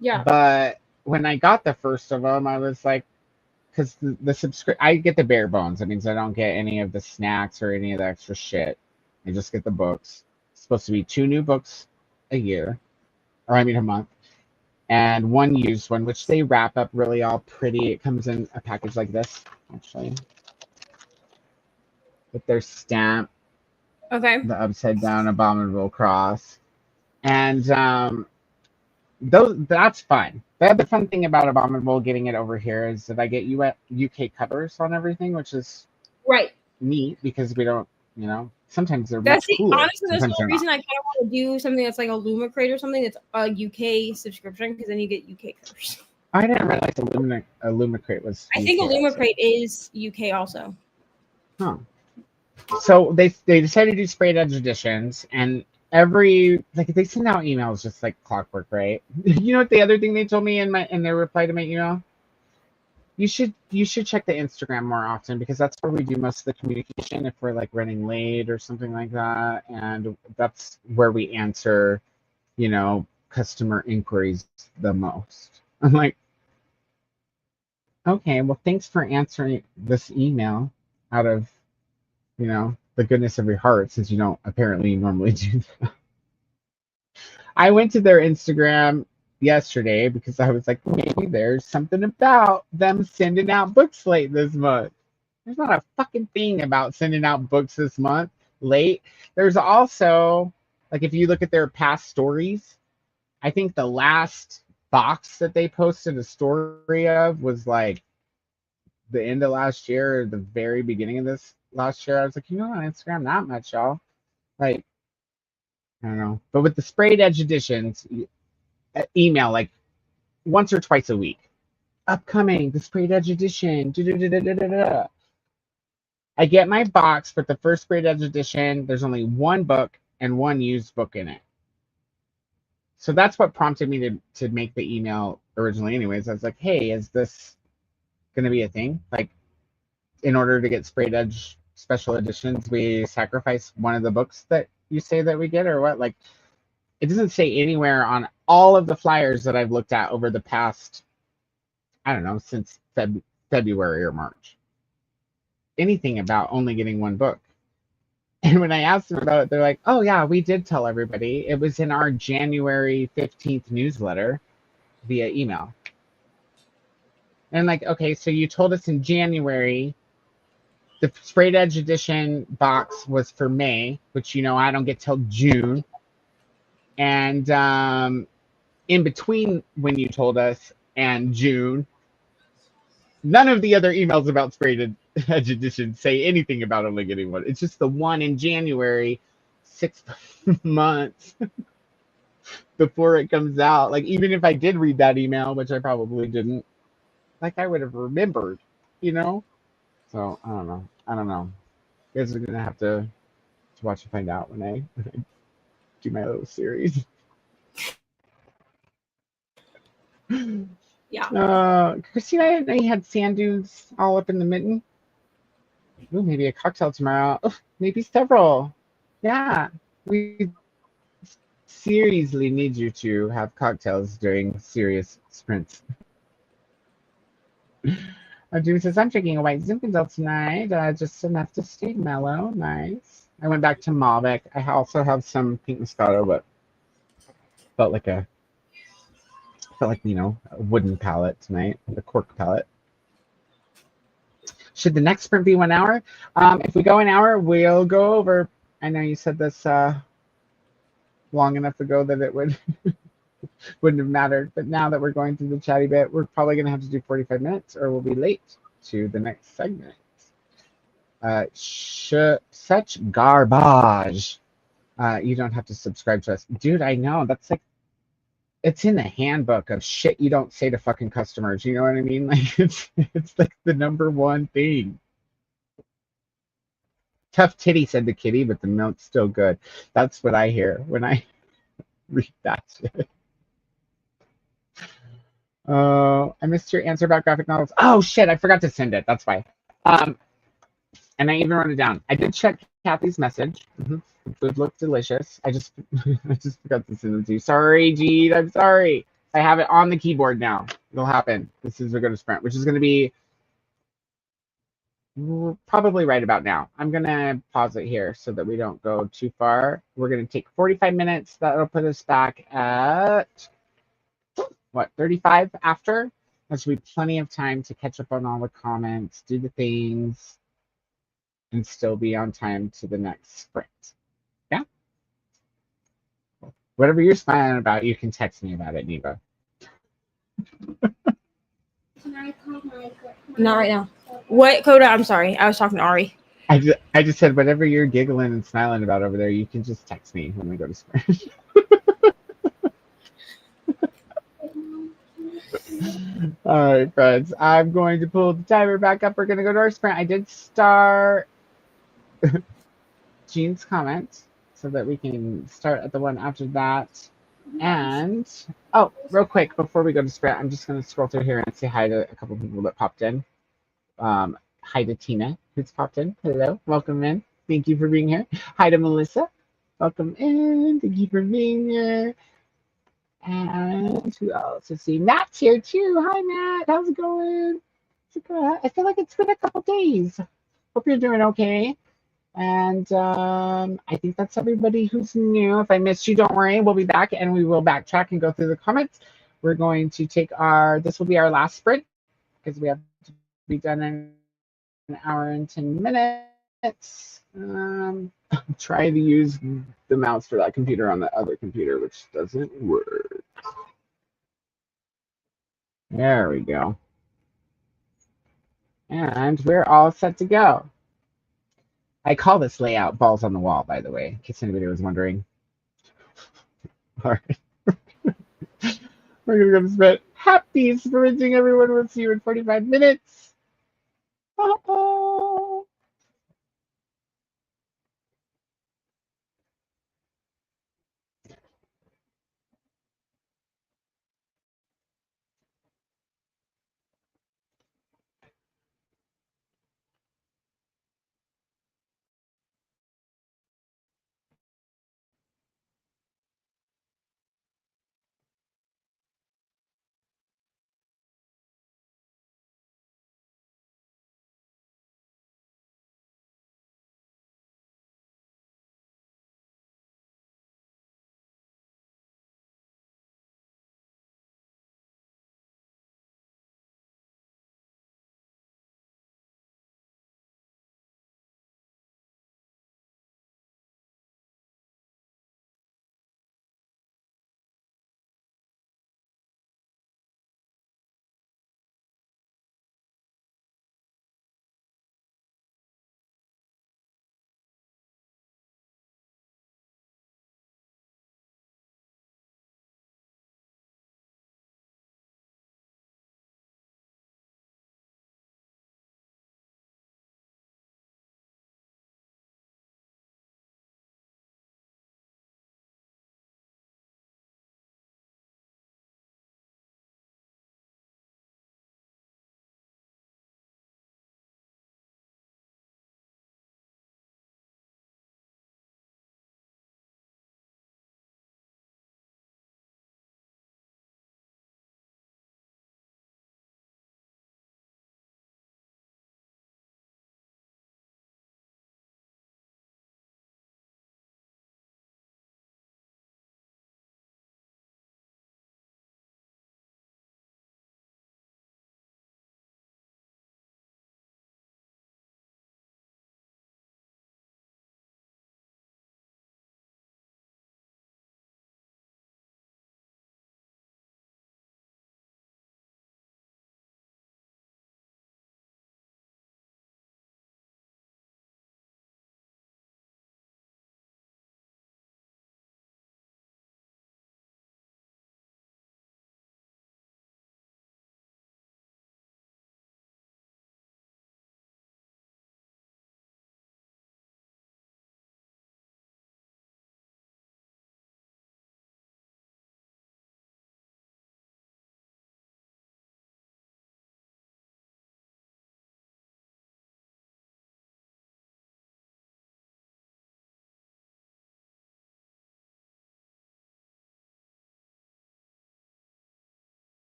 Yeah. But when I got the first of them, I was like, because I get the bare bones. That means I don't get any of the snacks or any of the extra shit. I just get the books. It's supposed to be 2 new books a year, or I mean a month, and 1 used one, which they wrap up really all pretty. It comes in a package like this, actually, with their stamp. Okay. The upside down abominable cross, and that's fun. The other fun thing about Abominable getting it over here is that I get UK covers on everything, which is right neat because we don't, sometimes they're that's much cooler. Honestly, that's the Sometimes reason I kind of want to do something that's like a Lumicrate or something that's a UK subscription, because then you get UK covers. I didn't realize a Lumicrate was. I think a Lumicrate is UK also. Huh. So they decided to do sprayed edge editions, and they send out emails just like clockwork, right? You know what the other thing they told me in their reply to my email? You should check the Instagram more often, because that's where we do most of the communication if we're like running late or something like that, and that's where we answer, customer inquiries the most. I'm like, okay, well, thanks for answering this email out of the goodness of your heart, since you don't apparently normally do that. I went to their Instagram yesterday because I was like, maybe there's something about them sending out books late this month. There's not a fucking thing about sending out books this month late. There's also, like, if you look at their past stories, I think the last box that they posted a story of was like the end of last year or the very beginning of this last year. I was like, on Instagram, not much, y'all. Like, I don't know. But with the sprayed edge editions, email like once or twice a week. Upcoming, the sprayed edge edition. I get my box with the first sprayed edge edition. There's only 1 book and 1 used book in it. So that's what prompted me to make the email originally anyways. I was like, hey, is this going to be a thing? Like, in order to get sprayed edge special editions, we sacrifice one of the books that you say that we get, or what? Like, it doesn't say anywhere on all of the flyers that I've looked at over the past, I don't know, since February or March, anything about only getting 1 book. And when I asked them about it, they're like, oh yeah, we did tell everybody. It was in our January 15th newsletter via email. And like, okay, so you told us in January the sprayed edge edition box was for May, which, I don't get till June. And in between when you told us and June, none of the other emails about sprayed edge edition say anything about only getting 1. It's just the one in January, 6 months before it comes out. Like, even if I did read that email, which I probably didn't, like, I would have remembered, So I don't know. You guys are gonna have to watch and find out when I do my little series. Yeah. Christina, I had sand dunes all up in the mitten. Ooh, maybe a cocktail tomorrow. Oh, maybe several. Yeah, we seriously need you to have cocktails during serious sprints. June says, I'm drinking a white Zinfandel tonight, just enough to stay mellow. Nice. I went back to Malbec. I also have some pink Moscato, but felt like a wooden palette tonight, the cork palette. Should the next sprint be 1 hour? If we go an hour, we'll go over. I know you said this long enough ago that it wouldn't have mattered, but now that we're going through the chatty bit, we're probably going to have to do 45 minutes or we'll be late to the next segment. Such garbage. You don't have to subscribe to us. Dude, I know. That's like it's in the handbook of shit you don't say to fucking customers. You know what I mean? Like it's like the number one thing. Tough titty, said the kitty, but the milk's still good. That's what I hear when I read that shit. Oh, I missed your answer about graphic novels. Oh shit, I forgot to send it. That's why. Um, and I even wrote it down. I did check Kathy's message. The food looked delicious. I just forgot to send it to you. Sorry, Jeed. I'm sorry. I have it on the keyboard now. It'll happen. This is a go to sprint, which is going to be probably right about now. I'm going to pause it here so that we don't go too far. We're going to take 45 minutes. That'll put us back at what, 35 after? That should be plenty of time to catch up on all the comments, do the things, and still be on time to the next sprint. Yeah? Whatever you're smiling about, you can text me about it, Neva. Can I call my Not right now. What, Koda? I'm sorry. I was talking to Ari. I just said whatever you're giggling and smiling about over there, you can just text me when we go to sprint. All right, friends. I'm going to pull the timer back up. We're going to go to our sprint. I did start Jean's comment so that we can start at the one after that. And, oh, real quick, before we go to sprint, I'm just going to scroll through here and say hi to a couple people that popped in. Hi to Tina, who's popped in. Hello, welcome in. Thank you for being here. Hi to Melissa. Welcome in. Thank you for being here. And who else? Let's see. Matt's here too. Hi, Matt. How's it going? I feel like it's been a couple days. Hope you're doing okay. And I think that's everybody who's new. If I missed you, don't worry. We'll be back and we will backtrack and go through the comments. We're going to take this will be our last sprint because we have to be done in an hour and 10 minutes. Try to use the mouse for that computer on the other computer, which doesn't work. There we go. And we're all set to go. I call this layout balls on the wall, by the way, in case anybody was wondering. All right. We're going to go to sprint. Happy sprinting, everyone. We'll see you in 45 minutes. Uh-oh.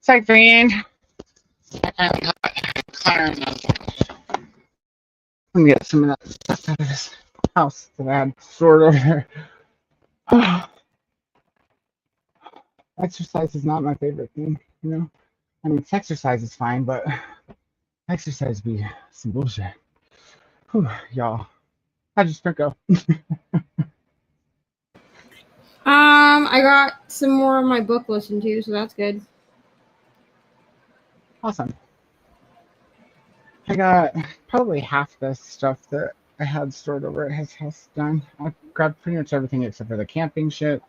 Sorry, friend. I finally got Connor. Let me get some of that stuff out of this house that I had stored over there. Exercise is not my favorite thing, you know? I mean, exercise is fine, but exercise be some bullshit. Whew, y'all. How'd your sprint go? I got some more of my book listened to, so that's good. Awesome. I got probably half the stuff that I had stored over at his house done. I grabbed pretty much everything except for the camping shit,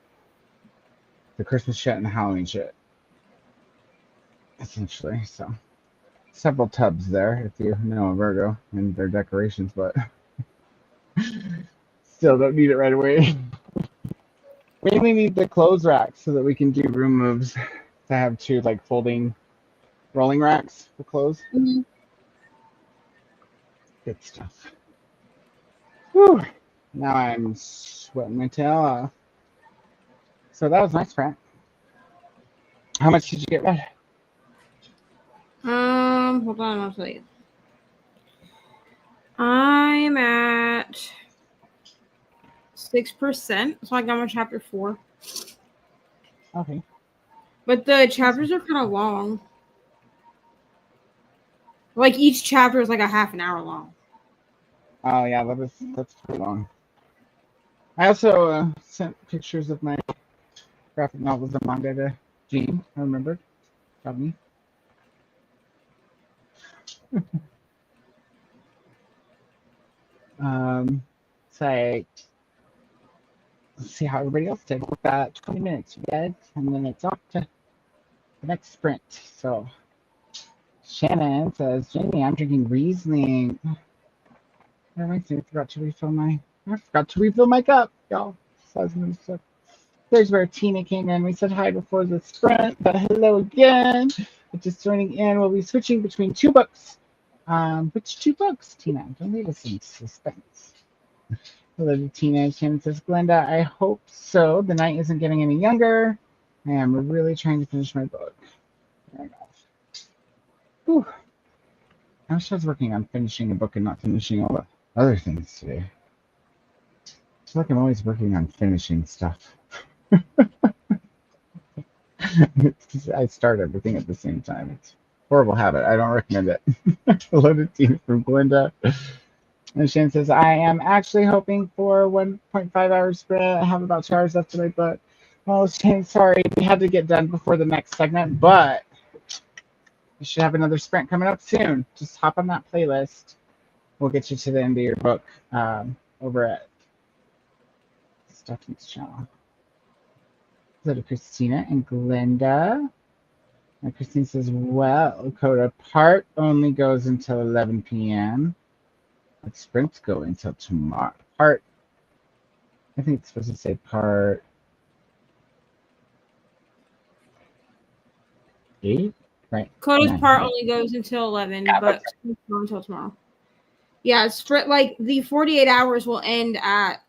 the Christmas shit, and the Halloween shit. Essentially, so several tubs there if you know Virgo and their decorations, but still don't need it right away. We only need the clothes racks so that we can do room moves to have two like folding rolling racks for clothes. Mm-hmm. Good stuff. Whew. Now I'm sweating my tail off. So that was nice, Brent. How much did you get read? Hold on, I'll tell you. I'm at 6%, so I got my chapter 4. Okay. But the chapters are kind of long. Like each chapter is like a half an hour long. Oh yeah, that's pretty long. I also sent pictures of my graphic novels and manga to Jean. I remembered. Got me. Say, let's see how everybody else did. We've got 20 minutes, you guys, and then it's off to the next sprint. So, Shannon says, Jamie, I'm drinking Riesling. That reminds me, I forgot to refill my cup, y'all. So there's where Tina came in. We said hi before the sprint, but hello again. Just joining in, we'll be switching between 2 books. Which 2 books, Tina? Don't leave us in suspense. Hello to Tina. Shannon says, Glenda, I hope so. The night isn't getting any younger. I am really trying to finish my book. Whew. I wish I was working on finishing a book and not finishing all the other things today. I feel like I'm always working on finishing stuff. I start everything at the same time. It's a horrible habit. I don't recommend it. Hello to Tina from Glenda. And Shane says, I am actually hoping for 1.5 hours sprint. I have about 2 hours left in my book. Well, Shane, sorry, we had to get done before the next segment, but you should have another sprint coming up soon. Just hop on that playlist. We'll get you to the end of your book over at Stephanie's channel. Hello to Christina and Glenda. And Christine says, well, Koda, part only goes until 11 p.m. But sprints go until tomorrow. Part, I think it's supposed to say part 8, right? Koda's 9. part only goes until 11, Yeah, but until tomorrow. Yeah, sprint like the 48 hours will end at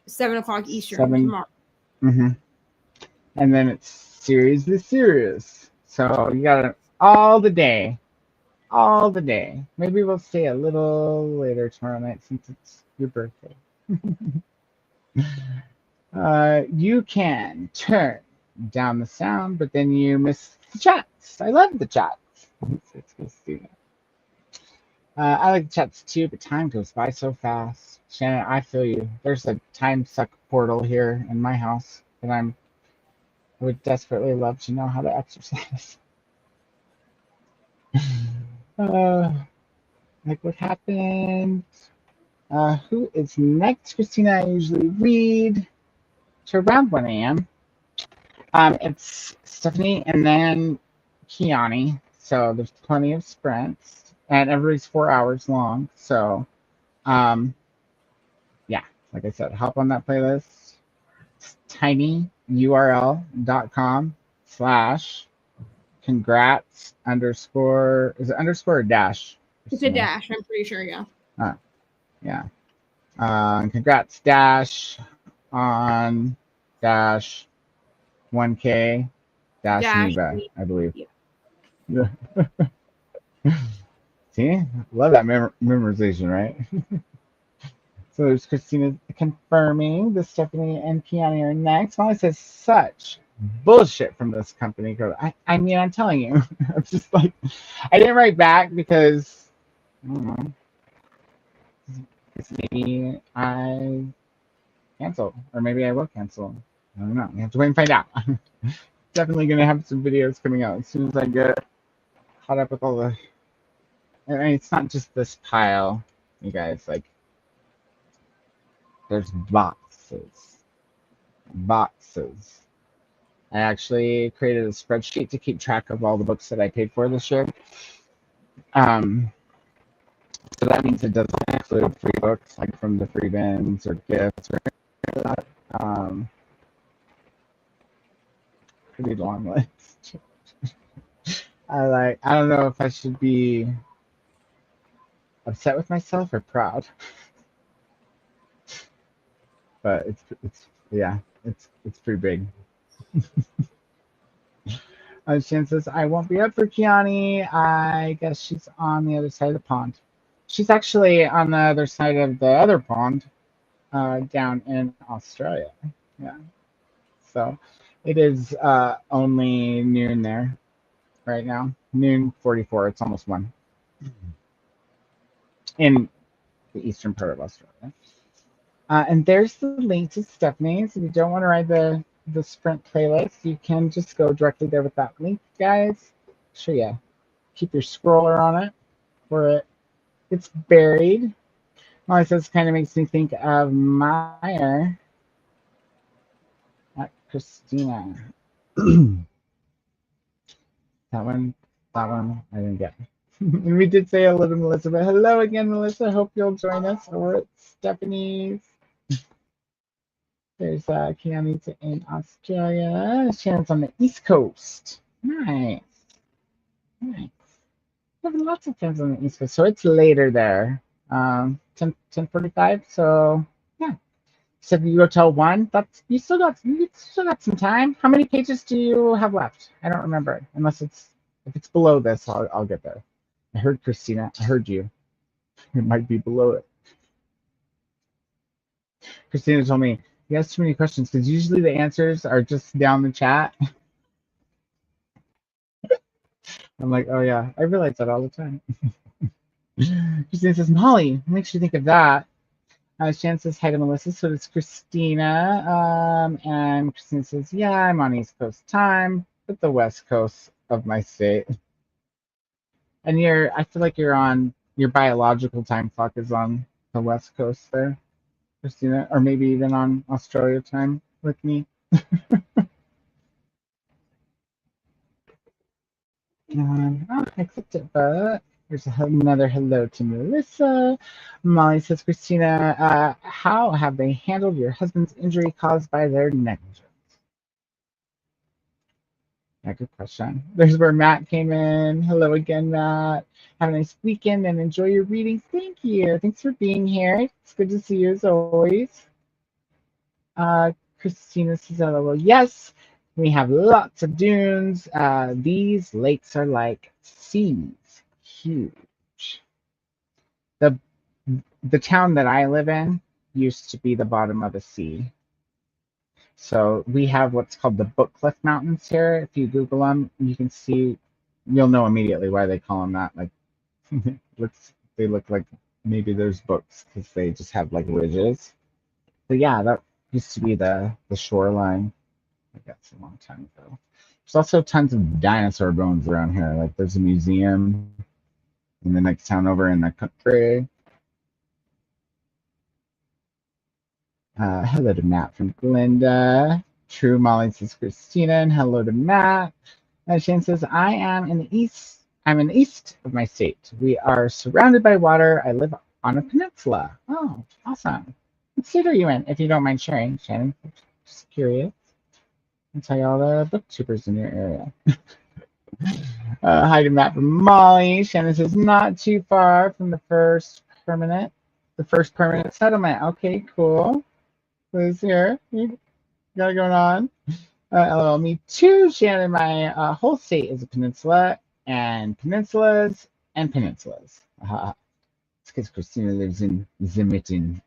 7 o'clock Eastern tomorrow. Mm-hmm. And then it's seriously serious. So you got all the day. All the day. Maybe we'll stay a little later tomorrow night since it's your birthday. You can turn down the sound, but then you miss the chats. I love the chats. It's Christina. I like the chats too, but time goes by so fast. Shannon, I feel you. There's a time suck portal here in my house that I would desperately love to know how to exercise. Like what happened? Who is next? Christina, I usually read to around 1 a.m. It's Stephanie and then Kiani. So there's plenty of sprints, and everybody's 4 hours long. So, yeah, like I said, hop on that playlist. It's tinyurl.com/congrats underscore. Is it underscore or dash? It's a dash, I'm pretty sure, yeah. Yeah. Congrats dash on dash 1K Neva, I believe. Yeah. See, love that memorization, right? So there's Christina confirming the Stephanie and Keanu are next. Molly says such bullshit from this company. I mean, I'm telling you, I'm just like, I didn't write back because I don't know. Maybe I cancel, or maybe I will cancel. I don't know. You have to wait and find out. Definitely gonna have some videos coming out as soon as I get caught up with all the. I mean, it's not just this pile, you guys. Like, there's boxes. I actually created a spreadsheet to keep track of all the books that I paid for this year. So that means it doesn't include free books, like from the free bins or gifts or anything like that. Pretty long list. I don't know if I should be upset with myself or proud. But it's pretty big. Shan says, I won't be up for Kiani. I guess she's on the other side of the pond. She's actually on the other side of the other pond, down in Australia. Yeah. So it is only noon there right now. Noon 44. It's almost 1 in the eastern part of Australia. And there's the link to Stephanie's. If you don't want to ride the sprint playlist, you can just go directly there with that link, guys. Sure, yeah. Keep your scroller on it where it's buried. Molly says kind of makes me think of Meyer at Christina. that one I didn't get. And we did say hello to Melissa, but hello again, Melissa. Hope you'll join us over at Stephanie's. There's Kiana in Australia. Shannon's on the East Coast. Nice. We have lots of friends on the East Coast, so it's later there. 10:45. So yeah. So if you go till 1, you still got some time. How many pages do you have left? I don't remember. If it's below this, I'll get there. I heard Christina. I heard you. It might be below it. Christina told me you asked too many questions because usually the answers are just down the chat. I'm like, oh yeah, I realize that all the time. Christina says, Molly, what makes you think of that? Shan says hi to Melissa, so does Christina. And Christina says, yeah, I'm on East Coast time, but the West Coast of my state. And I feel like you're on, your biological time clock is on the West Coast there, Christina, or maybe even on Australia time with me. I clicked it, but there's another hello to Melissa. Molly says, Christina, how have they handled your husband's injury caused by their negligence? Yeah, good question. There's where Matt came in. Hello again, Matt. Have a nice weekend and enjoy your reading. Thank you. Thanks for being here. It's good to see you as always. Christina says, well, yes, we have lots of dunes. These lakes are like seas. Huge. The town that I live in used to be the bottom of the sea. So we have what's called the Bookcliff Mountains here. If you Google them, you can see, you'll know immediately why they call them that. Like, they look like maybe there's books because they just have like ridges. But yeah, that used to be the shoreline. I guess a long time ago. There's also tons of dinosaur bones around here. Like there's a museum in the next town over in the country. Hello to Matt from Glinda. True Molly says Christina, and hello to Matt. Shane says, I'm in the east of my state. We are surrounded by water. I live on a peninsula. Oh, awesome. What state are you in, if you don't mind sharing, Shannon? Just curious. I'll tell you all the booktubers in your area. Hi to Matt from Molly. Shannon says, not too far from the first permanent settlement. Okay, cool. Who's here? You got it going on. LOL, me too, Shannon. My whole state is a peninsula, and peninsulas and peninsulas. It's because Christina lives in Zimmerton.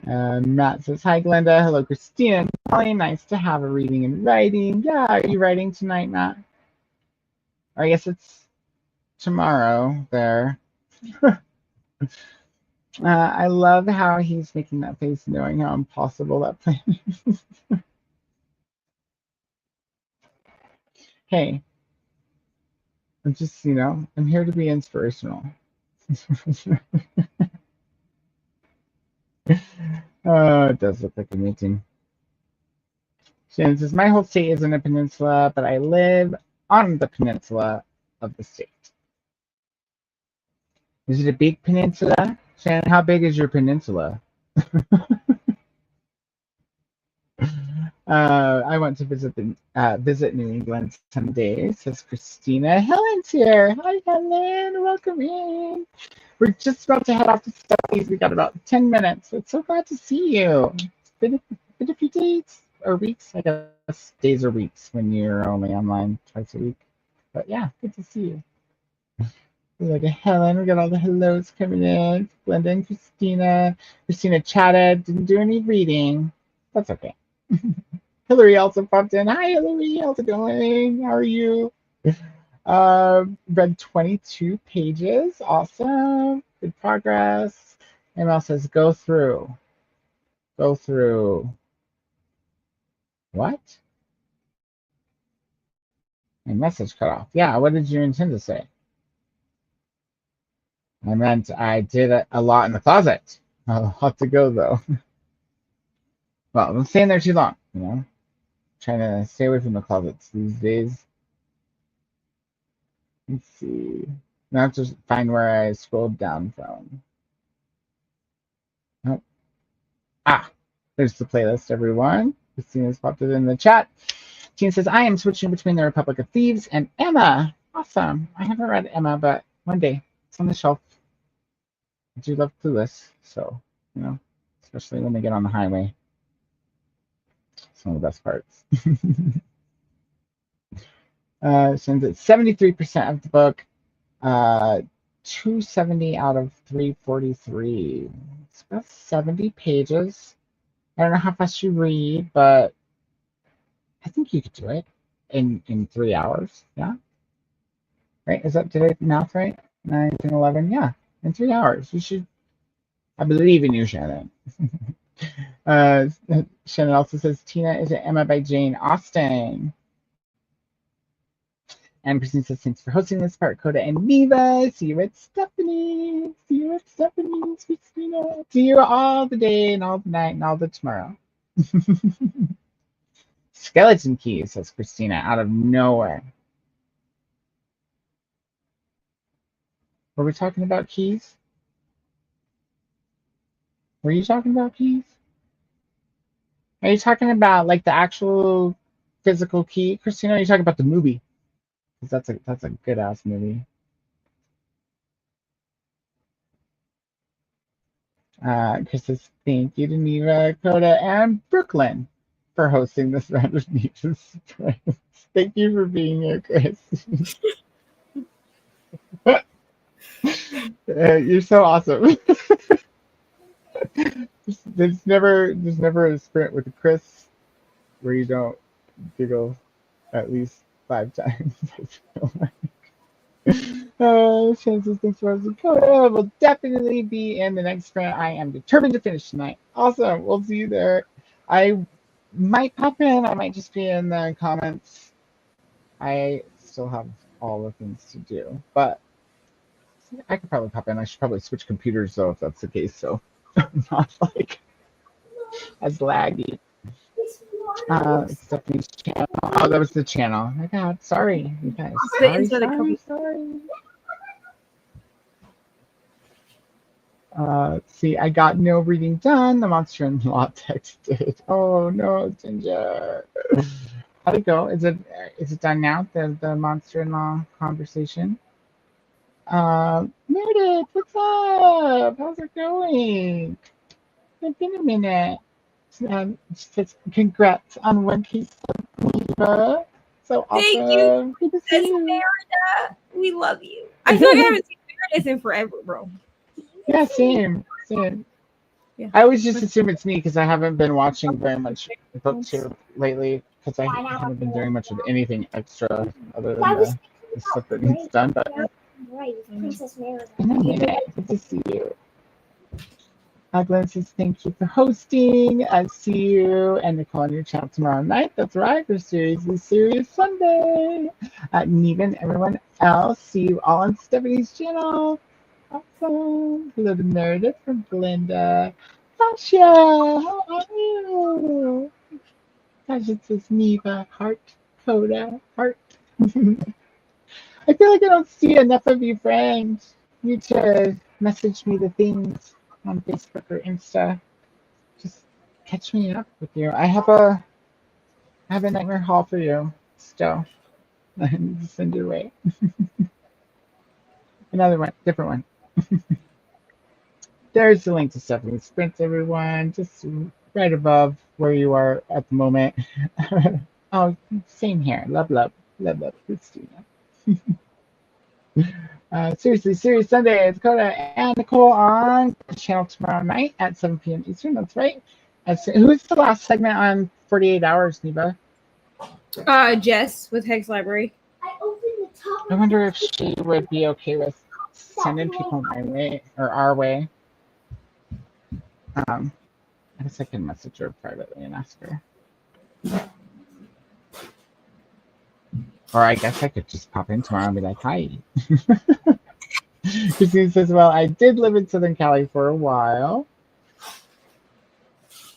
Matt says, hi, Glenda. Hello, Christina. Molly, nice to have a reading and writing. Yeah, are you writing tonight, Matt? Or I guess it's tomorrow there. I love how he's making that face, knowing how impossible that plan is. Hey, I'm just, I'm here to be inspirational. Oh, it does look like a meeting. Shannon says, my whole state is in a peninsula, but I live on the peninsula of the state. Is it a big peninsula? Shannon, how big is your peninsula? I want to visit New England someday, says Christina. Helen's here. Hi, Helen. Welcome in. We're just about to head off to studies. We got about 10 minutes. It's so glad to see you. It's been a few days or weeks. I guess days or weeks when you're only online twice a week. But yeah, good to see you. Look at Helen. We got all the hellos coming in. Glenda and Christina. Christina chatted. Didn't do any reading. That's okay. Hillary also popped in. Hi, Hillary. How's it going? How are you? Read 22 pages. Awesome. Good progress. ML says, go through. Go through. What? My message cut off. Yeah, what did you intend to say? I meant I did a lot in the closet. I'll have to go, though. Well, I'm staying there too long, Trying to stay away from the closets these days. Let's see. Now I have to find where I scrolled down from. Oh. There's the playlist, everyone. Christina's popped it in the chat. Tina says, I am switching between the Republic of Thieves and Emma. Awesome. I haven't read Emma, but one day. It's on the shelf. I do love Clueless, so, especially when they get on the highway. It's one of the best parts. Sends it 73% of the book. 270 out of 343. It's about 70 pages. I don't know how fast you read, but I think you could do it in 3 hours. Yeah. Right? Did I math right? 9, 10, 11. Yeah. In 3 hours. You should. I believe in you, Shannon. Shannon also says, Tina, is it Emma by Jane Austen? And Christine says, thanks for hosting this part, Koda and Neva. See you at Stephanie. See you at Stephanie's, Christina. See you all the day and all the night and all the tomorrow. Skeleton keys, says Christina, out of nowhere. Were we talking about keys? Were you talking about keys? Are you talking about like the actual physical key, Christina? Or are you talking about the movie? Because that's a good ass movie. Chris says, thank you to Neva, Koda, and Brooklyn for hosting this round of Neva's surprise. Thank you for being here, Chris. You're so awesome. There's never a sprint with Chris where you don't giggle at least 5 times. Chances thanks for hosting. Koda will definitely be in the next sprint. I am determined to finish tonight. Awesome. We'll see you there. I might pop in. I might just be in the comments. I still have all the things to do, but I could probably pop in. I should probably switch computers though, if that's the case. So I'm not like as laggy. Stephanie's channel. Oh, that was the channel. Oh my God, sorry, you guys. Sorry. See, I got no reading done. The monster-in-law texted. Oh no, Ginger. How'd it go? Is it done now? The monster-in-law conversation. Meredith, what's up? How's it going? It's been a minute. She says, congrats on 1K Neva. So awesome. Thank you. Good to see Miss you. Merida. We love you. I feel like I haven't seen Meredith in forever, bro. Yeah, same. Yeah. I always just assume it's me because I haven't been watching very much BookTube lately because I haven't been doing much of anything extra other than the stuff that needs done. But Right, Princess Mary. in a minute, good to see you. Glenn says, thank you for hosting. I'll see you and Nicole on your channel tomorrow night. That's right, for Seriously Serious Sunday. Neva and everyone else, see you all on Stephanie's channel. Awesome. Hello to Meredith from Glenda. Tasha, how are you? Tasha says, Neva, heart, Koda, heart. I feel like I don't see enough of you, friends. You need to message me the things on Facebook or Insta. Just catch me up with you. I have a nightmare haul for you still. I need to send it away. Another one, different one. There's the link to Stephanie's Sprints, everyone. Just right above where you are at the moment. Oh, same here. Love, Christina. Seriously Serious Sunday. It's Koda and Nicole on the channel tomorrow night at 7 p.m. Eastern. That's right. Who's the last segment on 48 Hours, Neva? Jess with Hex Library. I wonder if she would be okay with sending people my way or our way. I guess I can message her privately and ask her. Or I guess I could just pop in tomorrow and be like, hi. Christine says, well, I did live in Southern Cali for a while.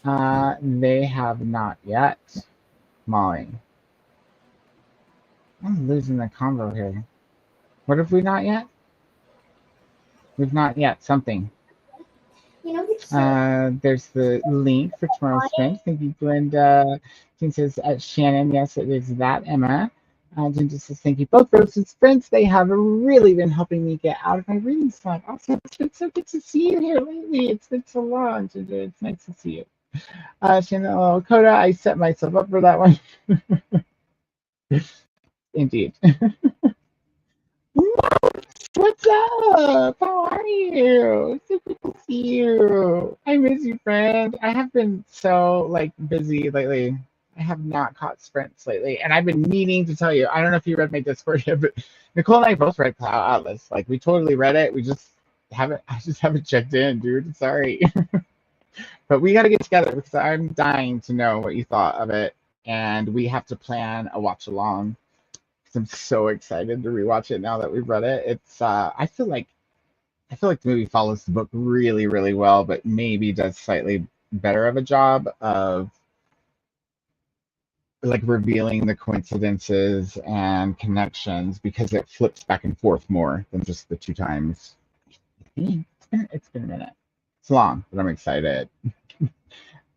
They have not yet. Molly. I'm losing the convo here. What have we not yet? We've not yet something. There's the link for tomorrow's sprint. Thank you, Glenda. Jean says, Shannon, yes, it is that, Emma. Ginger says, thank you both for those sprints. They have really been helping me get out of my reading slump. Also, it's been so good to see you here lately. It's been so long, Ginger. It's nice to see you. Shannon, oh, Koda, I set myself up for that one. Indeed. What's up? How are you? So good to see you. I miss you, friend. I have been so busy lately. I have not caught sprints lately, and I've been meaning to tell you. I don't know if you read my Discord yet, but Nicole and I both read Cloud Atlas. We totally read it. We just haven't. I just haven't checked in, dude. Sorry, but we got to get together because I'm dying to know what you thought of it, and we have to plan a watch along. I'm so excited to rewatch it now that we've read it. It's I feel like the movie follows the book really, really well, but maybe does slightly better of a job of revealing the coincidences and connections because it flips back and forth more than just the two times. It's been a minute. It's long, but I'm excited.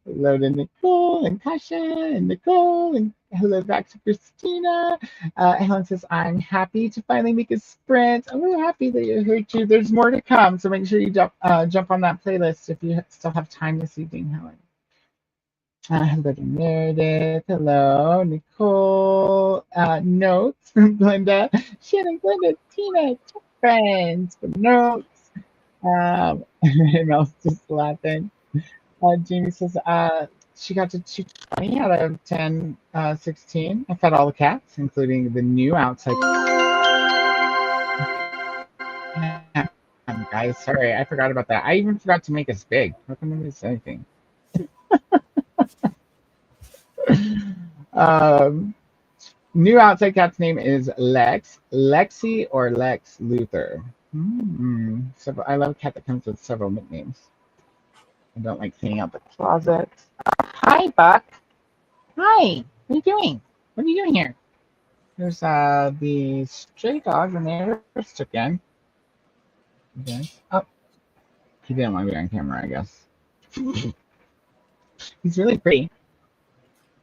Hello to Nicole and Kasha and Nicole and hello back to Christina. Helen says, I'm happy to finally make a sprint. I'm really happy that you're here too. There's more to come, so make sure you jump on that playlist if you still have time this evening, Helen. Hello to Meredith. Hello, Nicole. Notes from Glenda. Shannon, Glenda, Tina, friends for notes. And I was just laughing. Jamie says she got to 220 out of 10, 16. I fed all the cats, including the new outside. Guys, sorry, I forgot about that. I even forgot to make us big. How come nobody said anything? New outside cat's name is Lex, Lexi, or Lex Luthor. So I love a cat that comes with several nicknames. I don't like cleaning out the closet. Hi, Buck. Hi. What are you doing? What are you doing here? There's the stray dog in there again. Okay. Oh, he didn't want to be on camera, I guess. He's really pretty.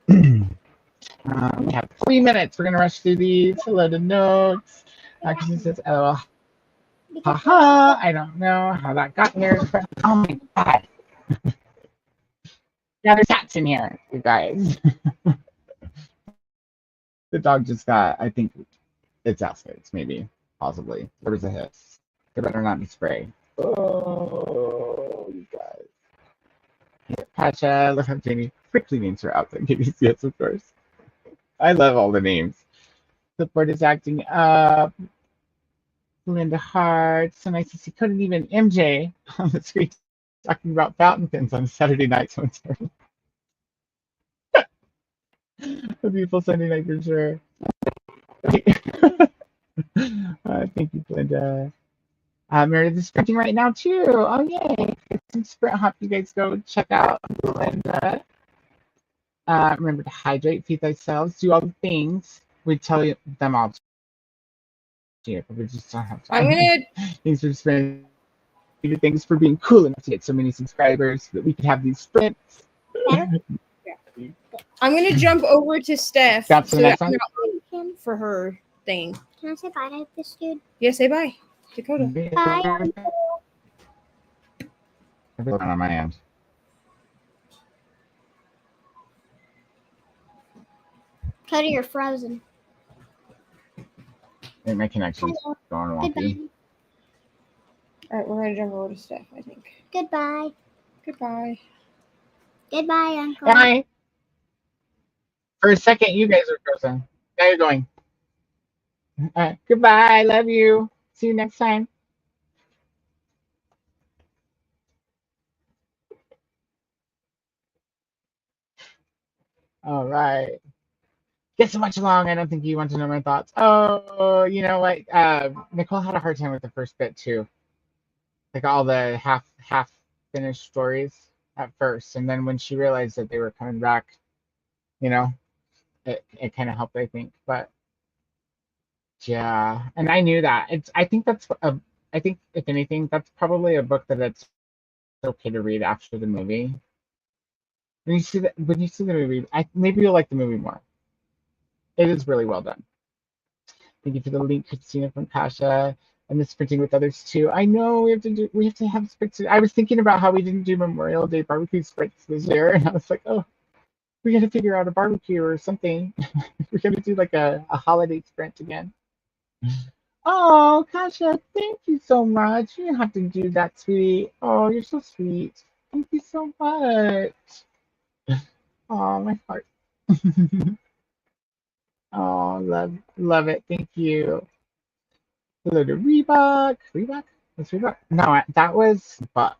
We have 3 minutes. We're gonna rush through these. Hello to notes. Christine says, "Oh, haha." I don't know how that got here, but oh my god. Yeah, there's hats in here, you guys. The dog just got, I think it's acids, maybe, possibly. There was a hiss. There better not be spray. Oh, you guys. Yeah, Pasha, look how Jamie quickly names her outside kitties. Yes, of course. I love all the names. The board is acting up. Linda Hart. So nice to see Koda and even MJ on the screen talking about fountain pens on Saturday night. So it's a beautiful Sunday night for sure. Thank you, Linda. Meredith is sprinting right now too. Oh yay! Get some sprint hop. You guys go check out Linda. Remember to hydrate, feed thyself, do all the things. We tell you them all to you, but we just don't have time. I'm gonna. Thanks for spending. Thanks for being cool enough to get so many subscribers so that we can have these sprints. I'm gonna jump over to Steph That's the so next that I'm one? not late for her thing. Can I say bye to this dude? Yeah, say bye, Dakota. Bye. Everyone on my end. Koda, you're frozen. I think my connection's going wonky. Goodbye. All right, we're gonna jump over to Steph, I think. Goodbye. Goodbye. Goodbye, Uncle. Bye. For a second, you guys are frozen. Now you're going. Goodbye. Love you. See you next time. All right. Guess so much long. I don't think you want to know my thoughts. Oh, you know what? Nicole had a hard time with the first bit too. Like all the half finished stories at first, and then when she realized that they were coming back, you know, it kind of helped, I think. But yeah, and I knew that. I think I think if anything, that's probably a book that it's okay to read after the movie. When you see the movie, maybe you'll like the movie more. It is really well done. Thank you for the link, Christina from Pasha, and the sprinting with others too. I know we have to have sprints. I was thinking about how we didn't do Memorial Day barbecue sprints this year, and I was like, oh, we got to figure out a barbecue or something. We're gonna do like a holiday sprint again. Oh, Kasha, thank you so much. You didn't have to do that, sweetie. Oh, you're so sweet. Thank you so much. Oh, my heart. Oh, love it. Thank you. Hello to Reebok. Reebok? What's Reebok? No, that was Buck,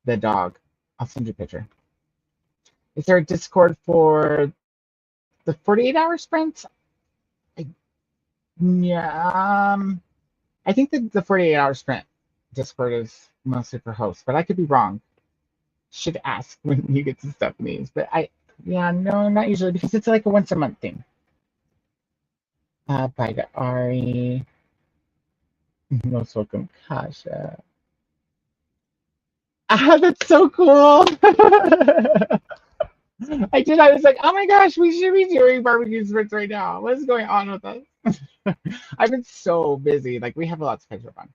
the dog. I'll send you a picture. Is there a Discord for the 48-hour sprint? Yeah. I think that the 48-hour sprint Discord is mostly for hosts, but I could be wrong. Should ask when you get to Stephanie's. But no, not usually because it's like a once a month thing. Bye to Ari. Most welcome, Kasha. That's so cool. I was like, oh my gosh, we should be doing barbecue sprints right now. What is going on with us? I've been so busy. Like, we have a lot to catch up on.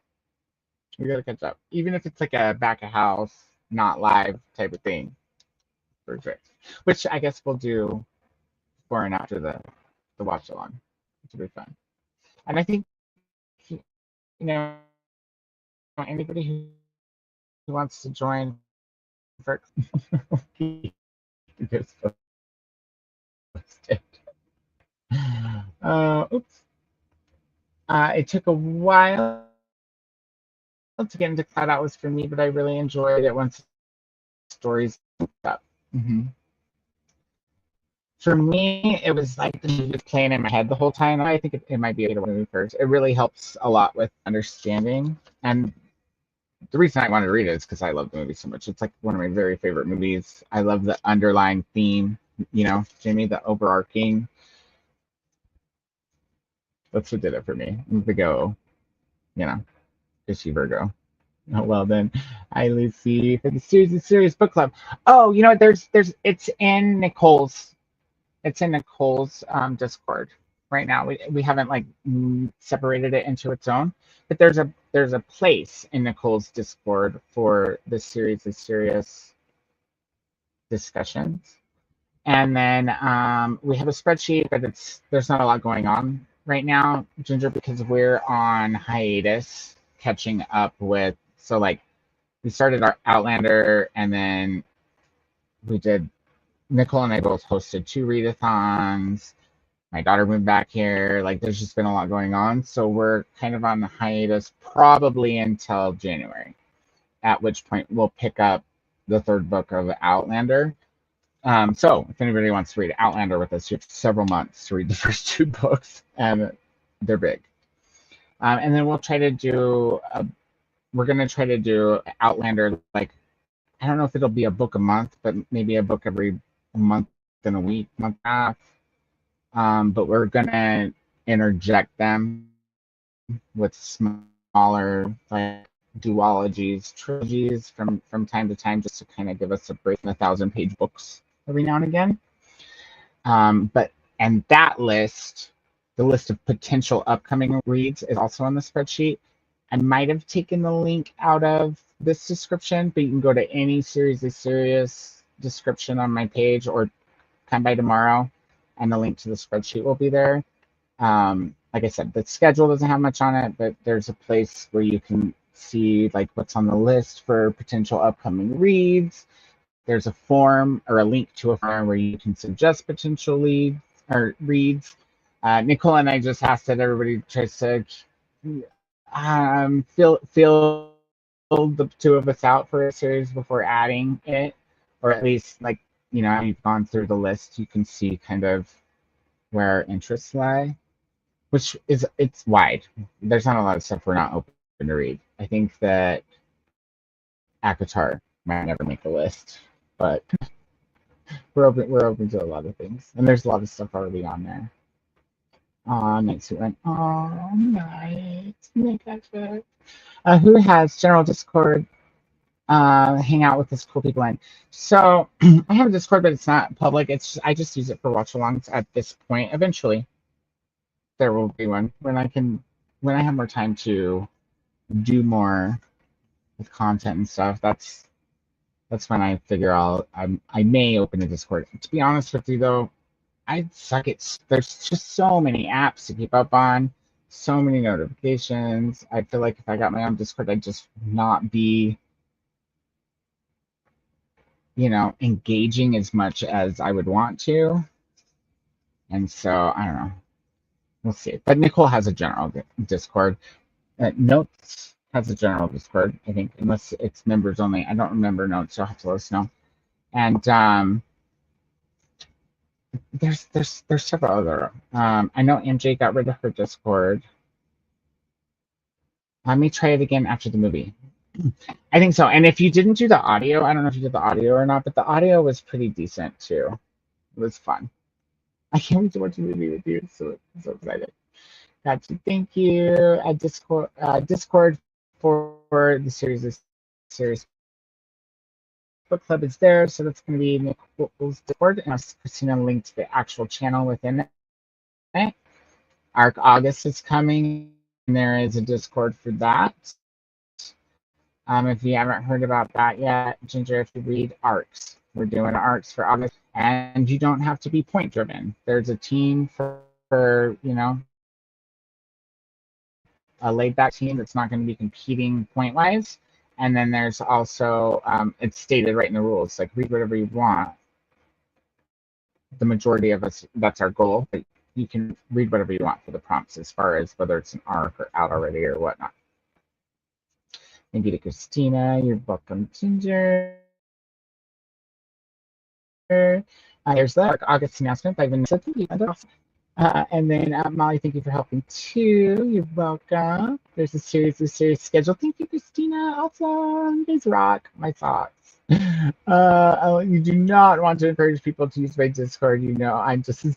We gotta catch up. Even if it's like a back of house, not live type of thing. Perfect. Which I guess we'll do before and after the watch along. Which will be fun. And I think, anybody who wants to join for oops. It took a while to get into Cloud Atlas for me, but I really enjoyed it once stories up. Mm-hmm. For me, it was like the movie was playing in my head the whole time. I think it might be a to movie first. It really helps a lot with understanding. And the reason I wanted to read it is because I love the movie so much. It's like one of my very favorite movies. I love the underlying theme, Jamie, the overarching. That's what did it for me. Virgo, is she Virgo? Oh, well then, hi Lucy for the serious book club. Oh, it's in Nicole's Discord right now. We haven't separated it into its own, but there's a place in Nicole's Discord for the series of serious discussions. And then we have a spreadsheet, but there's not a lot going on right now, Ginger, because we're on hiatus catching up with, so like we started our Outlander, and then Nicole and I both hosted 2 readathons. My daughter moved back here. Like there's just been a lot going on. So we're kind of on the hiatus probably until January, at which point we'll pick up the 3rd book of Outlander. So if anybody wants to read Outlander with us, you have several months to read the first 2 books, and they're big. And then we're going to try to do Outlander, like, I don't know if it'll be a book a month, but maybe a book every month and a week, month and a half. But we're going to interject them with smaller, like, duologies, trilogies from time to time, just to kind of give us a break in 1,000-page books every now and again. And that list, the list of potential upcoming reads, is also on the spreadsheet. I might have taken the link out of this description, but you can go to any Series of Serious description on my page, or come by tomorrow, and the link to the spreadsheet will be there. Like I said, the schedule doesn't have much on it, but there's a place where you can see like what's on the list for potential upcoming reads. There's a form or a link to a form where you can suggest potential leads or reads. Nicole and I just asked that everybody tries to fill the 2 of us out for a series before adding it, or at least, like, you know, you've gone through the list, you can see kind of where our interests lie, which is, it's wide. There's not a lot of stuff we're not open to read. I think that ACOTAR might never make the list, but we're open to a lot of things, and there's a lot of stuff already on there. Night Suit went, oh, nice. Who has general Discord? Hang out with this cool people in. So I have a Discord, but it's not public. I just use it for watch-alongs at this point. Eventually, there will be one when I have more time to do more with content and stuff. That's when I figure I may open a Discord. To be honest with you, though, I suck at. There's just so many apps to keep up on, so many notifications. I feel like if I got my own Discord, I'd just not be, you know, engaging as much as I would want to. And so I don't know. We'll see. But Nicole has a general Discord. Notes has a general Discord, I think, unless it's members only. I don't remember Notes. You'll have to let us know. And there's several other. I know MJ got rid of her Discord. Let me try it again after the movie. I think so. And if you didn't do the audio, I don't know if you did the audio or not, but the audio was pretty decent too. It was fun. I can't wait to watch the movie with you. So excited. Gotcha. Thank you. Discord for the series book club is there, so that's going to be Nicole's Discord, and Christina linked the actual channel within it. Arc August is coming, and there is a Discord for that. If you haven't heard about that yet, Ginger, if you read arcs, we're doing arcs for August, and you don't have to be point driven. There's a team for you know, a laid back team that's not going to be competing point wise. And then there's also, it's stated right in the rules, like read whatever you want. The majority of us, that's our goal, but you can read whatever you want for the prompts as far as whether it's an arc or out already or whatnot. Thank you to Christina. You're welcome, Ginger. There's the August announcement by Vanessa. Thank you. And then Molly, thank you for helping too. You're welcome. There's a series schedule. Thank you, Christina. Awesome. These rock. My thoughts. You do not want to encourage people to use my Discord. You know, I'm just as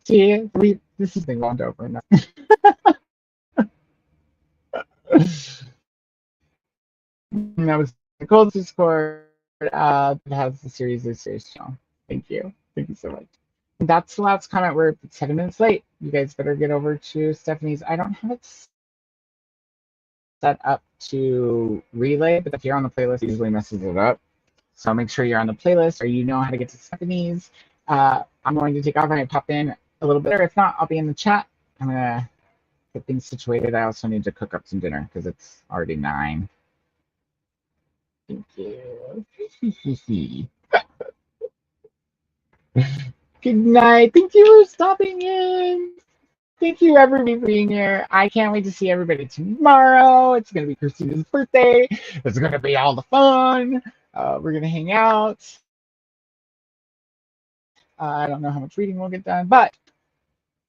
see, this has been wound over enough. That was Nicole's Discord. That has the series channel. Thank you. Thank you so much. And that's the last comment. We're 7 minutes late. You guys better get over to Stephanie's. I don't have it set up to relay, but if you're on the playlist, it usually messes it up. So make sure you're on the playlist or you know how to get to Stephanie's. I'm going to take off. I might pop in a little bit, or if not, I'll be in the chat. I'm going to get things situated. I also need to cook up some dinner because it's already 9. Thank you. Good night. Thank you for stopping in. Thank you, everybody, for being here. I can't wait to see everybody tomorrow. It's going to be Christina's birthday. It's going to be all the fun. We're going to hang out. I don't know how much reading we'll get done, but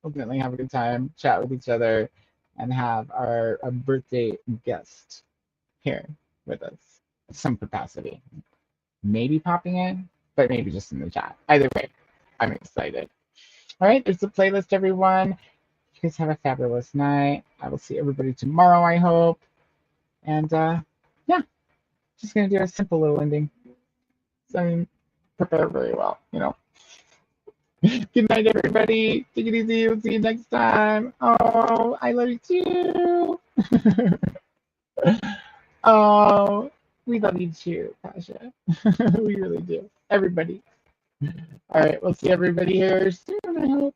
we'll definitely have a good time, chat with each other, and have our birthday guest here with us in some capacity. Maybe popping in, but maybe just in the chat. Either way, I'm excited. All right, there's the playlist, everyone. You guys have a fabulous night. I will see everybody tomorrow, I hope. And yeah, just gonna do a simple little ending. So I didn't prepare very well, you know. Good night, everybody. Take it easy. We'll see you next time. Oh, I love you too. Oh, we love you too, Pasha. We really do. Everybody. All right, we'll see everybody here soon, I hope.